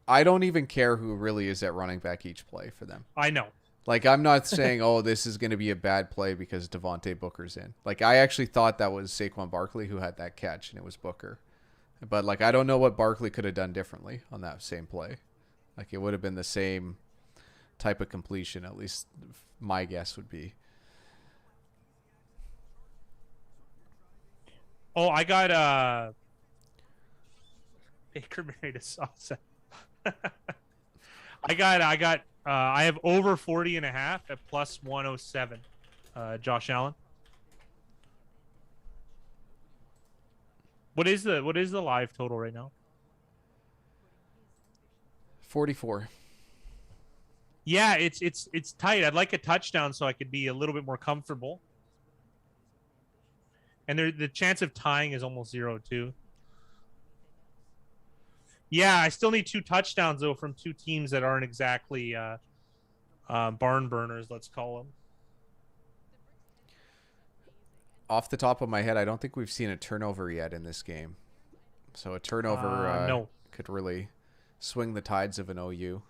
I don't even care who really is at running back each play for them. I know. Like, I'm not saying, oh, this is going to be a bad play because Devontae Booker's in. Like, I actually thought that was Saquon Barkley who had that catch, and it was Booker. But, like, I don't know what Barkley could have done differently on that same play. Like, it would have been the same type of completion, at least my guess would be. Oh, I got Baker married a salsa. I have over 40.5 at plus 107. Josh Allen. What is the live total right now? 44. Yeah, it's tight. I'd like a touchdown so I could be a little bit more comfortable. And the chance of tying is almost 0 too. Yeah, I still need 2 touchdowns though from 2 teams that aren't exactly barn burners, let's call them. Off the top of my head, I don't think we've seen a turnover yet in this game. So a turnover No, could really swing the tides of an OU.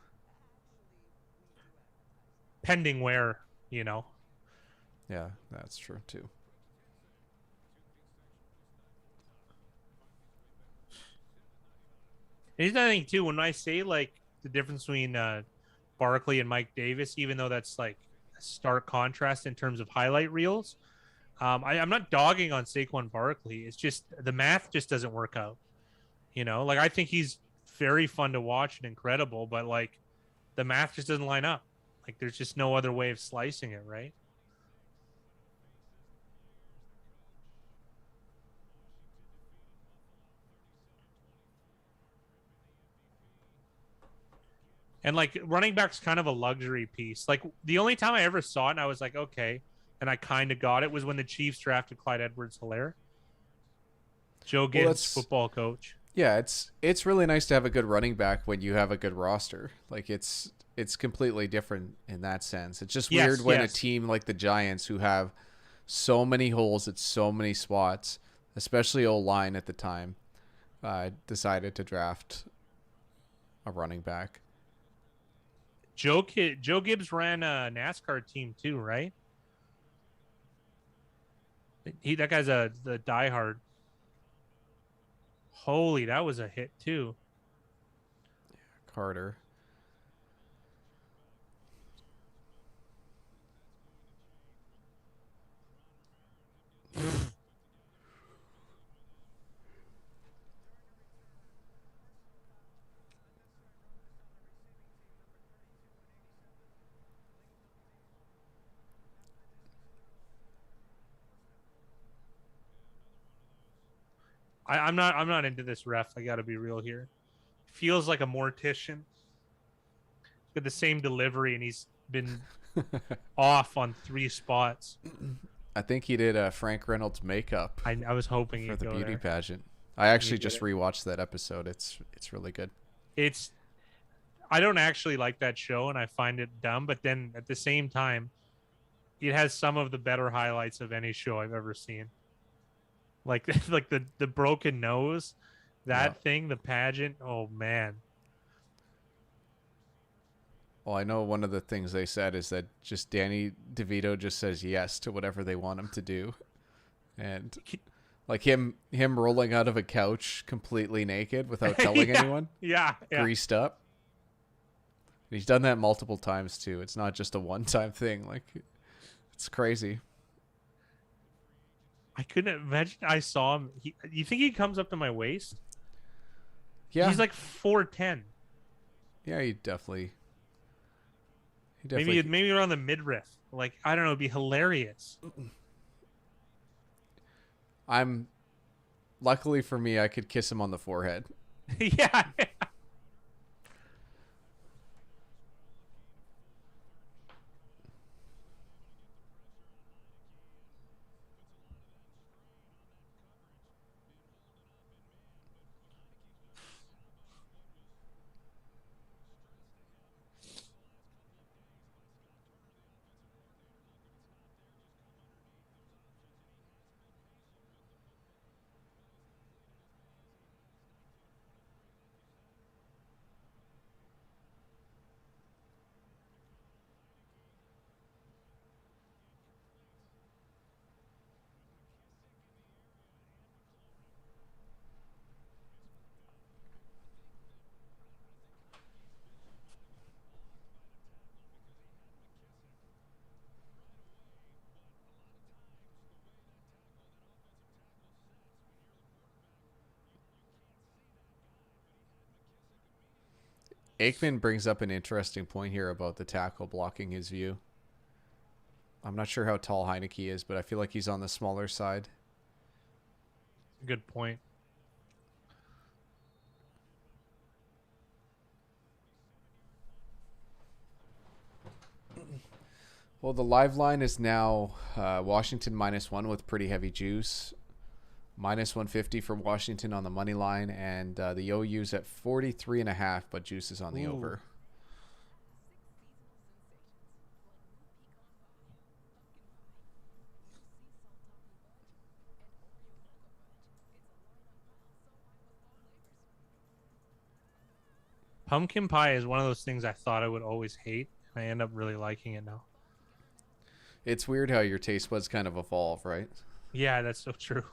pending where, you know. Yeah, that's true too. Here's another thing too. When I say like the difference between Barkley and Mike Davis, even though that's like a stark contrast in terms of highlight reels, I'm not dogging on Saquon Barkley. It's just the math just doesn't work out. You know, like I think he's very fun to watch and incredible, but like the math just doesn't line up. Like there's just no other way of slicing it, right? And like running back's kind of a luxury piece. Like the only time I ever saw it and I was like, okay, and I kind of got it was when the Chiefs drafted Clyde Edwards-Helaire. Joe Well, Giddens, that's football coach. yeah. It's really nice to have a good running back when you have a good roster. Like it's completely different in that sense. It's just weird Yes, when a yes. team like the Giants, who have so many holes at so many spots, especially O-line at the time, decided to draft a running back. Joe Gibbs ran a NASCAR team too, right? That guy's the diehard. Holy, that was a hit too. Carter. I'm not into this ref. I got to be real here. Feels like a mortician. Got the same delivery, and he's been off on 3 spots. I think he did Frank Reynolds makeup I was hoping for he'd the go beauty there. pageant. I actually He did just it. rewatched that episode. It's really good. It's I don't actually like that show, and I find it dumb. But then at the same time, it has some of the better highlights of any show I've ever seen. Like like the broken nose, Yeah. that thing, the pageant. Oh man. Well, I know one of the things they said is that just Danny DeVito just says yes to whatever they want him to do, and like him rolling out of a couch completely naked without telling yeah, anyone, yeah. greased up. He's done that multiple times too. It's not just a one-time thing. Like it's crazy. I couldn't imagine. I saw him. You think he comes up to my waist? Yeah, He's like 4'10". yeah. He Maybe definitely. maybe around the midriff. Like I don't know. It'd be hilarious. I'm luckily for me, I could kiss him on the forehead. yeah. Aikman brings up an interesting point here about the tackle blocking his view. I'm not sure how tall Heineke is, but I feel like he's on the smaller side. Good point. Well, the live line is now Washington -1 with pretty heavy juice. -150 for Washington on the money line, and the OU's at 43.5, but juice is on the Ooh. over. Pumpkin pie is one of those things I thought I would always hate. I end up really liking it now. It's weird how your taste buds kind of evolve, right? Yeah, that's so true.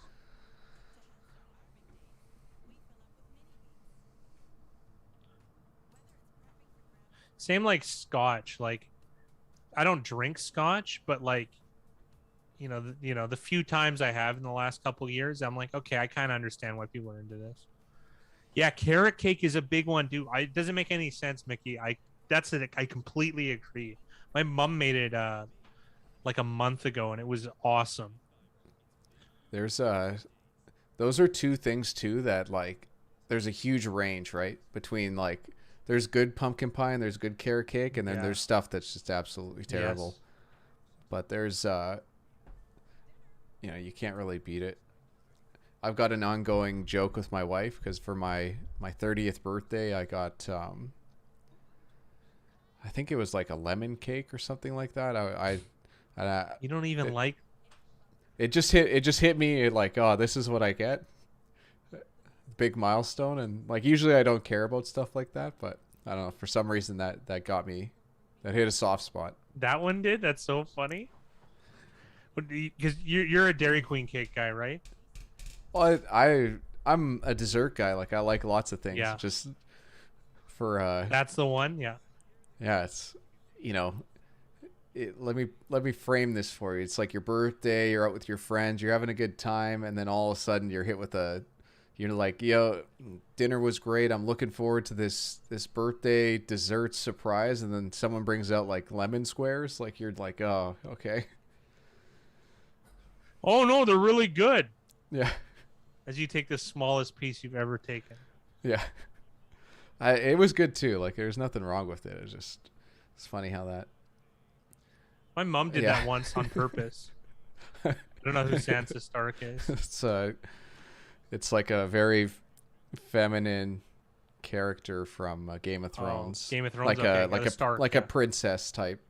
Same like scotch. Like I don't drink scotch, but like the few times I have in the last couple of years, I'm like, okay, I kind of understand why people are into this. Yeah, carrot cake is a big one, dude. It doesn't make any sense, Mickey. I completely agree. My mom made it like a month ago, and it was awesome. There's those are two things too that like there's a huge range, right? Between like there's good pumpkin pie and there's good carrot cake, and then Yeah. there's stuff that's just absolutely terrible. Yes. But there's you can't really beat it. I've got an ongoing joke with my wife because for my 30th birthday I got I think it was like a lemon cake or something like that. You don't even it, like. it just hit me like, oh, this is what I get. Big milestone, and like usually I don't care about stuff like that, but I don't know, for some reason that got me, that hit a soft spot. That one did. That's so funny. Because you're a Dairy Queen cake guy, right? Well, I'm a dessert guy. Like I like lots of things. Yeah. Just for That's the one. Yeah. yeah, it's let me frame this for you. It's like your birthday, you're out with your friends, you're having a good time, and then all of a sudden you're hit with you're like, yo, dinner was great. I'm looking forward to this birthday dessert surprise, and then someone brings out like lemon squares. Like you're like, oh, okay, Oh no, they're really good. yeah, As you take the smallest piece you've ever taken. yeah. It was good too. Like there's nothing wrong with it. It's funny how that. My mom did Yeah. that once on purpose. I don't know who Sansa Stark is. It's like a very feminine character from Game of Oh, Thrones. Game of Thrones. Like okay, a like yeah, a Stark, like yeah. a princess type.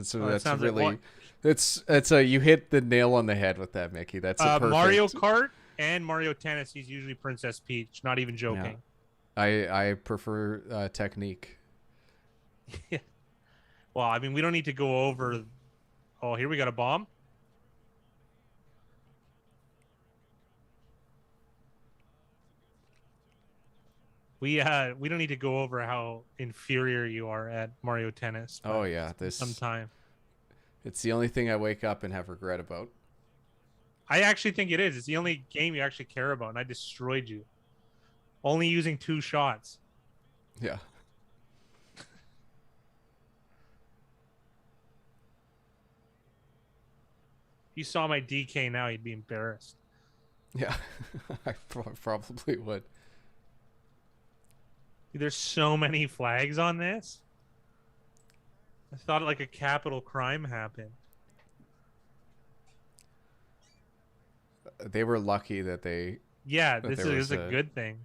So Oh, that that's sounds like really what- it's a you hit the nail on the head with that, Mickey. That's a perfect. Mario Kart and Mario Tennis. He's usually Princess Peach. Not even joking. I prefer technique. Well, I mean, we don't need to go over. Oh, here we got a bomb. We don't need to go over how inferior you are at Mario Tennis. Oh yeah, sometime. It's the only thing I wake up and have regret about. I actually think it is. It's the only game you actually care about, and I destroyed you. Only using 2 shots. Yeah. If you saw my DK now, you'd be embarrassed. Yeah. I probably would. There's so many flags on this. I thought like a capital crime happened. They were lucky that they. Yeah, But this there is was a a- good thing.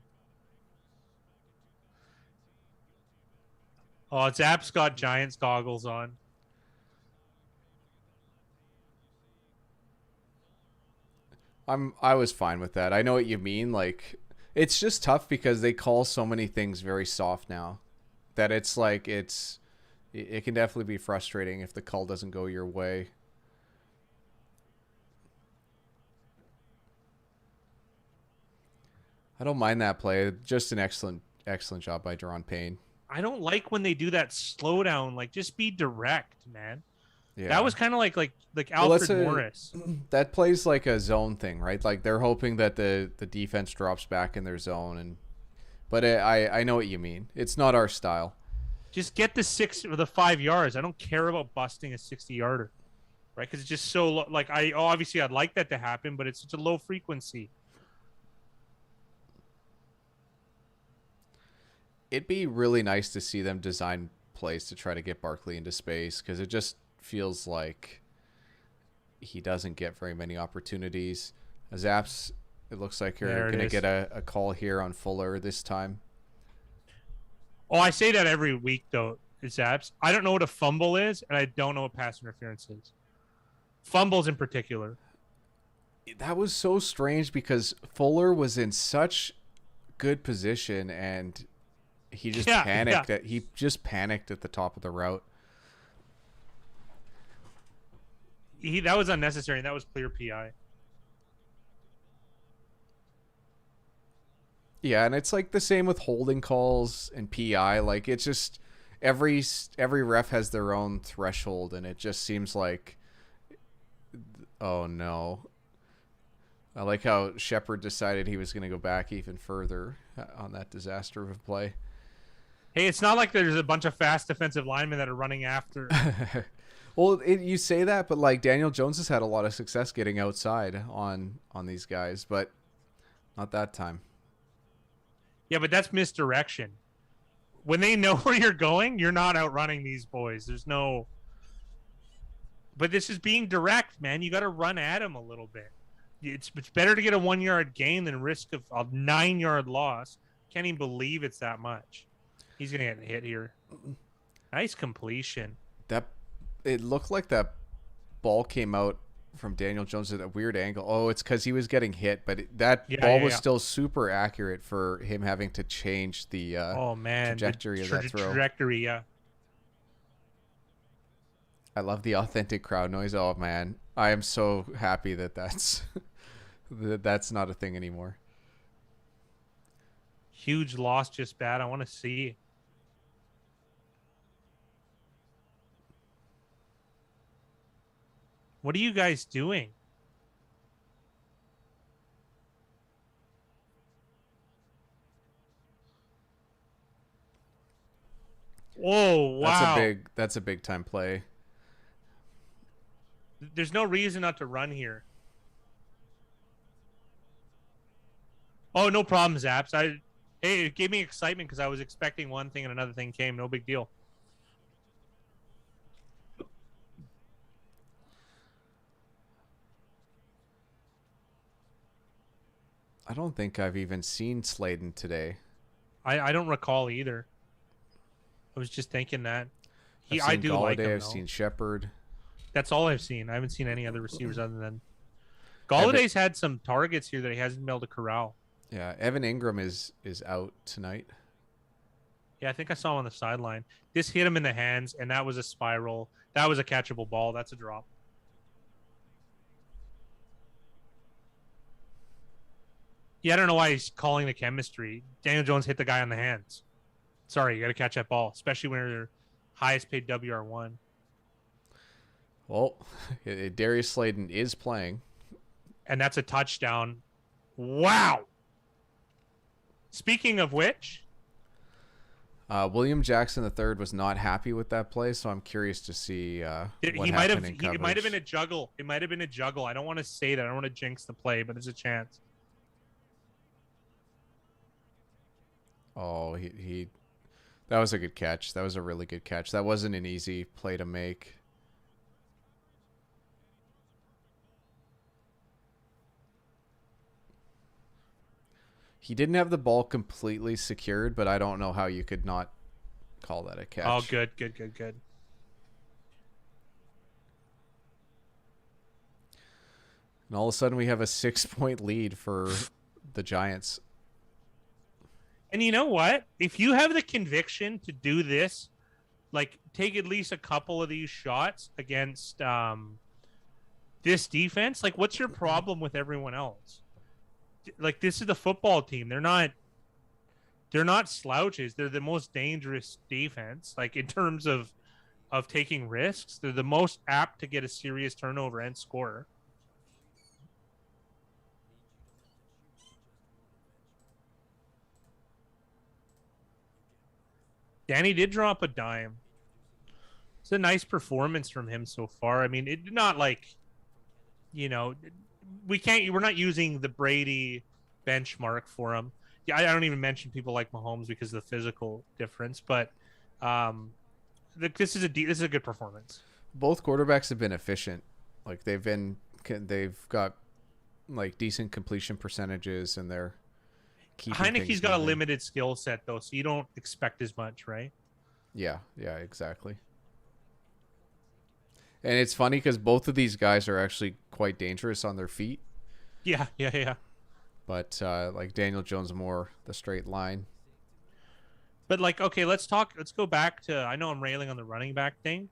Oh, it's App's got Giants goggles on. I was fine with that. I know what you mean. Like, it's just tough because they call so many things very soft now, that it's like it can definitely be frustrating if the call doesn't go your way. I don't mind that play. Just an excellent job by Deron Payne. I don't like when they do that slowdown. Like, just be direct, man. Yeah. That was kind of like Well, that's Alfred Morris. That plays like a zone thing, right? Like they're hoping that the defense drops back in their zone, but I know what you mean. It's not our style. Just get the 6 or the 5 yards. I don't care about busting a 60-yarder, right? Because it's just so like obviously I'd like that to happen, but it's such a low frequency. It'd be really nice to see them design plays to try to get Barkley into space, because it just feels like he doesn't get very many opportunities. Zaps, it looks like you're There it going to is. get a call here on Fuller this time. Oh, I say that every week though. It's apps. I don't know what a fumble is, and I don't know what pass interference is. Fumbles in particular. That was so strange because Fuller was in such good position and he just Yeah, yeah. panicked at the top of the route. That was unnecessary, and that was clear PI. Yeah, and it's like the same with holding calls and PI. Like it's just every ref has their own threshold, and it just seems like, oh no. I like how Shepard decided he was going to go back even further on that disaster of a play. Hey, it's not like there's a bunch of fast defensive linemen that are running after. Well, you say that, but like Daniel Jones has had a lot of success getting outside on these guys, but not that time. Yeah, but that's misdirection. When they know where you're going, you're not outrunning these boys. There's no. But this is being direct, man. You got to run at him a little bit. It's better to get a 1 yard gain than risk of a 9 yard loss. Can't even believe it's that much. He's gonna get hit here. Nice completion. It looked like that ball came out from Daniel Jones at a weird angle. Oh, it's because he was getting hit, but that ball was still super accurate for him having to change the trajectory of that throw. Trajectory, yeah. I love the authentic crowd noise. Oh man, I am so happy that that's that's not a thing anymore. Huge loss, just bad. I want to see. What are you guys doing? Whoa, wow. That's a big time play. There's no reason not to run here. Oh, no problem, Zaps. Hey, it gave me excitement because I was expecting one thing and another thing came. No big deal. I don't think I've even seen Sladen today. I don't recall either. I was just thinking that. I do Galladay, like him. I've seen Shepard. That's all I've seen. I haven't seen any other receivers other than Galladay's had some targets here that he hasn't been able to corral. Yeah, Evan Ingram is out tonight. Yeah, I think I saw him on the sideline. This hit him in the hands, and that was a spiral. That was a catchable ball. That's a drop. Yeah, I don't know why he's calling the chemistry. Daniel Jones hit the guy on the hands. Sorry, you got to catch that ball, especially when you're highest paid WR1. Well, Darius Sladen is playing. And that's a touchdown. Wow. Speaking of which, William Jackson III was not happy with that play, so I'm curious to see what happened in coverage. It might have been a juggle. It might have been a juggle. I don't want to say that. I don't want to jinx the play, but there's a chance. Oh, that was a good catch. That was a really good catch. That wasn't an easy play to make. He didn't have the ball completely secured, but I don't know how you could not call that a catch. Oh, good. And all of a sudden we have a 6-point lead for the Giants. And you know what? If you have the conviction to do this, like take at least a couple of these shots against this defense, like what's your problem with everyone else? Like this is the football team. They're not slouches. They're the most dangerous defense, like in terms of taking risks. They're the most apt to get a serious turnover and score. Danny did drop a dime. It's a nice performance from him so far. I mean, it not like, we're not using the Brady benchmark for him. Yeah, I don't even mention people like Mahomes because of the physical difference, but this is a good performance. both quarterbacks have been efficient. Like they've got like decent completion percentages, and they're keeping Heineke's things got a moving. limited skill set though, so you don't expect as much, right? Yeah, yeah, exactly. And it's funny because both of these guys are actually quite dangerous on their feet. Yeah, yeah, yeah. But like Daniel Jones more the straight line. But like, okay, let's go back to, I know I'm railing on the running back thing.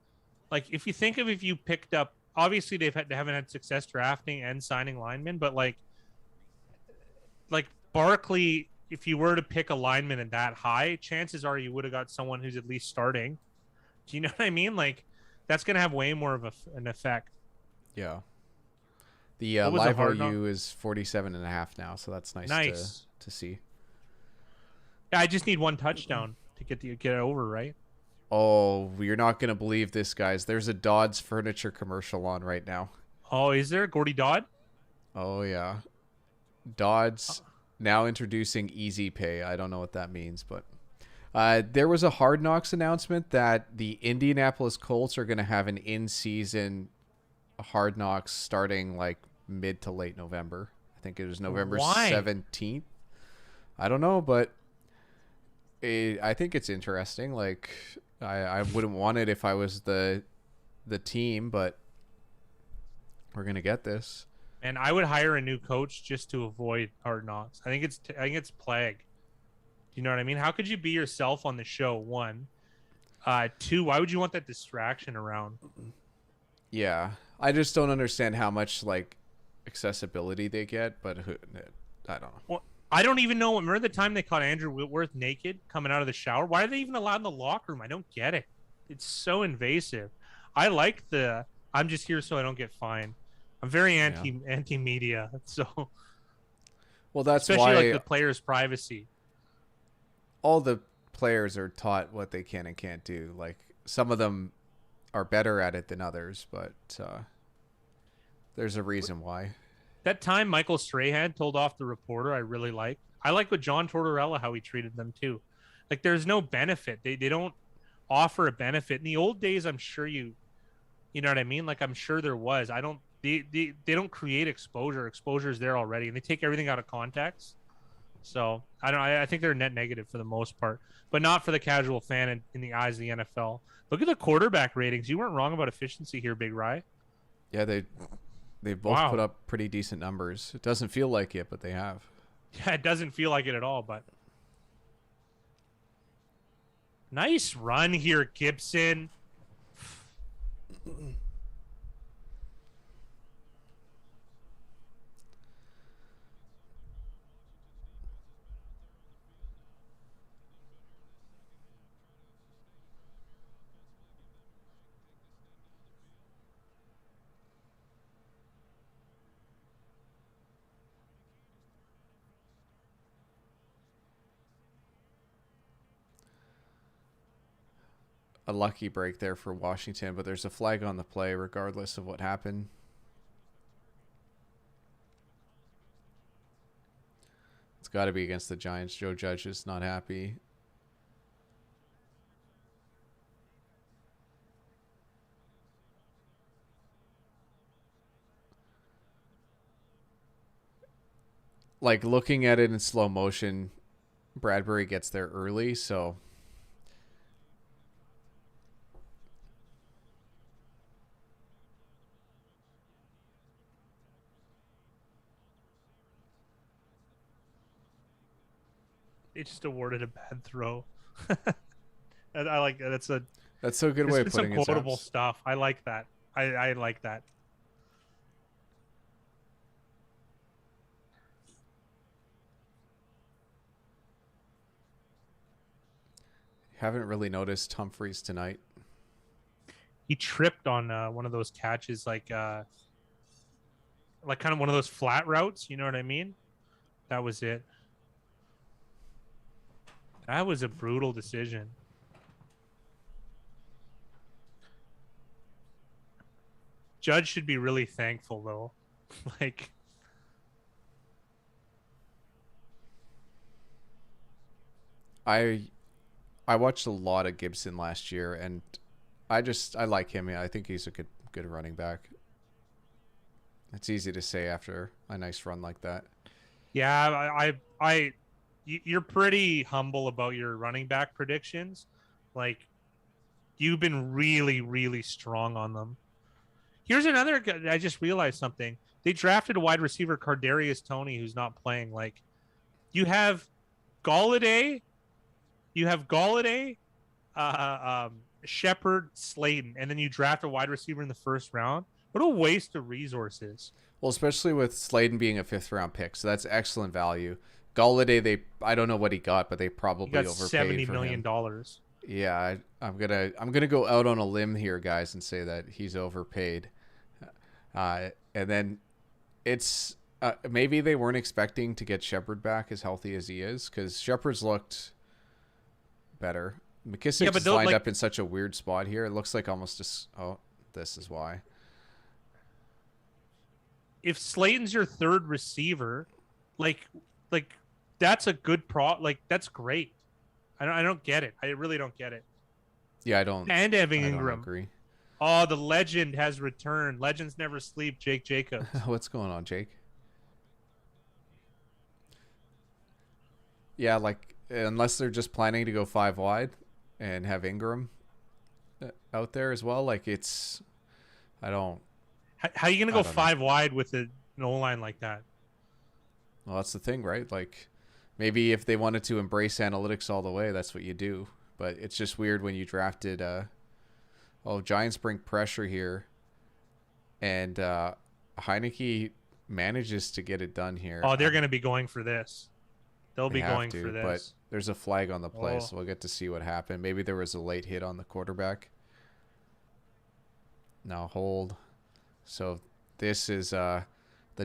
Like if you think of, if you picked up, obviously they haven't had success drafting and signing linemen, but like Barkley, if you were to pick a lineman in that high, chances are you would have got someone who's at least starting. Do you know what I mean? Like that's gonna have way more of an effect. Yeah. The What was the live hard knock? OU is 47.5 now, so that's nice Nice. to see. Yeah, I just need one touchdown to get it over, right? Oh, you're not gonna believe this, guys. There's a Dodds furniture commercial on right now. Oh, is there Gordy Dodd? Oh yeah, Uh, Dodds now introducing Easy Pay. I don't know what that means, but there was a Hard Knocks announcement that the Indianapolis Colts are gonna have an in-season Hard Knocks starting like mid to late November. I think it was November Why? 17th. I don't know, but I think it's interesting. Like I wouldn't want it if I was the team, but we're gonna get this. And I would hire a new coach just to avoid hard knocks. I think it's plague. You know what I mean? How could you be yourself on the show? One, two. Why would you want that distraction around? Yeah, I just don't understand how much like accessibility they get, but I don't know. Well, I don't even know. Remember the time they caught Andrew Whitworth naked coming out of the shower? Why are they even allowed in the locker room? I don't get it. It's so invasive. I like the. I'm just here so I don't get fined. I'm very Yeah. anti media, so Well, that's especially like why the players' privacy. all the players are taught what they can and can't do. Like some of them are better at it than others, but there's a reason why. That time Michael Strahan told off the reporter, I really like. I like with John Tortorella how he treated them too. Like there's no benefit. They don't offer a benefit. In the old days, I'm sure you know what I mean? Like I'm sure there was. I don't they don't create exposure. Exposure is there already, and they take everything out of context. So I don't. I think they're net negative for the most part, but not for the casual fan in the eyes of the NFL. Look at the quarterback ratings. You weren't wrong about efficiency here, Big Rye. Yeah, they've both put Wow. up pretty decent numbers. It doesn't feel like it, but they have. Yeah, it doesn't feel like it at all, but nice run here, Gibson. A lucky break there for Washington, but there's a flag on the play regardless of what happened. It's got to be against the Giants. Joe Judge is not happy. Like looking at it in slow motion, Bradbury gets there early, so They just awarded a bad throw. And I like that. that's so good way of It's some putting it. quotable stuff. I like that. I like that. Haven't really noticed Humphreys tonight. He tripped on one of those catches, like kind of one of those flat routes. You know what I mean? That was it. That was a brutal decision. Judge should be really thankful though. Like I I watched a lot of Gibson last year, and I like him. Yeah, I think he's a good running back. It's easy to say after a nice run like that. Yeah, you're pretty humble about your running back predictions. Like, you've been really, really strong on them. Here's another. I just realized something. They drafted a wide receiver, Cardarius Toney, who's not playing. Like, you have Galladay, Shepard, Slayton, and then you draft a wide receiver in the first round. What a waste of resources. Well, especially with Slayton being a 5th-round pick, so that's excellent value. Galladay, I don't know what he got, but they probably got overpaid $70 for million. him. Yeah, I'm gonna go out on a limb here, guys, and say that he's overpaid. And then it's maybe they weren't expecting to get Shepard back as healthy as he is, because Shepard's looked better. McKissick's lined up in such a weird spot here. It looks like almost just this is why. If Slayton's your third receiver, like that's a good that's great. I don't get it. I really don't get it. Yeah, I don't. And Evan I Ingram. don't agree. Oh, the legend has returned. Legends never sleep. Jake Jacobs. What's going on, Jake? Yeah, like unless they're just planning to go 5 wide and have Ingram out there as well, like it's. I don't. How are you gonna go 5 wide with an O-line like that? Well, that's the thing, right? Like, maybe if they wanted to embrace analytics all the way, that's what you do. But it's just weird when you drafted. Giants bring pressure here, and Heineke manages to get it done here. Oh, they're gonna be going for this. They'll be going for this. But there's a flag on the play, so we'll get to see what happened. Maybe there was a late hit on the quarterback. Now hold. So this is the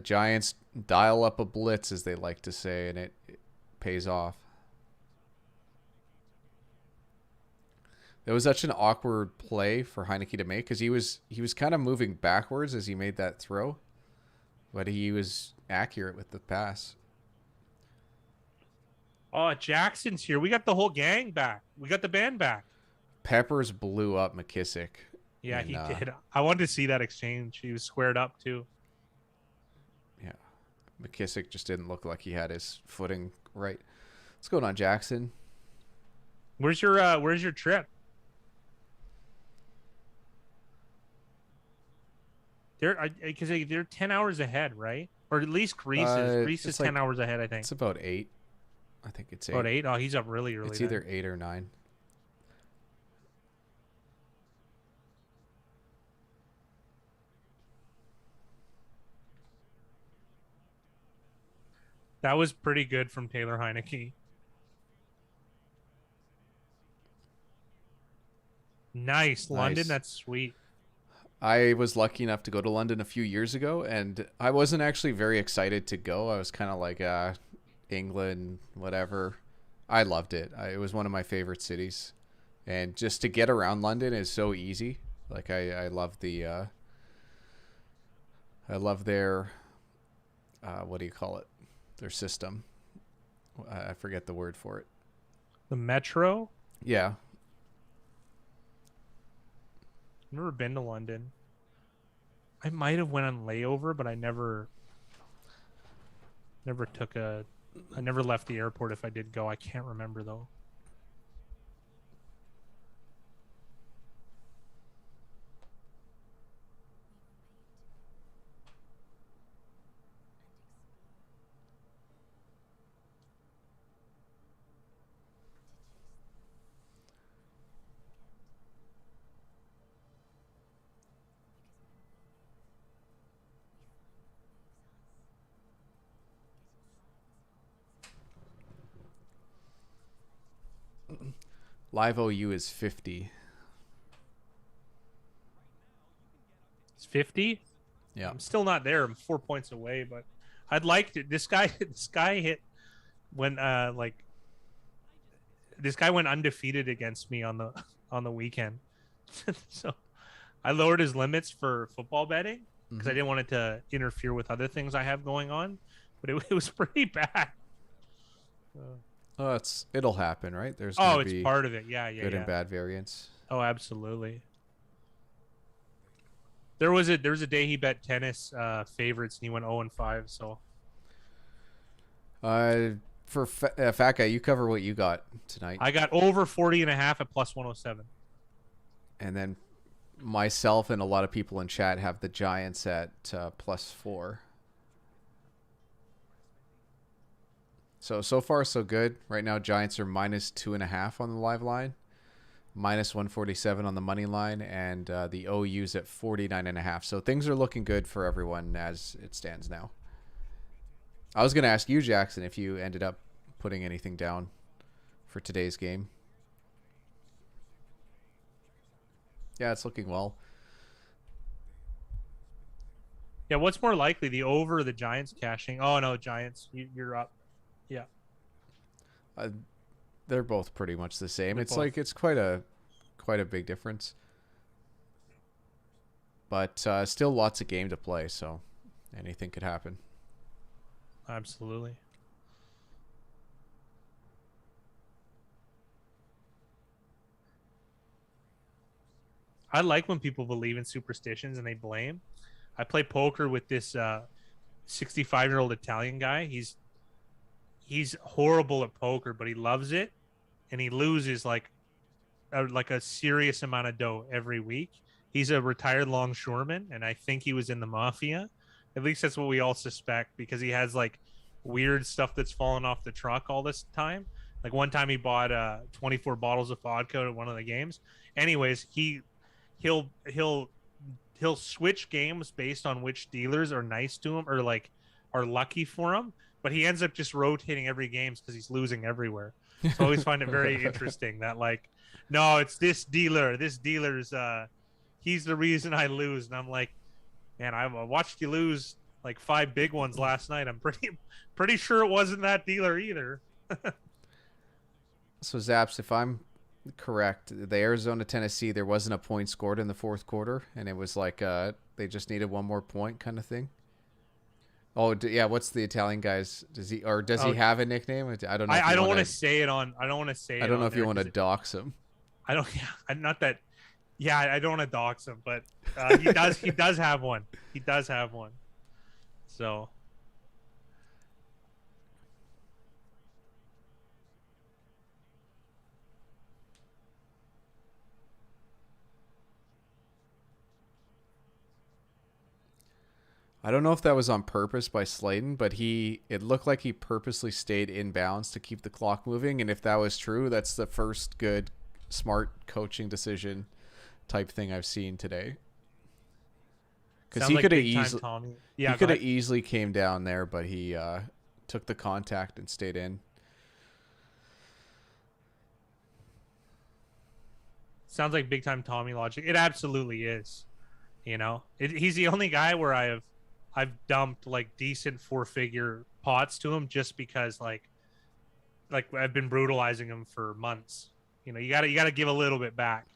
Giants dial up a blitz, as they like to say, and it pays off. It was such an awkward play for Heineke to make because he was kind of moving backwards as he made that throw, but he was accurate with the pass. Oh, Jackson's here. We got the whole gang back. We got the band back. Peppers blew up McKissick. Yeah, he did. I wanted to see that exchange. He was squared up too. Yeah. McKissick just didn't look like he had his footing right. What's going on, Jackson? Where's your trip? They're 10 hours ahead, right? Or at least Greece is. Greece is 10 hours ahead, I think. It's about 8. I think it's 8. About 8? Oh, he's up really early. It's either 8 or 9. That was pretty good from Taylor Heineke. Nice. London, that's sweet. I was lucky enough to go to London a few years ago, and I wasn't actually very excited to go. I was kind of like, England, whatever. I loved it. It was one of my favorite cities. And just to get around London is so easy. Like, I love the... I love their... what do you call it? Their system. I forget the word for it. The metro? Yeah. I've never been to London. I might have went on layover, but I never I never left the airport if I did go. I can't remember though. Live OU is 50. It's 50? Yeah. I'm still not there. I'm 4 points away, but I'd like to. This guy hit when this guy went undefeated against me on the weekend. So I lowered his limits for football betting because I didn't want it to interfere with other things I have going on, but it was pretty bad. It'll happen, right? There's it's part of it. Yeah, good and bad variants. Oh, absolutely. There was a day he bet tennis favorites and he went 0-5. So Uh, for Fat Guy, you cover what you got tonight. I got over 40.5 at plus 107. And then myself and a lot of people in chat have the Giants at +4. So far, so good. Right now, Giants are -2.5 on the live line, -147 on the money line, and the OU's at 49.5. So things are looking good for everyone as it stands now. I was going to ask you, Jackson, if you ended up putting anything down for today's game. Yeah, it's looking well. Yeah, what's more likely, the over or the Giants cashing? Oh no, Giants, you're up. Yeah, They're both pretty much the same. They're It's both. like it's quite a big difference, but still lots of game to play. So anything could happen. absolutely. I like when people believe in superstitions and they blame. I play poker with this 65-year-old Italian guy. He's horrible at poker, but he loves it, and he loses like a serious amount of dough every week. He's a retired longshoreman, and I think he was in the mafia. At least that's what we all suspect, because he has like weird stuff that's fallen off the truck all this time. Like one time he bought 24 bottles of vodka at one of the games. Anyways, he'll switch games based on which dealers are nice to him or like are lucky for him, but he ends up just rotating every games because he's losing everywhere. So I always find it very interesting that like, no, it's this dealer. This dealer's he's the reason I lose. And I'm like, man, I watched you lose like 5 big ones last night. I'm pretty sure it wasn't that dealer either. So Zaps, if I'm correct, the Arizona Tennessee, there wasn't a point scored in the fourth quarter, and it was like they just needed one more point kind of thing. Oh yeah, what's the Italian guy's? Does he have a nickname? I don't know. I don't want to say it on. I don't want to say it. I don't know on if you there want to 'cause dox him. I don't. Yeah, I'm not that. Yeah, I don't want to dox him, but he does. He does have one. He does have one. So I don't know if that was on purpose by Slayton, but it looked like he purposely stayed in bounds to keep the clock moving. And if that was true, that's the first good, smart coaching decision type thing I've seen today. Because he like could have big time easily, Tommy. Yeah, he could have easily came down there, but he took the contact and stayed in. Sounds like big time Tommy logic. It absolutely is. You know, he's the only guy where I've dumped like decent 4-figure pots to him just because like I've been brutalizing him for months. You know, you gotta give a little bit back.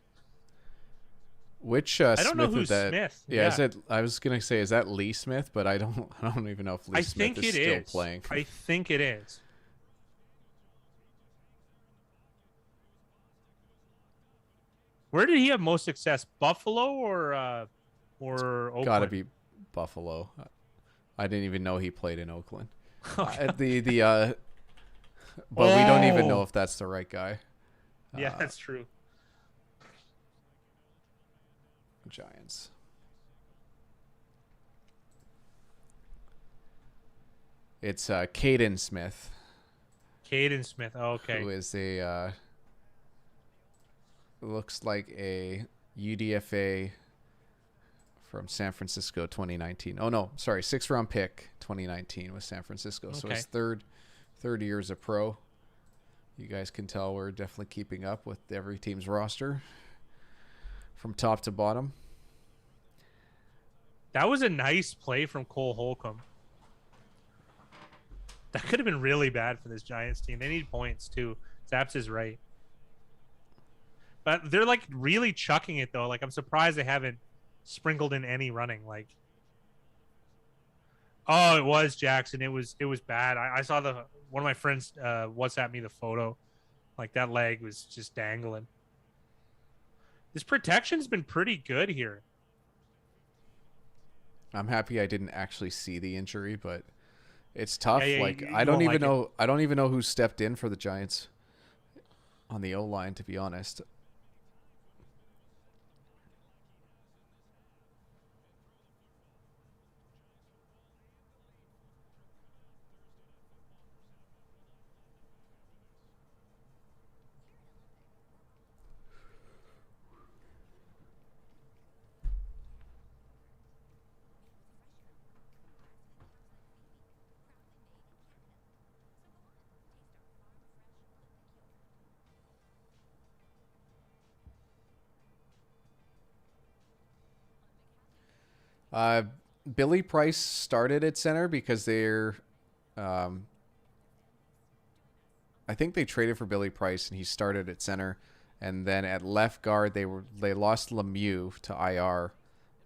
Which I don't Smith know who's is that? Smith. Yeah, is it? I was gonna say, is that Lee Smith? But I don't even know if Lee I Smith think is it still is. playing. I think it is. Where did he have most success? Buffalo or Oakland? Gotta be Buffalo. I didn't even know he played in Oakland. Okay. But we don't even know if that's the right guy. Yeah, that's true. Giants. It's Caden Smith. Caden Smith. Oh, okay. Who is a looks like a UDFA from San Francisco 2019. Oh no, sorry, 6th round pick 2019 with San Francisco. So his third year as a pro. You guys can tell we're definitely keeping up with every team's roster from top to bottom. That was a nice play from Cole Holcomb. That could have been really bad for this Giants team. They need points too. Zaps is right. But they're like really chucking it though. Like I'm surprised they haven't sprinkled in any running. Like, oh, it was Jackson. It was bad. I saw one of my friends WhatsApp me the photo. Like that leg was just dangling. This protection's been pretty good here. I'm happy I didn't actually see the injury, but it's Yeah, tough. yeah, Like I you don't won't even like it. know. I don't even know who stepped in for the Giants on the O line. To be honest, uh, Billy Price started at center because they're. Um, I think they traded for Billy Price and he started at center, and then at left guard they lost Lemieux to IR,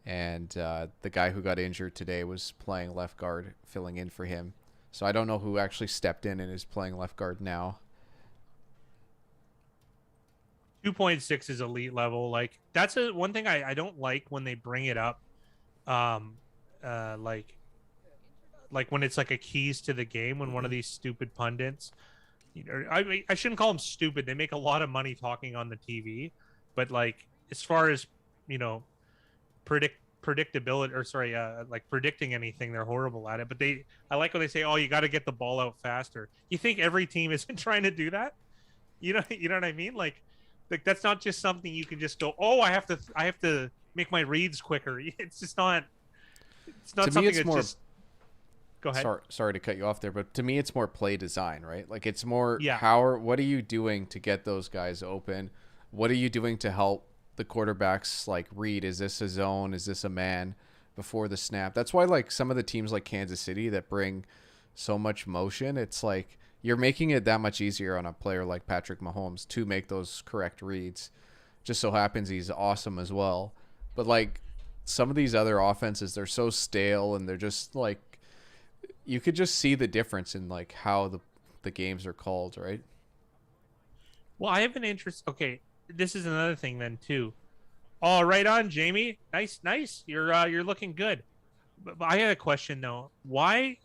and the guy who got injured today was playing left guard, filling in for him. So I don't know who actually stepped in and is playing left guard now. 2.6 is elite level. Like that's one thing I don't like when they bring it up. Um, uh, like like when it's like a keys to the game when one of these stupid pundits, I shouldn't call them stupid. They make a lot of money talking on the TV, but like as far as you know, predictability or sorry, like predicting anything, they're horrible at it. But I like when they say, "Oh, you got to get the ball out faster." You think every team isn't trying to do that? You know what I mean? Like that's not just something you can just go, "Oh, I have to make my reads quicker." It's just not. It's To not me, something it's that's more. just. Go ahead. Sorry to cut you off there, but to me, it's more play design, right? Like it's more Yeah, what are you doing to get those guys open? What are you doing to help the quarterbacks like read? Is this a zone? Is this a man before the snap? That's why like some of the teams like Kansas City that bring so much motion, it's like you're making it that much easier on a player like Patrick Mahomes to make those correct reads. Just so happens he's awesome as well. But like some of these other offenses, they're so stale and they're just like you could just see the difference in like how the games are called, right? well, I have an interest. Okay, this is another thing then too. Oh, right on, Jamie. Nice, nice. You're looking good. But I had a question though. Why?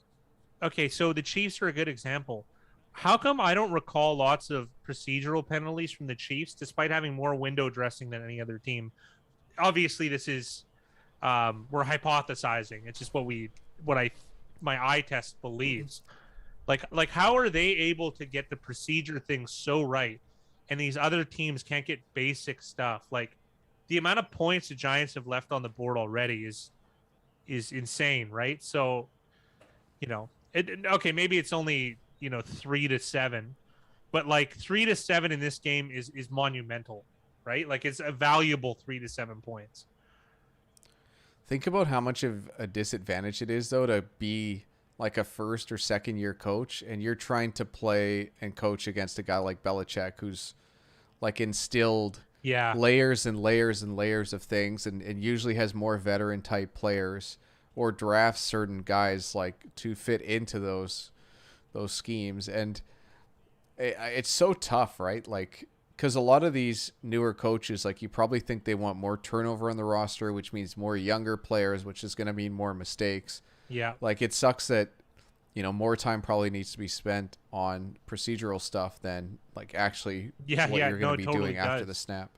Okay, so the Chiefs are a good example. How come I don't recall lots of procedural penalties from the Chiefs, despite having more window dressing than any other team? Obviously, this is we're hypothesizing. It's just what I my eye test believes. Like how are they able to get the procedure thing so right, and these other teams can't get basic stuff? Like the amount of points the Giants have left on the board already is insane, right? So okay, maybe it's only 3-7, but like 3-7 in this game is monumental, right? Like it's a valuable 3-7 points. Think about how much of a disadvantage it is though to be like a first or second year coach and you're trying to play and coach against a guy like Belichick who's like instilled Yeah, layers and layers and layers of things and usually has more veteran type players or drafts certain guys like to fit into those schemes and it's so tough, right? Like because a lot of these newer coaches, like you probably think they want more turnover on the roster, which means more younger players, which is going to mean more mistakes. yeah, Like it sucks that more time probably needs to be spent on procedural stuff than like actually yeah, what yeah. you're going No, to it be totally doing after the does. snap.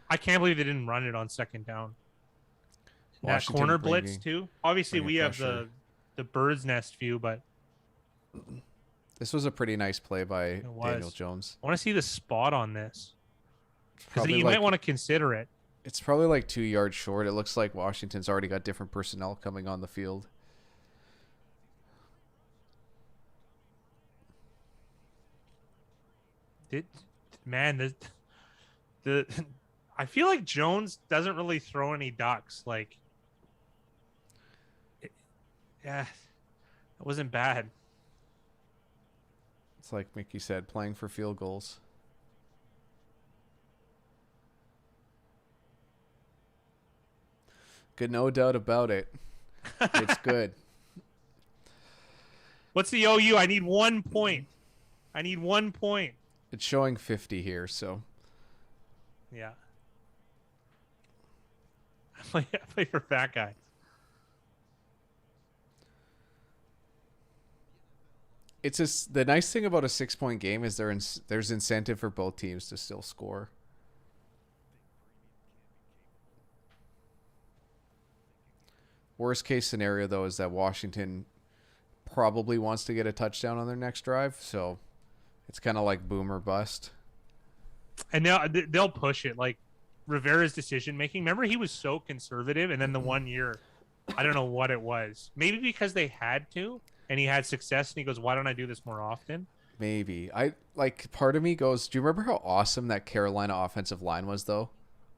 I can't believe they didn't run it on second down. That Washington corner blitz bringing too. Obviously, bringing we have pressure. the bird's nest view, but This was a pretty nice play by it Daniel was. Jones. I want to see the spot on this because Probably you might want like to consider it. it's probably like 2 yards short. It looks like Washington's already got different personnel coming on the field. It, man, the I feel like Jones doesn't really throw any ducks. Like, yeah, it wasn't bad. It's like Mickey said, playing for field goals. Good, no doubt about it. It's good. What's the OU? I need 1 point. I need 1 point. It's showing 50 here, so Yeah. I play for fat guy. it's just the nice thing about a 6 point game is there's incentive for both teams to still score. Worst case scenario though is that Washington probably wants to get a touchdown on their next drive, so it's kind of like boom or bust. And they'll push it. Like Rivera's decision making. Remember, he was so conservative, and then the 1 year, I don't know what it was. Maybe because they had to, and he had success, and he goes, "Why don't I do this more often?" Maybe. I like part of me goes, do you remember how awesome that Carolina offensive line was though?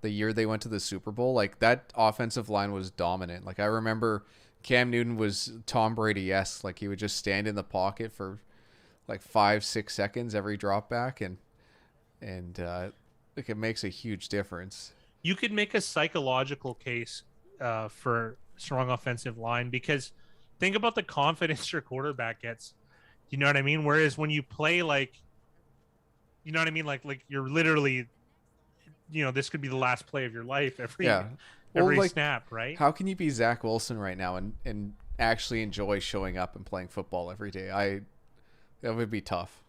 The year they went to the Super Bowl, like that offensive line was dominant. Like I remember Cam Newton was Tom Brady-esque. Like he would just stand in the pocket for like 5-6 seconds every drop back, and like it makes a huge difference. You could make a psychological case for strong offensive line because think about the confidence your quarterback gets. You know what I mean? Whereas when you play like, you know what I mean? Like you're literally, this could be the last play of your life Yeah. every like, snap, right? how can you be Zach Wilson right now and actually enjoy showing up and playing football every day? That would be tough.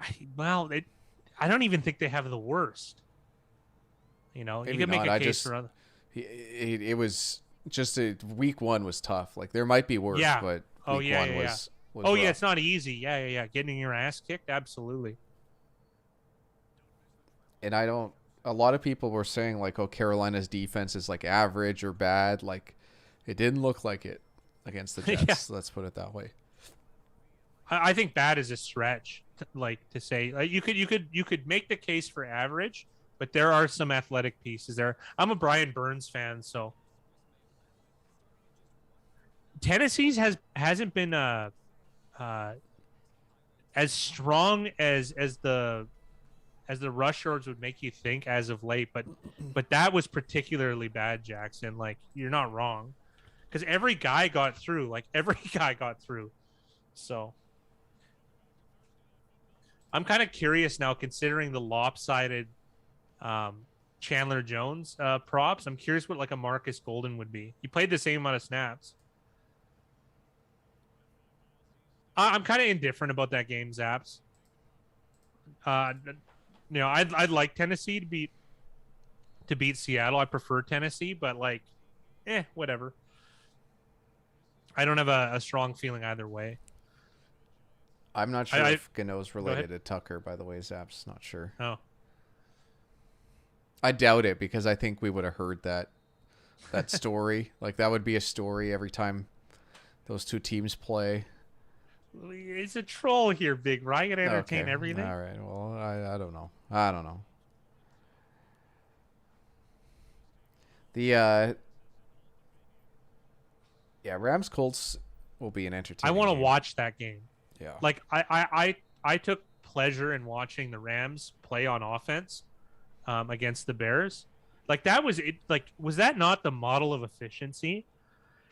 I don't even think they have the worst. You Maybe can make not. a case for other. It was just week one was tough. Like there might be worse, Yeah. but Oh, week yeah, one yeah, yeah. was Oh, rough. yeah, it's not easy. Yeah. Getting your ass kicked, absolutely. And a lot of people were saying like, oh, Carolina's defense is like average or bad. Like it didn't look like it against the Jets. Yeah. Let's put it that way. I think bad is a stretch, to say. Like you could make the case for average, but there are some athletic pieces there. I'm a Brian Burns fan, so Tennessee's hasn't been as strong as the rush yards would make you think as of late, but that was particularly bad, Jackson. Like you're not wrong, because every guy got through. So I'm kind of curious now, considering the lopsided Chandler Jones props. I'm curious what like a Marcus Golden would be. He played the same amount of snaps. I'm kind of indifferent about that game, Zaps. I'd like Tennessee to beat Seattle. I prefer Tennessee, but like, whatever. I don't have a strong feeling either way. I'm not sure if Gano's related to Tucker, by the way. Zap's not sure. Oh, I doubt it because I think we would have heard that story. Like that would be a story every time those two teams play. it's a troll here, Big Ryan. You gotta entertain everything. All right. Well, I don't know. I don't know. The Rams Colts will be an entertaining. I want to game. watch that game. Yeah. Like I took pleasure in watching the Rams play on offense against the Bears. Like that was it. Like was that not the model of efficiency?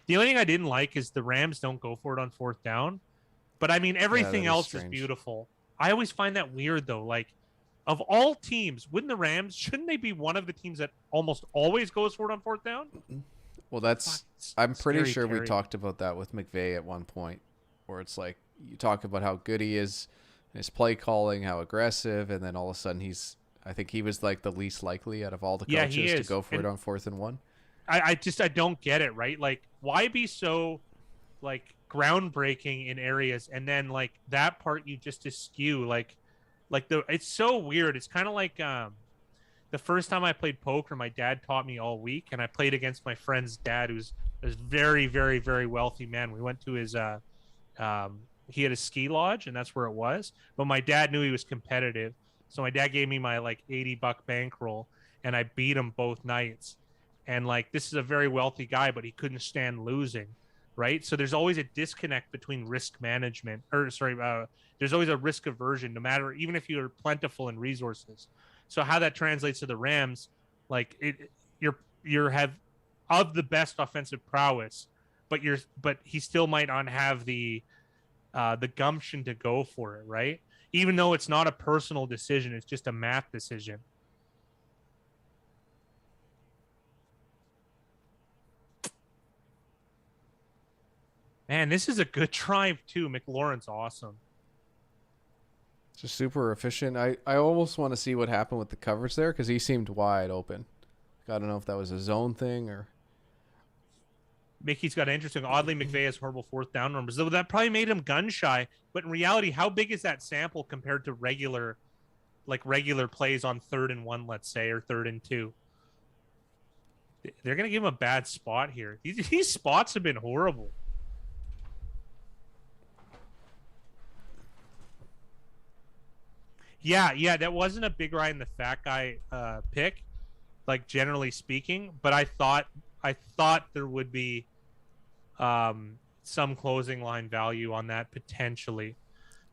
The only thing I didn't like is the Rams don't go for it on fourth down. But I mean, everything else is beautiful. I always find that weird though. Like of all teams, wouldn't the Rams, shouldn't they be one of the teams that almost always goes for it on fourth down? Well, I'm pretty sure Terry. we talked about that with McVay at one point, where it's like you talk about how good he is, his play calling, how aggressive, and then all of a sudden I think he was like the least likely out of all the coaches to go for it on 4th and 1. I don't get it, right? Like why be so like groundbreaking in areas and then like that part you just eschew it's so weird. It's kind of like the first time I played poker, my dad taught me all week, and I played against my friend's dad, who's a very, very, very wealthy man. We went to his he had a ski lodge, and that's where it was. But my dad knew he was competitive, so my dad gave me my like $80 bankroll, and I beat him both nights. And like this is a very wealthy guy, but he couldn't stand losing, right? So there's always a disconnect between risk management, there's always a risk aversion, no matter even if you're plentiful in resources. So how that translates to the Rams, like you're have of the best offensive prowess, but he still might not have the gumption to go for it, right? Even though it's not a personal decision, it's just a math decision. Man, this is a good drive too. McLaurin's awesome. Just super efficient. I almost want to see what happened with the coverage there because he seemed wide open. I don't know if that was a zone thing or. Mickey's got an interesting. Oddly, McVay has horrible fourth down numbers. Though that probably made him gun shy. But in reality, how big is that sample compared to regular plays on 3rd and 1, let's say, or 3rd and 2? They're gonna give him a bad spot here. These spots have been horrible. Yeah, that wasn't a big Ryan the fat guy pick, like generally speaking. But I thought there would be some closing line value on that potentially.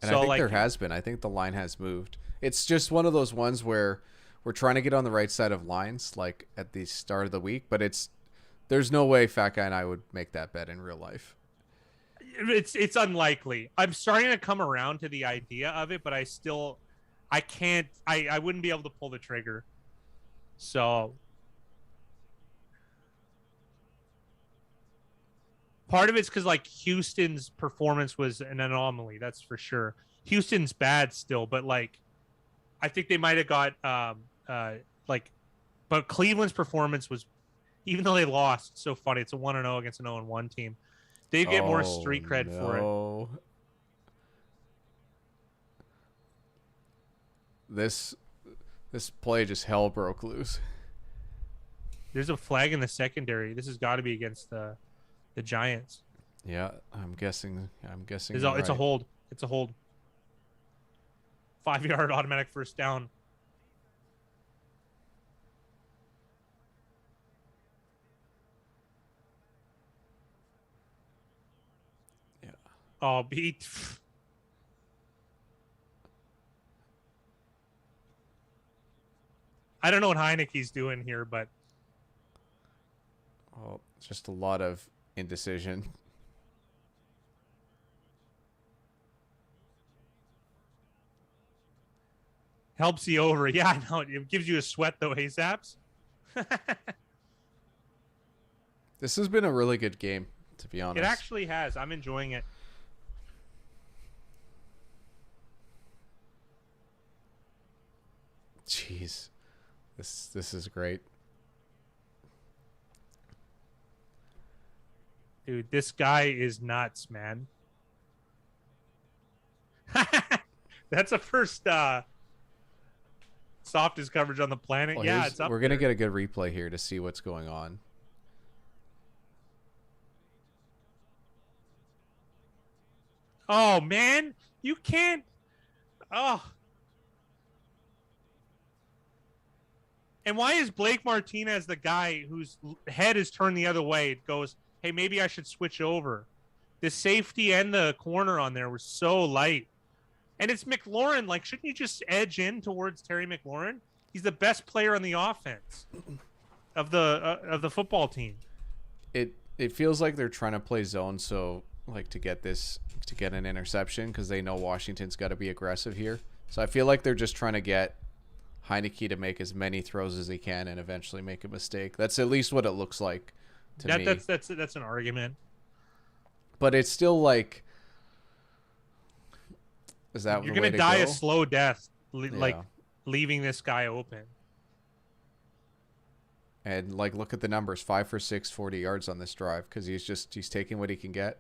And I think there has been. I think the line has moved. It's just one of those ones where we're trying to get on the right side of lines, like at the start of the week. But there's no way Fat Guy and I would make that bet in real life. It's unlikely. I'm starting to come around to the idea of it, but I can't. I wouldn't be able to pull the trigger. So part of it's because like Houston's performance was an anomaly, that's for sure. Houston's bad still, but like I think they might have got but Cleveland's performance was, even though they lost, it's so funny. It's a 1-0 against an 0-1 team. They get more street cred for it. This play just hell broke loose. There's a flag in the secondary. This has got to be against the Giants. Yeah, I'm guessing. It's a hold. It's a hold. 5-yard automatic first down. Yeah. Oh, beat. I don't know what Heineke's doing here, but just a lot of indecision. Helps you over. Yeah, I know. It gives you a sweat though, hey Zaps. This has been a really good game, to be honest. It actually has. I'm enjoying it. Jeez. This is great. Dude, this guy is nuts, man. That's the first softest coverage on the planet. Well, yeah, it's up we're going to get a good replay here to see what's going on. Oh, man. You can't. Oh. And why is Blake Martinez the guy whose head is turned the other way? It goes, hey, maybe I should switch over. The safety and the corner on there were so light. And it's McLaurin. Like, shouldn't you just edge in towards Terry McLaurin? He's the best player on the offense of the football team. It feels like they're trying to play zone, so like to get an interception because they know Washington's got to be aggressive here. So I feel like they're just trying to get Heineke to make as many throws as he can and eventually make a mistake. That's at least what it looks like to me. That's an argument. But it's still like, is that you're gonna die a slow death, like leaving this guy open? And like, look at the numbers: 5 for 6, 40 yards on this drive because he's taking what he can get.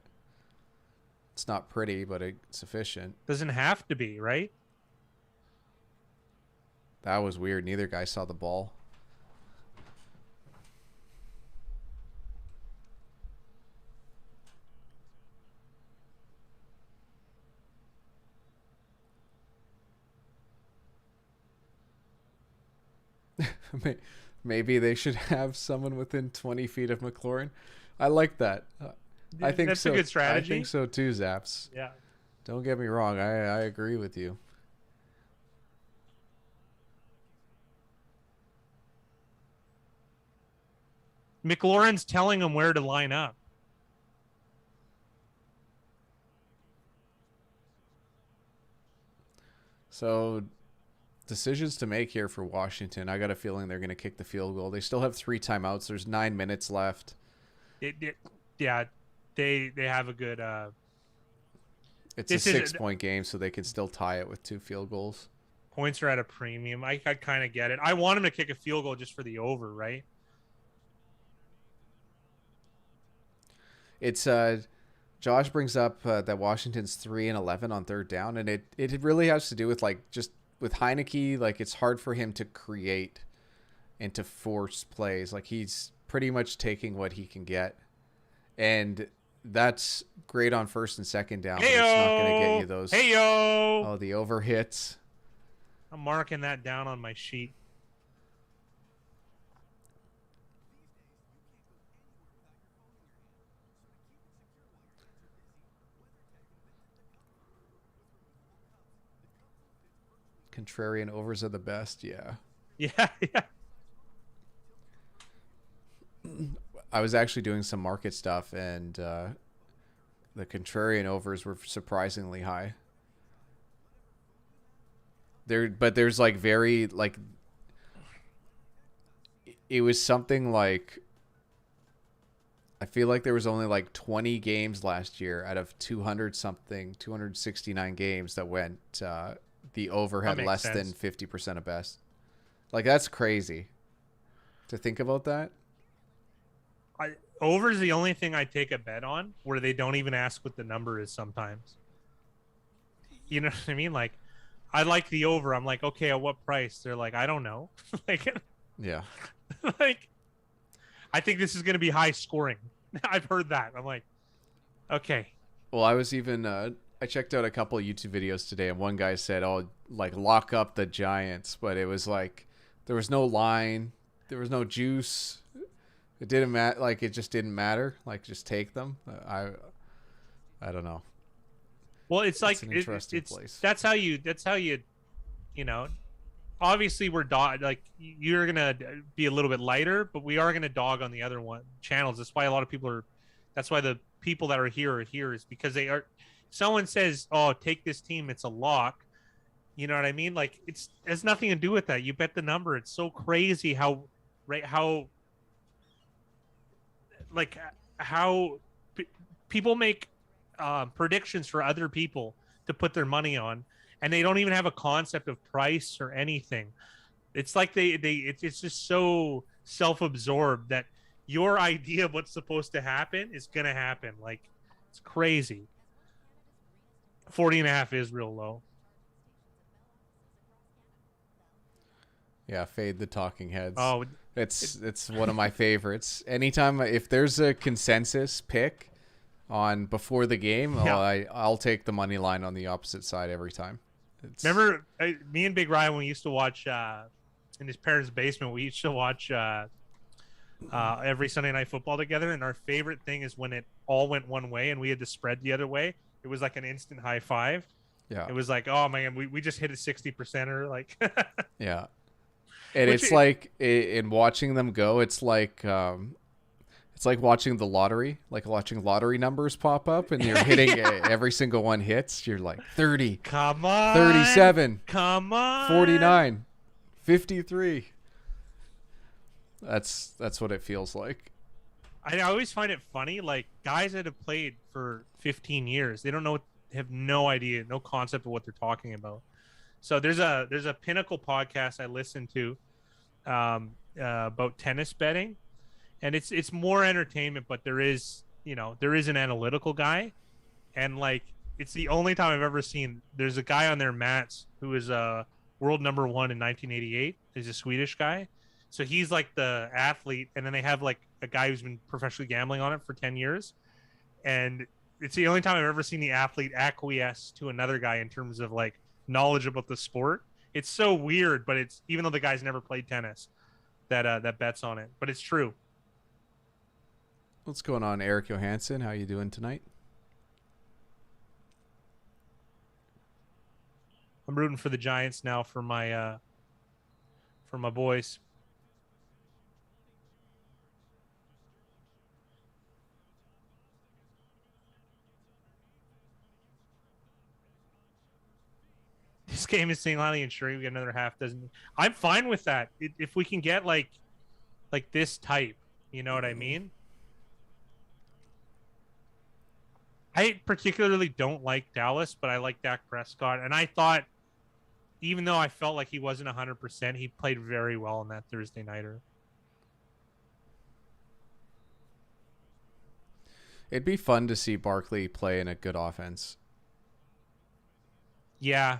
It's not pretty, but it's sufficient. Doesn't have to be, right? That was weird. Neither guy saw the ball. Maybe they should have someone within 20 feet of McLaurin. I like that. I think that's so. A good strategy. I think so too, Zaps. Yeah. Don't get me wrong. I agree with you. McLaurin's telling him where to line up. So, decisions to make here for Washington. I got a feeling they're going to kick the field goal. They still have 3 timeouts. There's 9 minutes left. They they have a good. It's a This is 6-point game, so they can still tie it with 2 field goals. points are at a premium. I kind of get it. I want him to kick a field goal just for the over, right? It's Josh brings up that Washington's 3-11 on third down, and it really has to do with like just with Heineke, like it's hard for him to create and to force plays. Like he's pretty much taking what he can get, and that's great on first and second down. But it's not going to get you those. Hey-yo! Oh, the over hits. I'm marking that down on my sheet. Contrarian overs are the best. Yeah. Yeah, yeah. I was actually doing some market stuff, and the contrarian overs were surprisingly high. But there's like very like it was something like I feel like there was only like 20 games last year out of 269 games that went the over had less than 50% of best. Like that's crazy to think about that. Over is the only thing I take a bet on where they don't even ask what the number is sometimes. You know what I mean? Like, I like the over. I'm like, okay, at what price? They're like, I don't know. Like, yeah. Like, I think this is going to be high scoring. I've heard that. I'm like, okay. Well, I was even I checked out a couple of YouTube videos today, and one guy said, "Oh, like lock up the Giants," but it was like there was no line, there was no juice. It didn't matter. Like it just didn't matter. Like just take them. I don't know. Well, it's like an interesting place. That's how you you know. Obviously, we're like you're gonna be a little bit lighter, but we are gonna dog on the other one channels. That's why a lot of people are. That's why the people that are here is because they are. Someone says, "Oh, take this team; it's a lock." You know what I mean? Like it has nothing to do with that. You bet the number. It's so crazy how people make predictions for other people to put their money on, and they don't even have a concept of price or anything. It's like it's just so self-absorbed that your idea of what's supposed to happen is gonna happen. Like it's crazy. 40.5 is real low. Yeah, fade the talking heads. Oh, it's one of my favorites. Anytime if there's a consensus pick on before the game, yeah. I'll take the money line on the opposite side every time. Remember, me and Big Ryan, we used to watch in his parents' basement. We used to watch every Sunday Night Football together, and our favorite thing is when it all went one way and we had to spread the other way. It was like an instant high five. Yeah, it was like, oh man, we just hit a 60%er. Like, yeah. And it's like in watching them go, it's like watching the lottery, like watching lottery numbers pop up, and you're hitting every single one hits. You're like 30, come on, 37, come on, 49, 53. That's what it feels like. I always find it funny, like guys that have played for 15 years, they don't know, have no idea, no concept of what they're talking about. So there's a Pinnacle podcast I listen to about tennis betting, and it's more entertainment, but there is an analytical guy, and like it's the only time I've ever seen. There's a guy on there, Mats, who is world number 1 in 1988. He's a Swedish guy, so he's like the athlete, and then they have like a guy who's been professionally gambling on it for 10 years, and it's the only time I've ever seen the athlete acquiesce to another guy in terms of like knowledge about the sport. It's so weird, but it's even though the guy's never played tennis, that bets on it, but it's true. What's going on, Eric Johansson? How you doing tonight? I'm rooting for the Giants now for my boys. This game is single-handedly ensuring we get another half dozen. I'm fine with that if we can get like this type. You know what I mean? I particularly don't like Dallas, but I like Dak Prescott. And I thought, even though I felt like he wasn't 100%, he played very well in that Thursday nighter. It'd be fun to see Barkley play in a good offense. Yeah.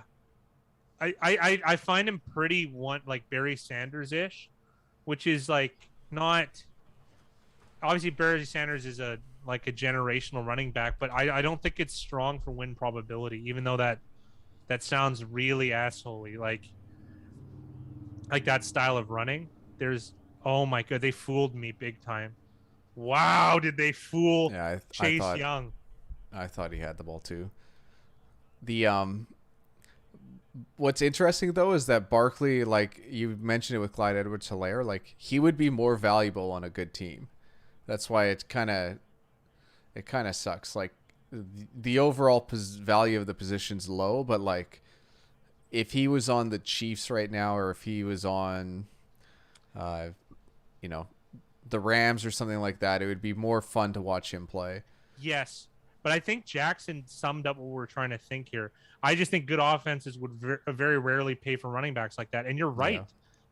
I find him pretty like Barry Sanders ish, which is like not obviously Barry Sanders is a like a generational running back, but I don't think it's strong for win probability, even though that sounds really assholey. Like that style of running. There's oh my god, they fooled me big time. Wow, did they fool Yeah, Chase Young? I thought he had the ball too. The what's interesting though is that Barkley, like you mentioned it with Clyde Edwards-Helaire, like he would be more valuable on a good team. That's why it kind of sucks. Like the overall value of the position's low, but like if he was on the Chiefs right now, or if he was on, you know, the Rams or something like that, it would be more fun to watch him play. Yes, but I think Jackson summed up what we're trying to think here. I just think good offenses would very rarely pay for running backs like that, and you're right,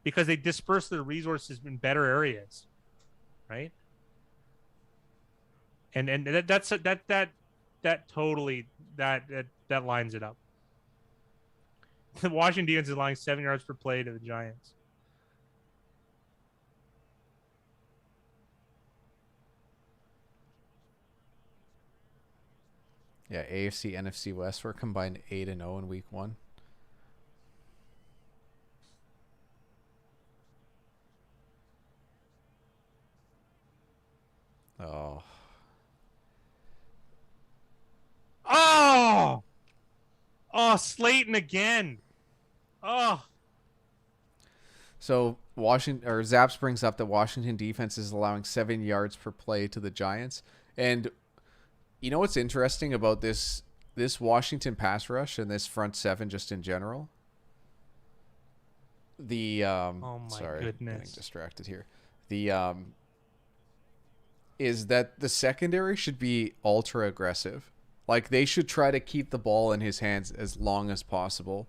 because they disperse their resources in better areas, right? And that totally that lines it up. The Washington defense is allowing 7 yards per play to the Giants. Yeah, AFC, NFC West were combined 8-0 in week 1. Oh. Oh, Slayton again. Oh. So Washington, or Zaps brings up that Washington defense is allowing 7 yards per play to the Giants. And you know what's interesting about this Washington pass rush and this front seven just in general? The Oh my sorry, goodness. getting distracted here. The is that the secondary should be ultra aggressive. Like they should try to keep the ball in his hands as long as possible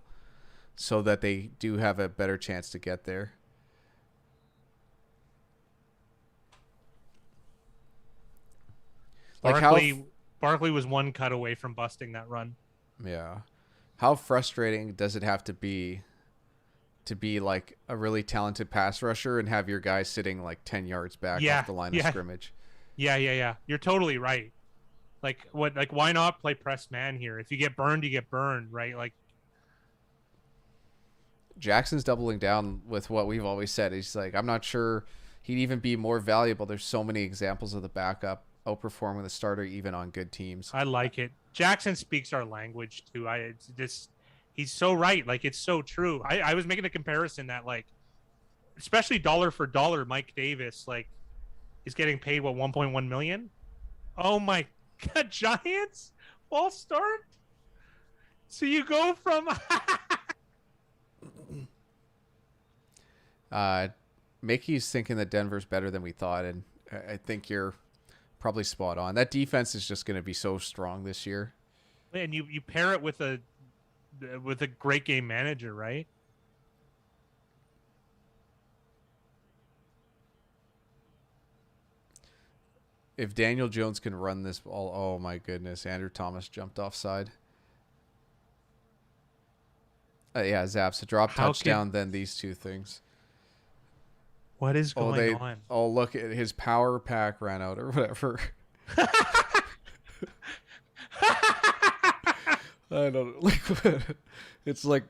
so that they do have a better chance to get there. Like Barkley was one cut away from busting that run. Yeah. How frustrating does it have to be like a really talented pass rusher and have your guy sitting like 10 yards back off the line of scrimmage? Yeah. You're totally right. Like why not play press man here? If you get burned, you get burned, right? Like Jackson's doubling down with what we've always said. He's like, I'm not sure he'd even be more valuable. There's so many examples of the backup outperforming the starter even on good teams. I like it. Jackson speaks our language too. He's so right. Like it's so true. I was making a comparison that like, especially dollar for dollar, Mike Davis like is getting paid what 1.1 million. Oh my God, Giants false start. So you go from Mickey's thinking that Denver's better than we thought, and I think you're probably spot on. That defense is just going to be so strong this year. And you pair it with a great game manager, right? If Daniel Jones can run this ball, oh my goodness, Andrew Thomas jumped offside. Yeah, Zaps, a drop touchdown, then these two things. What is going on? Oh, look, at his power pack ran out or whatever. I don't know. It's like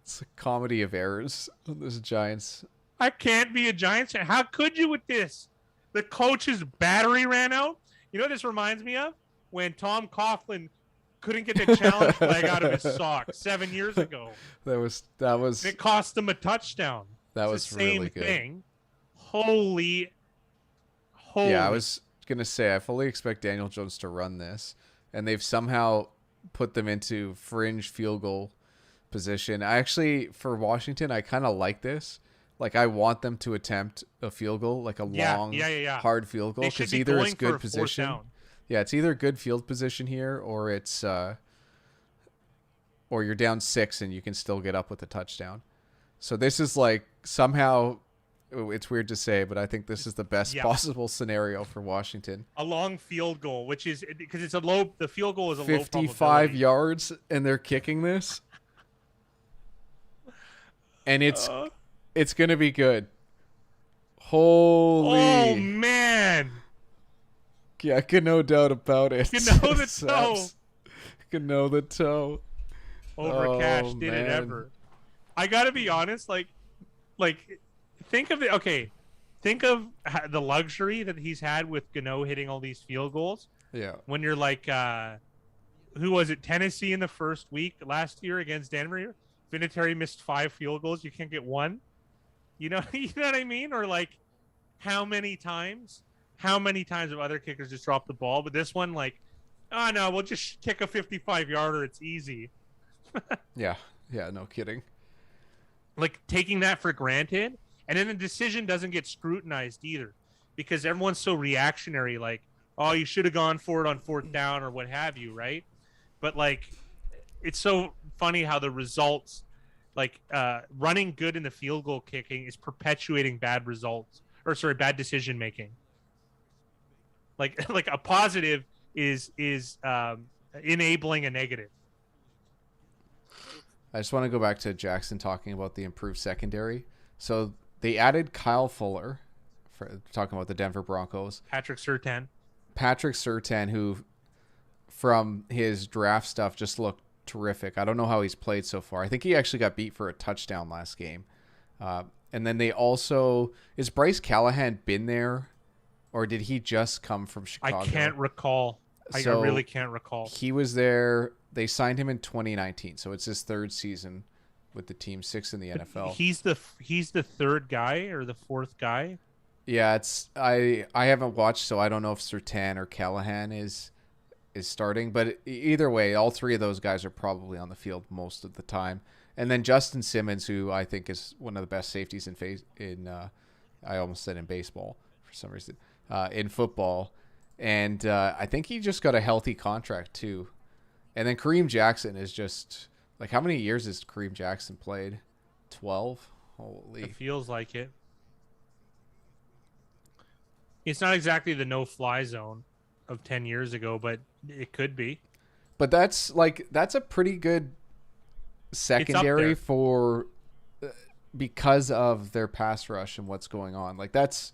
it's a comedy of errors on this Giants. I can't be a Giants fan. How could you with this? The coach's battery ran out. You know what this reminds me of? When Tom Coughlin couldn't get the challenge flag out of his sock 7 years ago. That was. And it cost him a touchdown. That was the same really good. Thing. Holy. Yeah, I was gonna say I fully expect Daniel Jones to run this, and they've somehow put them into fringe field goal position. I actually, for Washington, I kind of like this. Like I want them to attempt a field goal, like a long, hard field goal, because either it's good position. Yeah, it's either good field position here or it's or you're down 6 and you can still get up with a touchdown. So this is like somehow, it's weird to say, but I think this is the best Yeah. possible scenario for Washington. A long field goal, which is because it's a low. The field goal is a low 55 probability. yards and they're kicking this. And it's going to be good. Holy. Oh man. Yeah, I can no doubt about it. You know the toe. Can know the toe. Overcash did man. it ever. I gotta be honest, like think of it. Okay, think of the luxury that he's had with Gano hitting all these field goals. Yeah. When you're like, who was it? Tennessee in the first week last year against Denver. Vinatieri missed 5 field goals. You can't get 1. You know, you know what I mean? Or like, how many times have other kickers just dropped the ball? But this one, like, oh no, we'll just kick a 55-yarder. It's easy. Yeah, no kidding. Like taking that for granted, and then the decision doesn't get scrutinized either, because everyone's so reactionary. Like, oh, you should have gone for it on 4th down or what have you, right? But like, it's so funny how the results, like running good in the field goal kicking, is perpetuating bad results, or sorry, bad decision making. Like a positive is enabling a negative. I just want to go back to Jackson talking about the improved secondary. So they added Kyle Fuller, talking about the Denver Broncos. Patrick Surtain, who from his draft stuff just looked terrific. I don't know how he's played so far. I think he actually got beat for a touchdown last game. And then they also, is Bryce Callahan been there, or did he just come from Chicago? I can't recall. I really can't recall. He was there. They signed him in 2019, so it's his 3rd season with the team, 6th in the NFL. He's the 3rd guy or the 4th guy. Yeah, it's I haven't watched, so I don't know if Surtain or Callahan is starting, but either way, all 3 of those guys are probably on the field most of the time. And then Justin Simmons, who I think is one of the best safeties in I almost said in baseball for some reason, in football, and I think he just got a healthy contract too. And then Kareem Jackson is just like, how many years has Kareem Jackson played? 12? Holy. It feels like it. It's not exactly the no-fly zone of 10 years ago, but it could be. But that's a pretty good secondary for because of their pass rush and what's going on. Like it's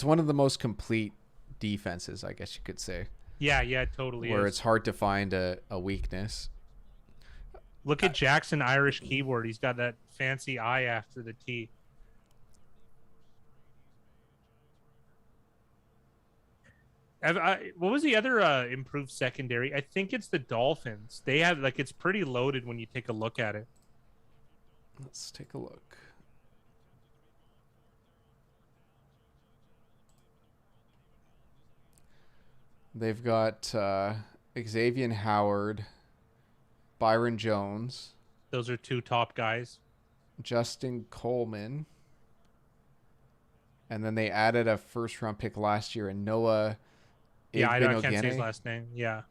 one of the most complete defenses, I guess you could say. Yeah, totally. Where it's hard to find a weakness. Look at Jackson Irish keyboard. He's got that fancy I after the T. What was the other improved secondary? I think it's the Dolphins. They have, like, it's pretty loaded when you take a look at it. Let's take a look. They've got Xavier Howard, Byron Jones. Those are 2 top guys. Justin Coleman. And then they added a 1st-round pick last year in Noah. Yeah, I can't say his last name. Yeah.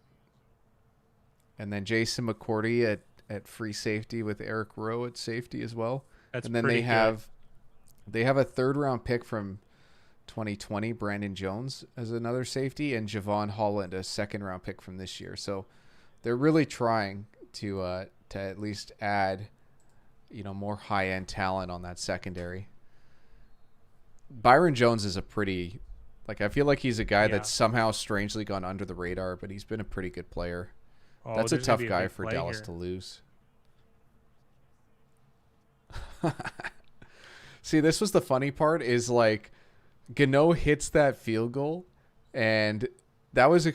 And then Jason McCourty at free safety with Eric Rowe at safety as well. That's and then pretty they have a 3rd-round pick from 2020, Brandon Jones as another safety, and Javon Holland, a 2nd-round pick from this year. So they're really trying to at least add, more high-end talent on that secondary. Byron Jones is a pretty, I feel like he's a guy that's somehow strangely gone under the radar, but he's been a pretty good player. Oh, that's a tough guy a for Dallas to lose. See, this was the funny part is Gano hits that field goal, and that was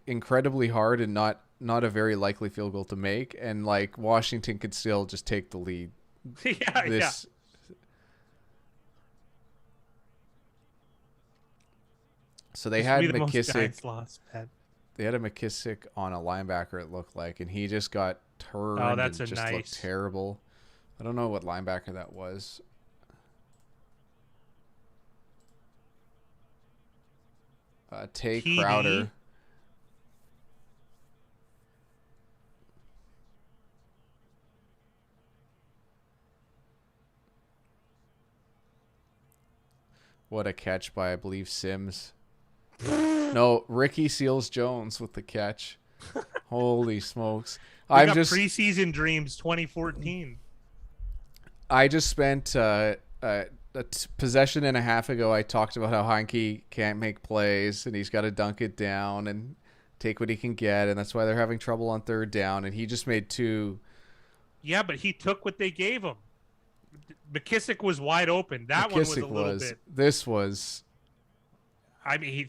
incredibly hard and not a very likely field goal to make, and Washington could still just take the lead. Yeah. So they had McKissick. They had a McKissick on a linebacker, it looked like, and he just got turned. Oh, that's and just looked terrible. I don't know what linebacker that was. Tay TD? Crowder. What a catch by, I believe, Sims. No, Ricky Seals-Jones with the catch. Holy smokes. We got preseason dreams 2014. I just spent possession and a half ago. I talked about how Heinke can't make plays and he's got to dunk it down and take what he can get, and that's why they're having trouble on third down. And he just made 2. Yeah, but he took what they gave him. McKissick was wide open. That one was a little bit. This was. I mean,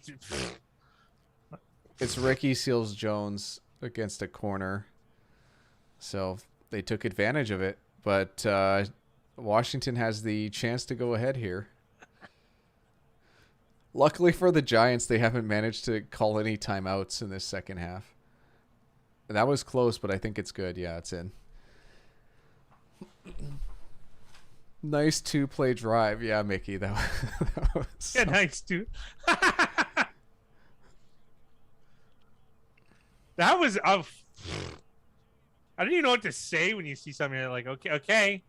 it's Ricky Seals-Jones against a corner, so they took advantage of it. But Washington has the chance to go ahead here. Luckily for the Giants, they haven't managed to call any timeouts in this second half. That was close, but I think it's good. Yeah, it's in. Nice 2-play drive. Yeah, Mickey. That was yeah, nice too. That was I don't even know what to say when you see something like, okay.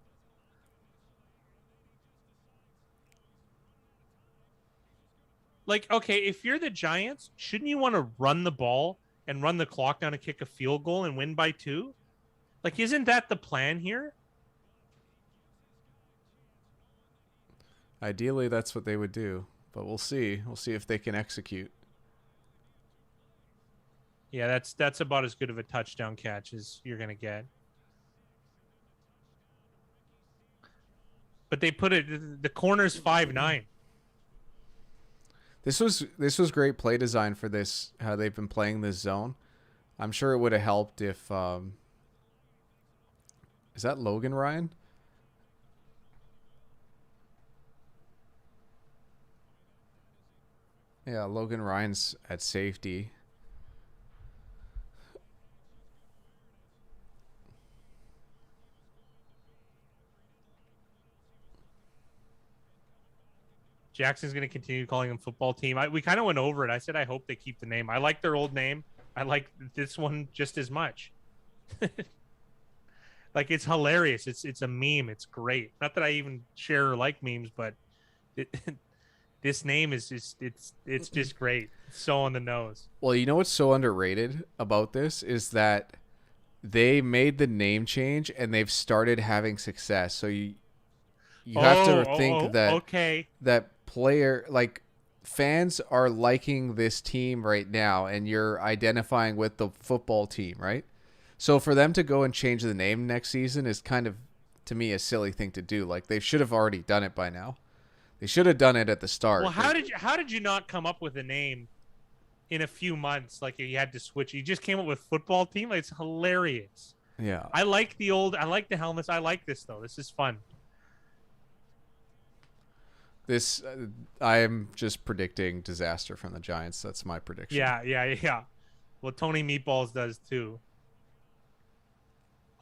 Like, okay, if you're the Giants, shouldn't you want to run the ball and run the clock down to kick a field goal and win by 2? Like, isn't that the plan here? Ideally, that's what they would do, but we'll see. We'll see if they can execute. Yeah, that's about as good of a touchdown catch as you're going to get. But they put it, the corner's 5'9". This was great play design for this, how they've been playing this zone. I'm sure it would have helped if is that Logan Ryan? Yeah, Logan Ryan's at safety. Jackson's going to continue calling them football team. We kind of went over it. I said I hope they keep the name. I like their old name. I like this one just as much. Like, it's hilarious. It's a meme. It's great. Not that I even share or like memes, but this name is just it's just great. It's so on the nose. Well, you know what's so underrated about this is that they made the name change and they've started having success. So you have to think that player, like, fans are liking this team right now, and you're identifying with the football team, right? So for them to go and change the name next season is kind of, to me, a silly thing to do. Like, they should have already done it by now. They should have done it at the start. Well, how did you not come up with a name in a few months? Like, you had to switch. You just came up with football team. Like, it's hilarious. Yeah. I like the helmets. I like this though. This is fun. This, I am just predicting disaster from the Giants. That's my prediction. Yeah. Well, Tony Meatballs does too.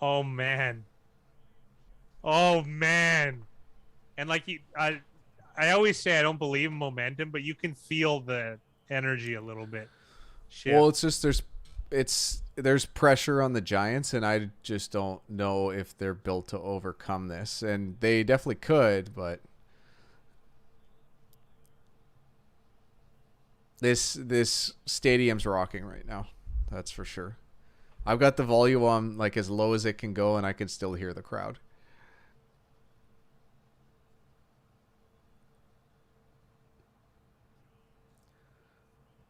Oh man. And like, I always say I don't believe in momentum, but you can feel the energy a little bit. Shit. Well, it's just there's pressure on the Giants, and I just don't know if they're built to overcome this. And they definitely could, but this stadium's rocking right now. That's for sure. I've got the volume on like as low as it can go, and I can still hear the crowd.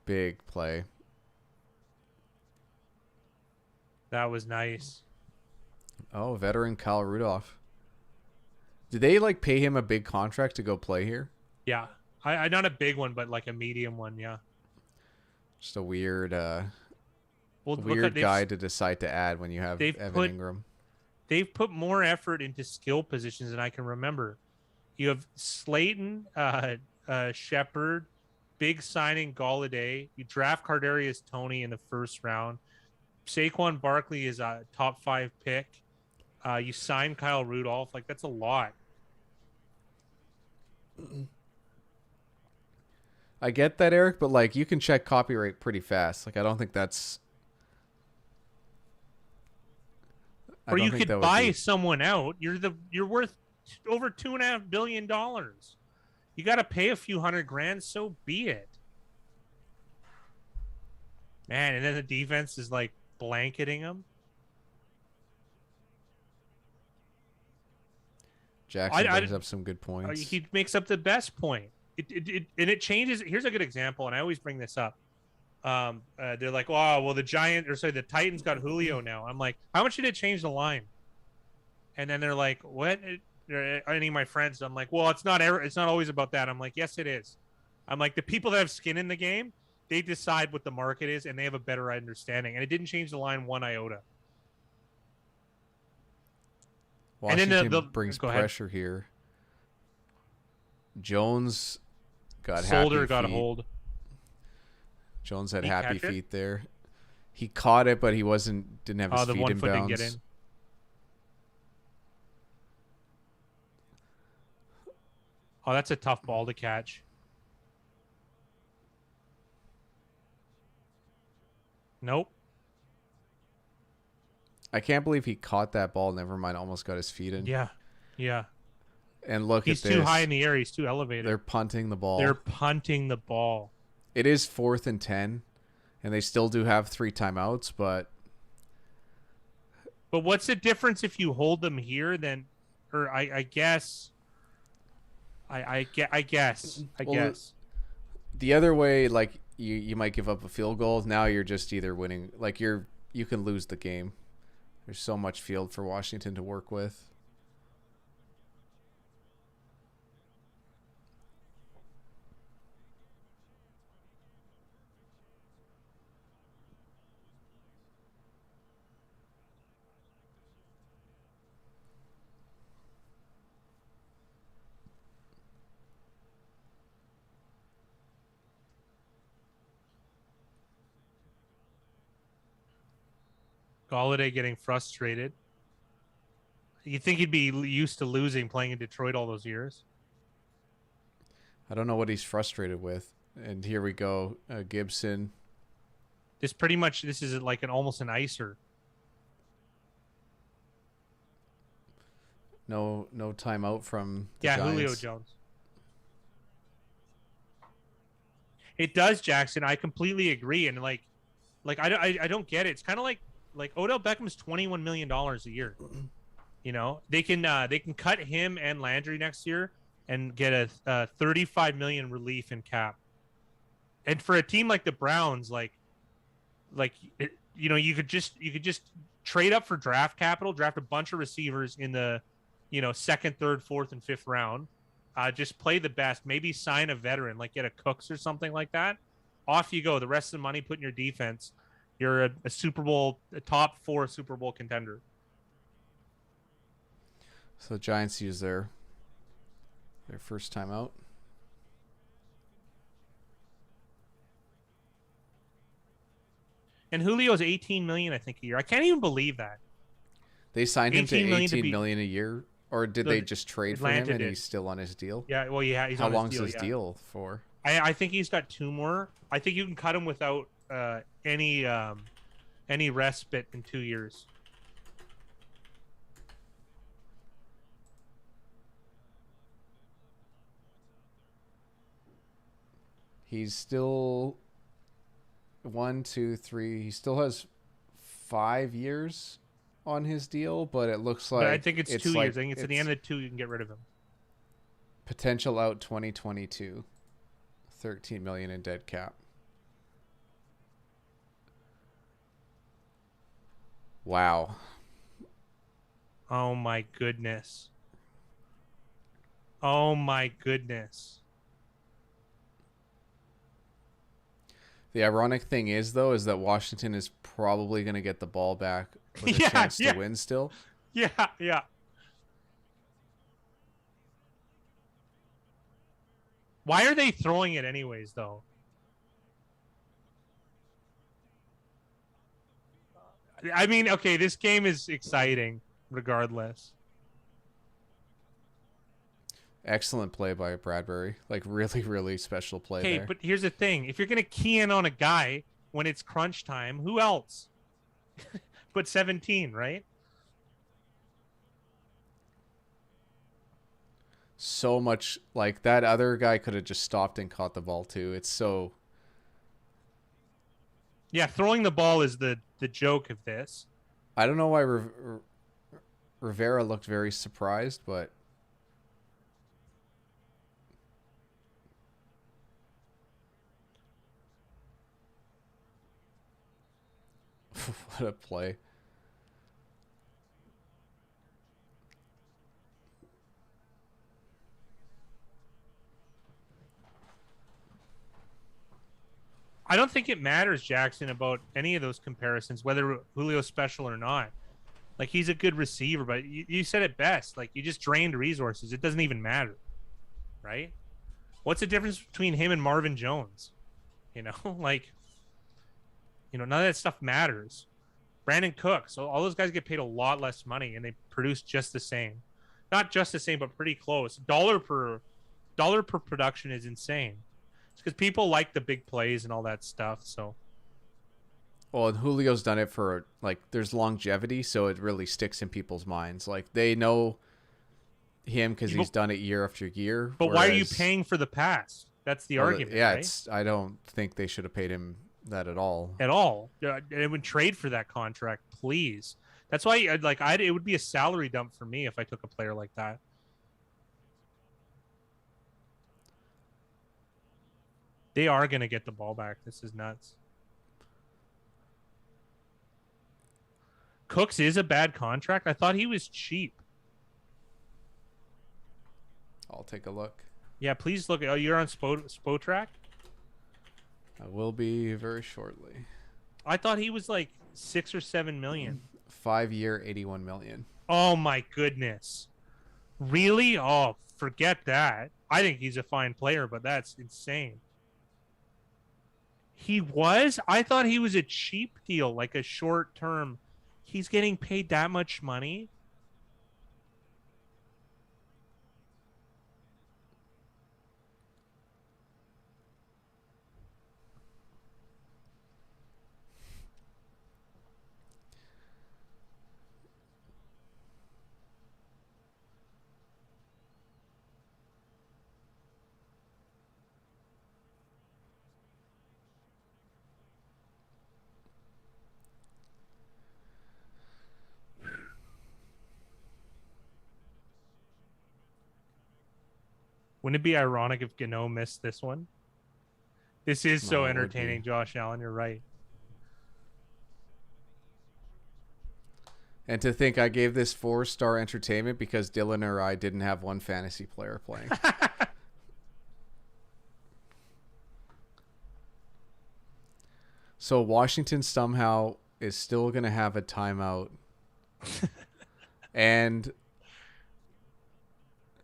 Big play. That was nice. Oh, veteran Kyle Rudolph. Did they like pay him a big contract to go play here? Yeah. I not a big one, but like a medium one, yeah. Just a weird guy to decide to add when you have Evan Ingram. They've put more effort into skill positions than I can remember. You have Slayton, Shepard, big signing Galladay. You draft Kadarius Toney in the first round. Saquon Barkley is a top 5 pick. You sign Kyle Rudolph. Like, that's a lot. I get that, Eric, but like, you can check copyright pretty fast. Like, I don't think that's. Or you could buy someone out. You're worth over $2.5 billion. You got to pay a few $100,000, so be it. Man, and then the defense is like blanketing them. Jackson brings up some good points. He makes up the best point. It changes. Here's a good example, and I always bring this up. They're like, "Oh, well, the Titans got Julio now." I'm like, "How much did it change the line?" And then they're like, "What?" Any of my friends, I'm like, "Well, it's not always about that." I'm like, "Yes, it is." I'm like, the people that have skin in the game, they decide what the market is, and they have a better understanding. And it didn't change the line one iota. Washington and then brings pressure here. Jones got Solder happy got feet. a hold. Jones had happy feet there. He caught it, but he didn't have his feet in bounds. The 1 foot didn't get in. Oh, that's a tough ball to catch. Nope. I can't believe he caught that ball. Never mind, almost got his feet in. Yeah. Yeah. And look at this. He's too high in the air. He's too elevated. They're punting the ball. It is 4th and 10, and they still do have 3 timeouts, but what's the difference if you hold them here then, or I guess. I guess. The other way, like you might give up a field goal. Now you're just either winning, like you can lose the game. There's so much field for Washington to work with. Galladay getting frustrated. You think he'd be used to losing playing in Detroit all those years? I don't know what he's frustrated with. And here we go, Gibson. This is like almost an icer. No timeout from the Giants. Julio Jones. It does, Jackson. I completely agree, and like I don't get it. It's kind of like Odell Beckham's $21 million a year. You know, they can cut him and Landry next year and get a $35 million relief in cap. And for a team like the Browns, you could just trade up for draft capital, draft a bunch of receivers in the, 2nd, 3rd, 4th, and 5th round. Just play the best. Maybe sign a veteran, like get a Cooks or something like that. Off you go. The rest of the money put in your defense. You're a Super Bowl, a top 4 Super Bowl contender. So the Giants use their first time out. And Julio's $18 million, I think, a year. I can't even believe that. They signed him to $18 million a year, or did they just trade for him and he's still on his deal? Yeah, well, yeah. How long's his deal for? I think he's got 2 more. I think you can cut him without any respite in 2 years. He's still 1, 2, 3. He still has 5 years on his deal, but it looks like I think it's 2 years. I think it's at the end of 2 you can get rid of him. Potential out 2022. $13 million in dead cap. Wow. Oh my goodness. Oh my goodness. The ironic thing is, though, is that Washington is probably going to get the ball back with a chance to win still. Yeah. Why are they throwing it anyways, though? I mean, okay, this game is exciting regardless. Excellent play by Bradbury. Like, really, really special play there. Okay, but here's the thing. If you're going to key in on a guy when it's crunch time, who else? But 17, right? so much. Like, that other guy could have just stopped and caught the ball too. It's so. Yeah, throwing the ball is the joke of this. I don't know why Rivera looked very surprised, but what a play. I don't think it matters, Jackson, about any of those comparisons, whether Julio's special or not. Like, he's a good receiver, but you said it best. Like, you just drained resources. It doesn't even matter, right? What's the difference between him and Marvin Jones? You know, like, none of that stuff matters. Brandon Cook. So all those guys get paid a lot less money, and they produce just the same. Not just the same, but pretty close. Dollar per production is insane. It's because people like the big plays and all that stuff. So, well, and Julio's done it for, like, there's longevity, so it really sticks in people's minds. Like, they know him because he's done it year after year. But why are you paying for the pass? That's the argument. Yeah, right? I don't think they should have paid him that at all. At all. It would trade for that contract, please. That's why, it would be a salary dump for me if I took a player like that. They are going to get the ball back. This is nuts. Cooks is a bad contract. I thought he was cheap. I'll take a look. Yeah, please look. Oh, you're on Spotrac? I will be very shortly. I thought he was like 6 or 7 million. 5-year, 81 million. Oh my goodness. Really? Oh, forget that. I think he's a fine player, but that's insane. He was? I thought he was a cheap deal, like a short term. He's getting paid that much money? Wouldn't it be ironic if Gano missed this one? This is so entertaining, Josh Allen. You're right. And to think I gave this 4-star entertainment because Dylan or I didn't have one fantasy player playing. So Washington somehow is still going to have a timeout. And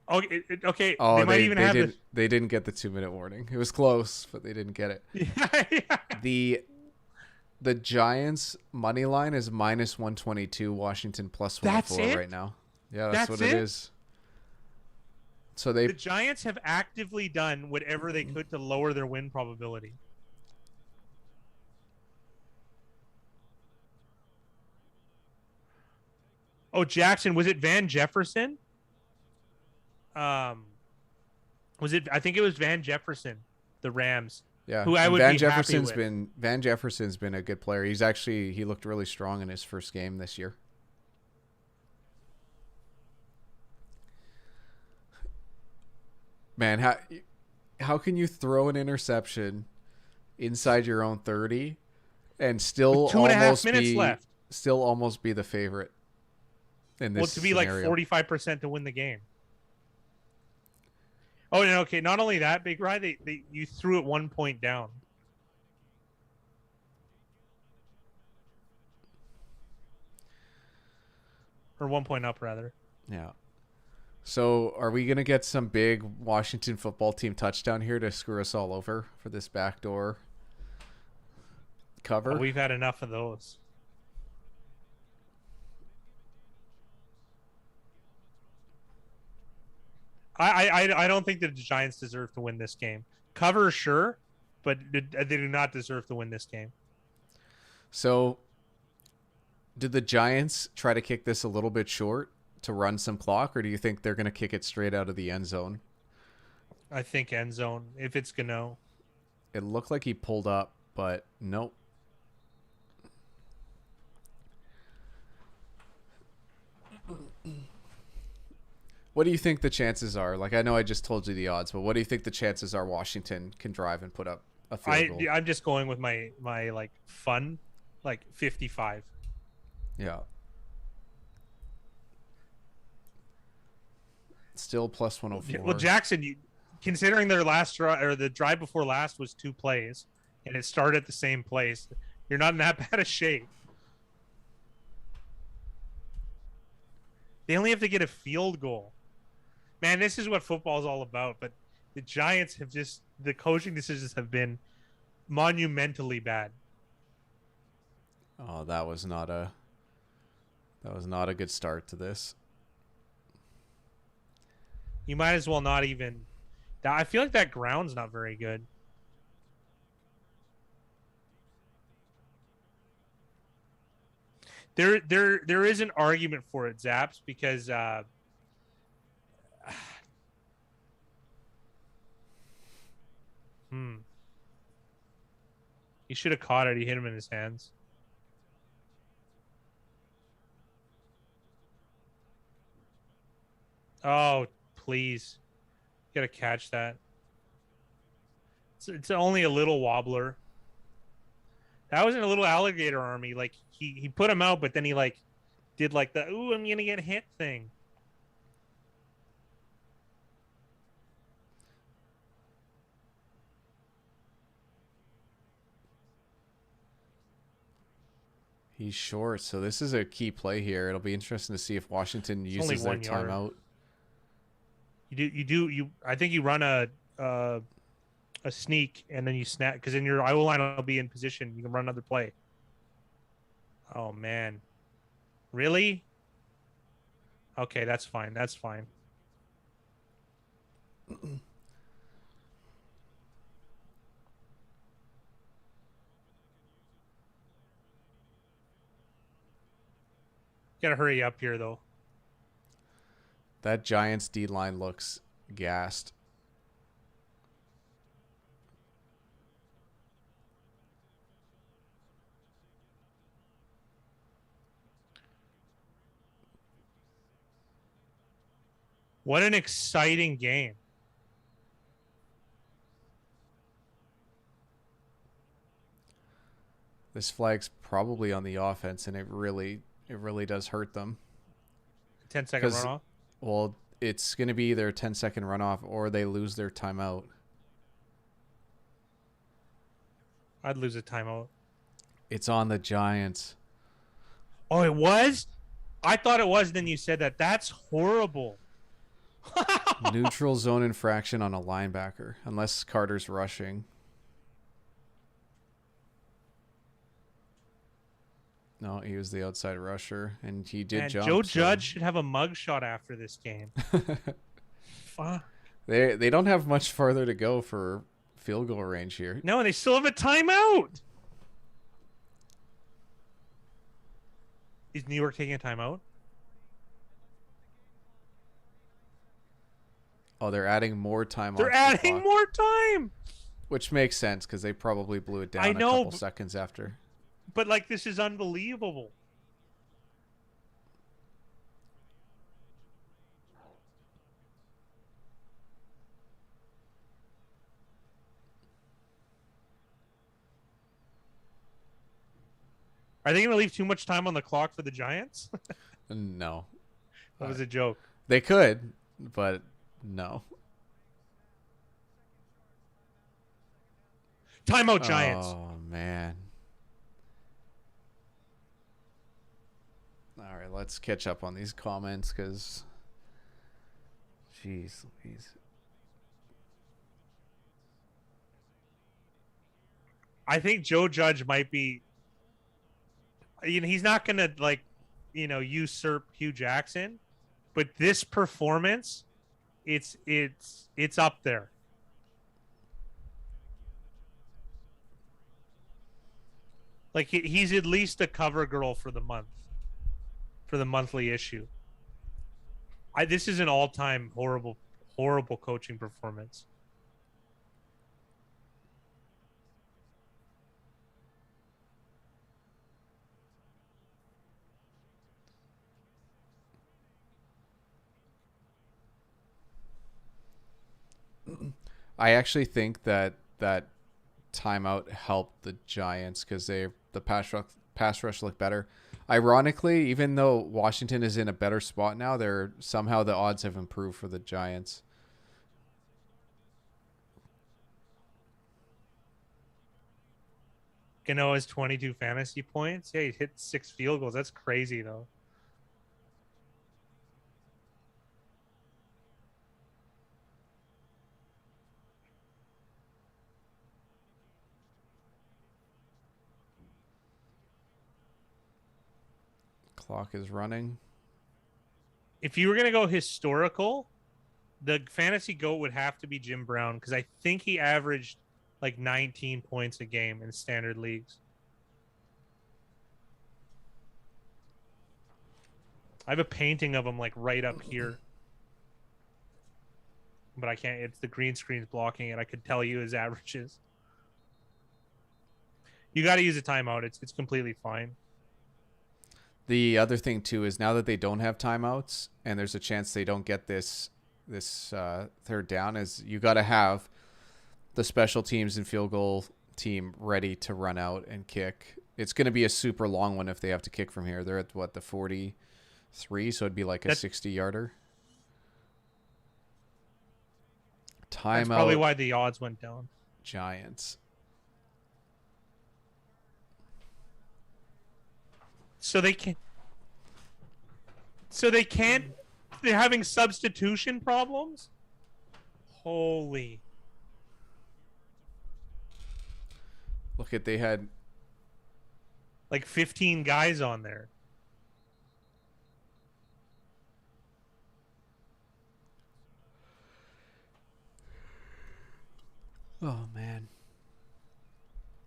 okay. Oh, they might even have this. They didn't get the 2-minute warning. It was close, but they didn't get it. Yeah. The Giants money line is -122. Washington +104 right now. Yeah, that's what it is. So the Giants have actively done whatever they could to lower their win probability. Oh, Jackson, was it Van Jefferson? Was it? I think it was Van Jefferson, the Rams. Yeah, who I would Van be Jefferson's happy with. Van Jefferson's been a good player. He looked really strong in his first game this year. Man, how can you throw an interception inside your own 30 and still With 2.5 minutes left? Still almost be the favorite in this to be scenario. Like 45% to win the game. Oh, and okay. Not only that, Big Rye, you threw it 1 point down. Or 1 point up, rather. Yeah. So are we going to get some big Washington football team touchdown here to screw us all over for this backdoor cover? Oh, we've had enough of those. I don't think that the Giants deserve to win this game. Cover, sure, but they do not deserve to win this game. So did the Giants try to kick this a little bit short to run some clock, or do you think they're going to kick it straight out of the end zone? I think end zone if it's Gano. It looked like he pulled up, but nope. What do you think the chances are? Like, I know I just told you the odds, but what do you think the chances are Washington can drive and put up a field goal? I'm just going with my like fun, like 55. Yeah. Still plus 104. Well, Jackson, considering their last drive or the drive before last was 2 plays, and it started at the same place, you're not in that bad a shape. They only have to get a field goal. Man, this is what football is all about. But the Giants have the coaching decisions have been monumentally bad. Oh, that was not a good start to this. You might as well not even. I feel like that ground's not very good. There is an argument for it, Zaps, because he should have caught it. He hit him in his hands. Oh, please. You got to catch that. It's only a little wobbler. That was in a little alligator army. Like, he put him out, but then he, like, did, like, the, ooh, I'm going to get hit thing. He's short, so this is a key play here. It'll be interesting to see if Washington uses their timeout. I think you run a sneak and then you snap, because then your IO line will be in position. You can run another play. Oh man, really? Okay, that's fine. That's fine. Gotta hurry up here, though. That Giants D line looks gassed. What an exciting game. This flag's probably on the offense, and it really does hurt them. 10-second runoff? Well, it's going to be either a 10-second runoff or they lose their timeout. I'd lose a timeout. It's on the Giants. Oh, it was? I thought it was, then you said that. That's horrible. Neutral zone infraction on a linebacker, unless Carter's rushing. No, he was the outside rusher, and he did jump. Joe Judge should have a mugshot after this game. Fuck. They don't have much farther to go for field goal range here. No, they still have a timeout. Is New York taking a timeout? Oh, they're adding more time. They're adding more time. Which makes sense because they probably blew it down a couple seconds after. But, like, this is unbelievable. Are they going to leave too much time on the clock for the Giants? No. That was a joke. They could, but no. Timeout, Giants. Oh, man. All right, let's catch up on these comments because, jeez Louise. I think Joe Judge might be, he's not going to, like, usurp Hugh Jackson, but this performance, it's up there. Like, he's at least a cover girl for the month. For the monthly issue. This is an all-time horrible coaching performance. I actually think that timeout helped the Giants because the pass rush looked better. Ironically, even though Washington is in a better spot now, they're somehow the odds have improved for the Giants. Gano has 22 fantasy points. Yeah, he hit 6 field goals. That's crazy though. Clock is running. If you were gonna go historical, the fantasy GOAT would have to be Jim Brown because I think he averaged like 19 points a game in standard leagues. I have a painting of him like right up here, but I can't. It's the green screen's blocking it. I could tell you his averages. You got to use a timeout. It's completely fine. The other thing too is now that they don't have timeouts and there's a chance they don't get this third down, is you got to have the special teams and field goal team ready to run out and kick. It's going to be a super long one if they have to kick from here. They're at what, the 43, so it'd be like a 60-yarder. Timeout. That's probably why the odds went down. Giants. So they can't. They're having substitution problems. Holy. Look at, they had like 15 guys on there. Oh man.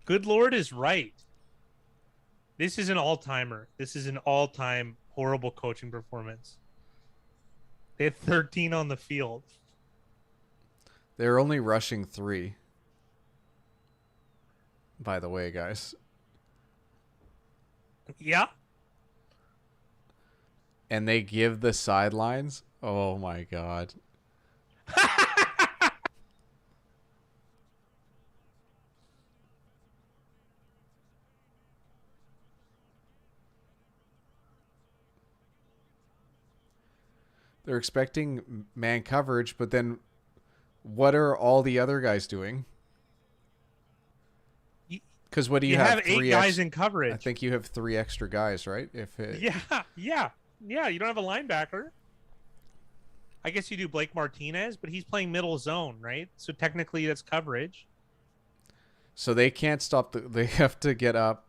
Good Lord is right. This is an all-timer. This is an all-time horrible coaching performance. They had 13 on the field. They're only rushing 3. By the way, guys. Yeah. And they give the sidelines. Oh my god. They're expecting man coverage, but then what are all the other guys doing? Because what do you have? 8 guys in coverage. I think you have 3 extra guys, right? Yeah. You don't have a linebacker. I guess you do Blake Martinez, but he's playing middle zone, right? So technically, that's coverage. So they can't stop. They have to get up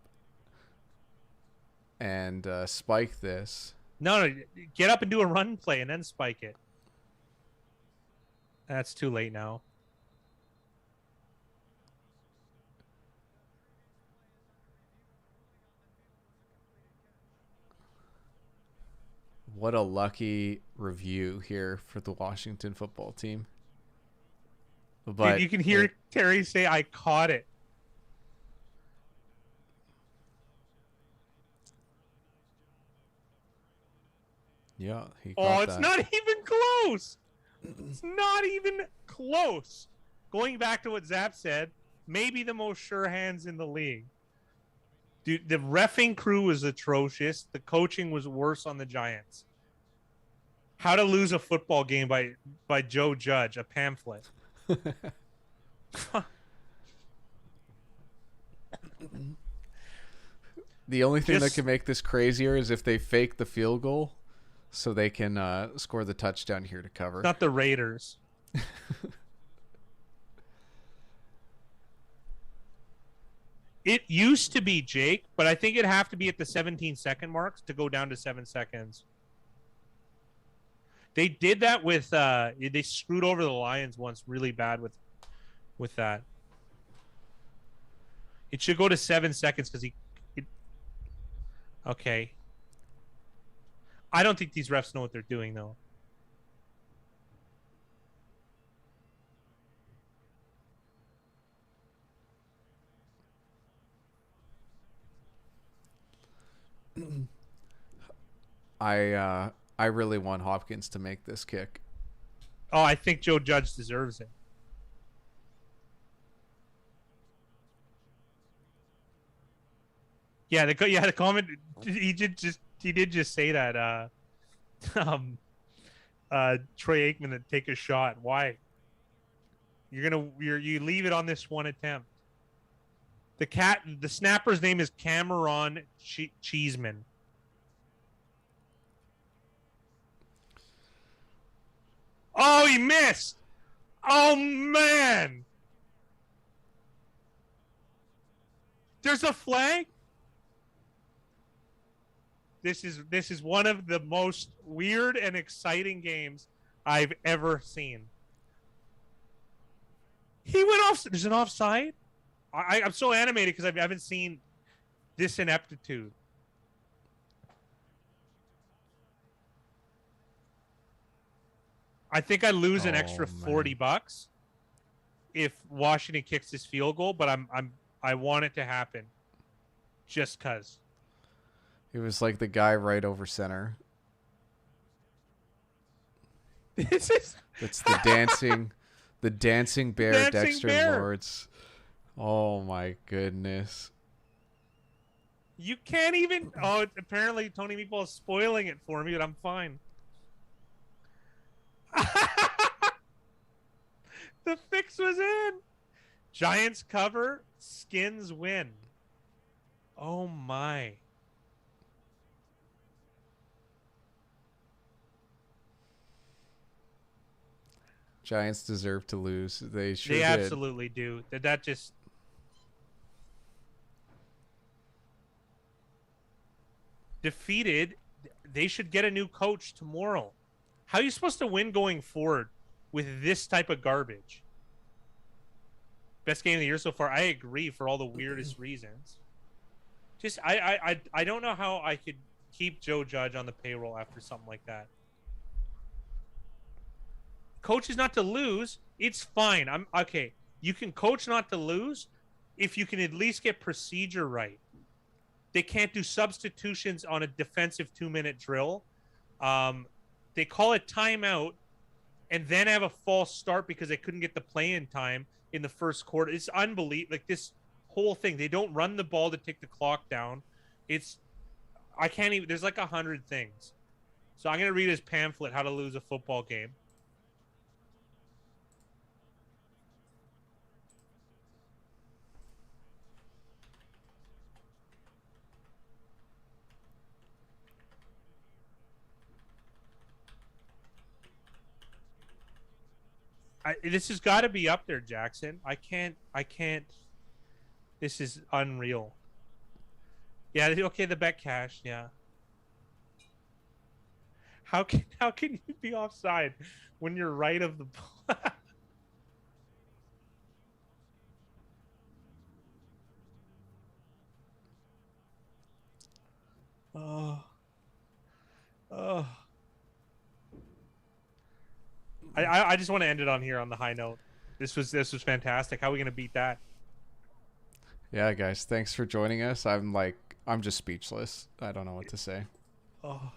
and spike this. No, get up and do a run play and then spike it. That's too late now. What a lucky review here for the Washington football team. But dude, you can hear Terry say, "I caught it." Yeah, he Oh, caught it's that. not even close. It's not even close. Going back to what Zap said, maybe the most sure hands in the league. Dude, the reffing crew was atrocious. The coaching was worse on the Giants. How to Lose a Football Game by Joe Judge, a pamphlet. The only thing that can make this crazier is if they fake the field goal so they can score the touchdown here to cover. Not the Raiders. It used to be, Jake, but I think it'd have to be at the 17-second marks to go down to 7 seconds. They did that with they screwed over the Lions once really bad with that. It should go to 7 seconds because okay. I don't think these refs know what they're doing though. I really want Hopkins to make this kick. Oh, I think Joe Judge deserves it. Yeah, the comment he did just say that um Troy Aikman to take a shot. Why? You leave it on this one attempt. The snapper's name is Cameron Cheeseman. Oh, he missed. Oh man. There's a flag. This is one of the most weird and exciting games I've ever seen. He went off. There's an offside. I'm so animated because I haven't seen this ineptitude. I think I lose an extra $40 if Washington kicks this field goal, but I want it to happen just cause. It was like the guy right over center. This is It's the dancing bear, Dexter Lawrence. Oh my goodness. You can't even. Oh, apparently Tony Meatball is spoiling it for me, but I'm fine. The fix was in. Giants cover, Skins win. Oh my. Giants deserve to lose. They sure They did. absolutely do. That just. Defeated. They should get a new coach tomorrow. How are you supposed to win going forward with this type of garbage? Best game of the year so far. I agree for all the weirdest reasons. Just I don't know how I could keep Joe Judge on the payroll after something like that. Coach is not to lose. It's fine. I'm okay. You can coach not to lose if you can at least get procedure right. They can't do substitutions on a defensive 2-minute drill. They call it timeout and then have a false start because they couldn't get the play in time in the first quarter. It's unbelievable. Like this whole thing. They don't run the ball to take the clock down. I can't even. There's like 100 things. So I'm going to read his pamphlet, How to Lose a Football Game. This has got to be up there, Jackson. I can't. This is unreal. Yeah. Okay. The bet cash. Yeah. How can you be offside when you're right of the ball? Oh. I just want to end it on here on the high note. This was fantastic. How are we going to beat that? Yeah, guys, thanks for joining us. I'm just speechless. I don't know what to say. Oh.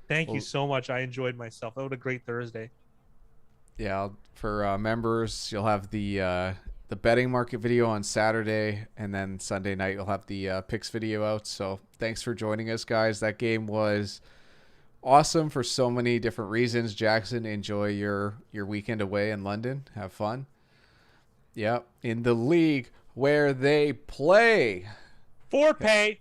Thank you so much. I enjoyed myself. That was a great Thursday. Yeah, for members, you'll have the betting market video on Saturday, and then Sunday night you'll have the picks video out. So thanks for joining us, guys. That game was awesome for so many different reasons. Jackson, enjoy your weekend away in London. Have fun. Yep, in the league where they play For pay.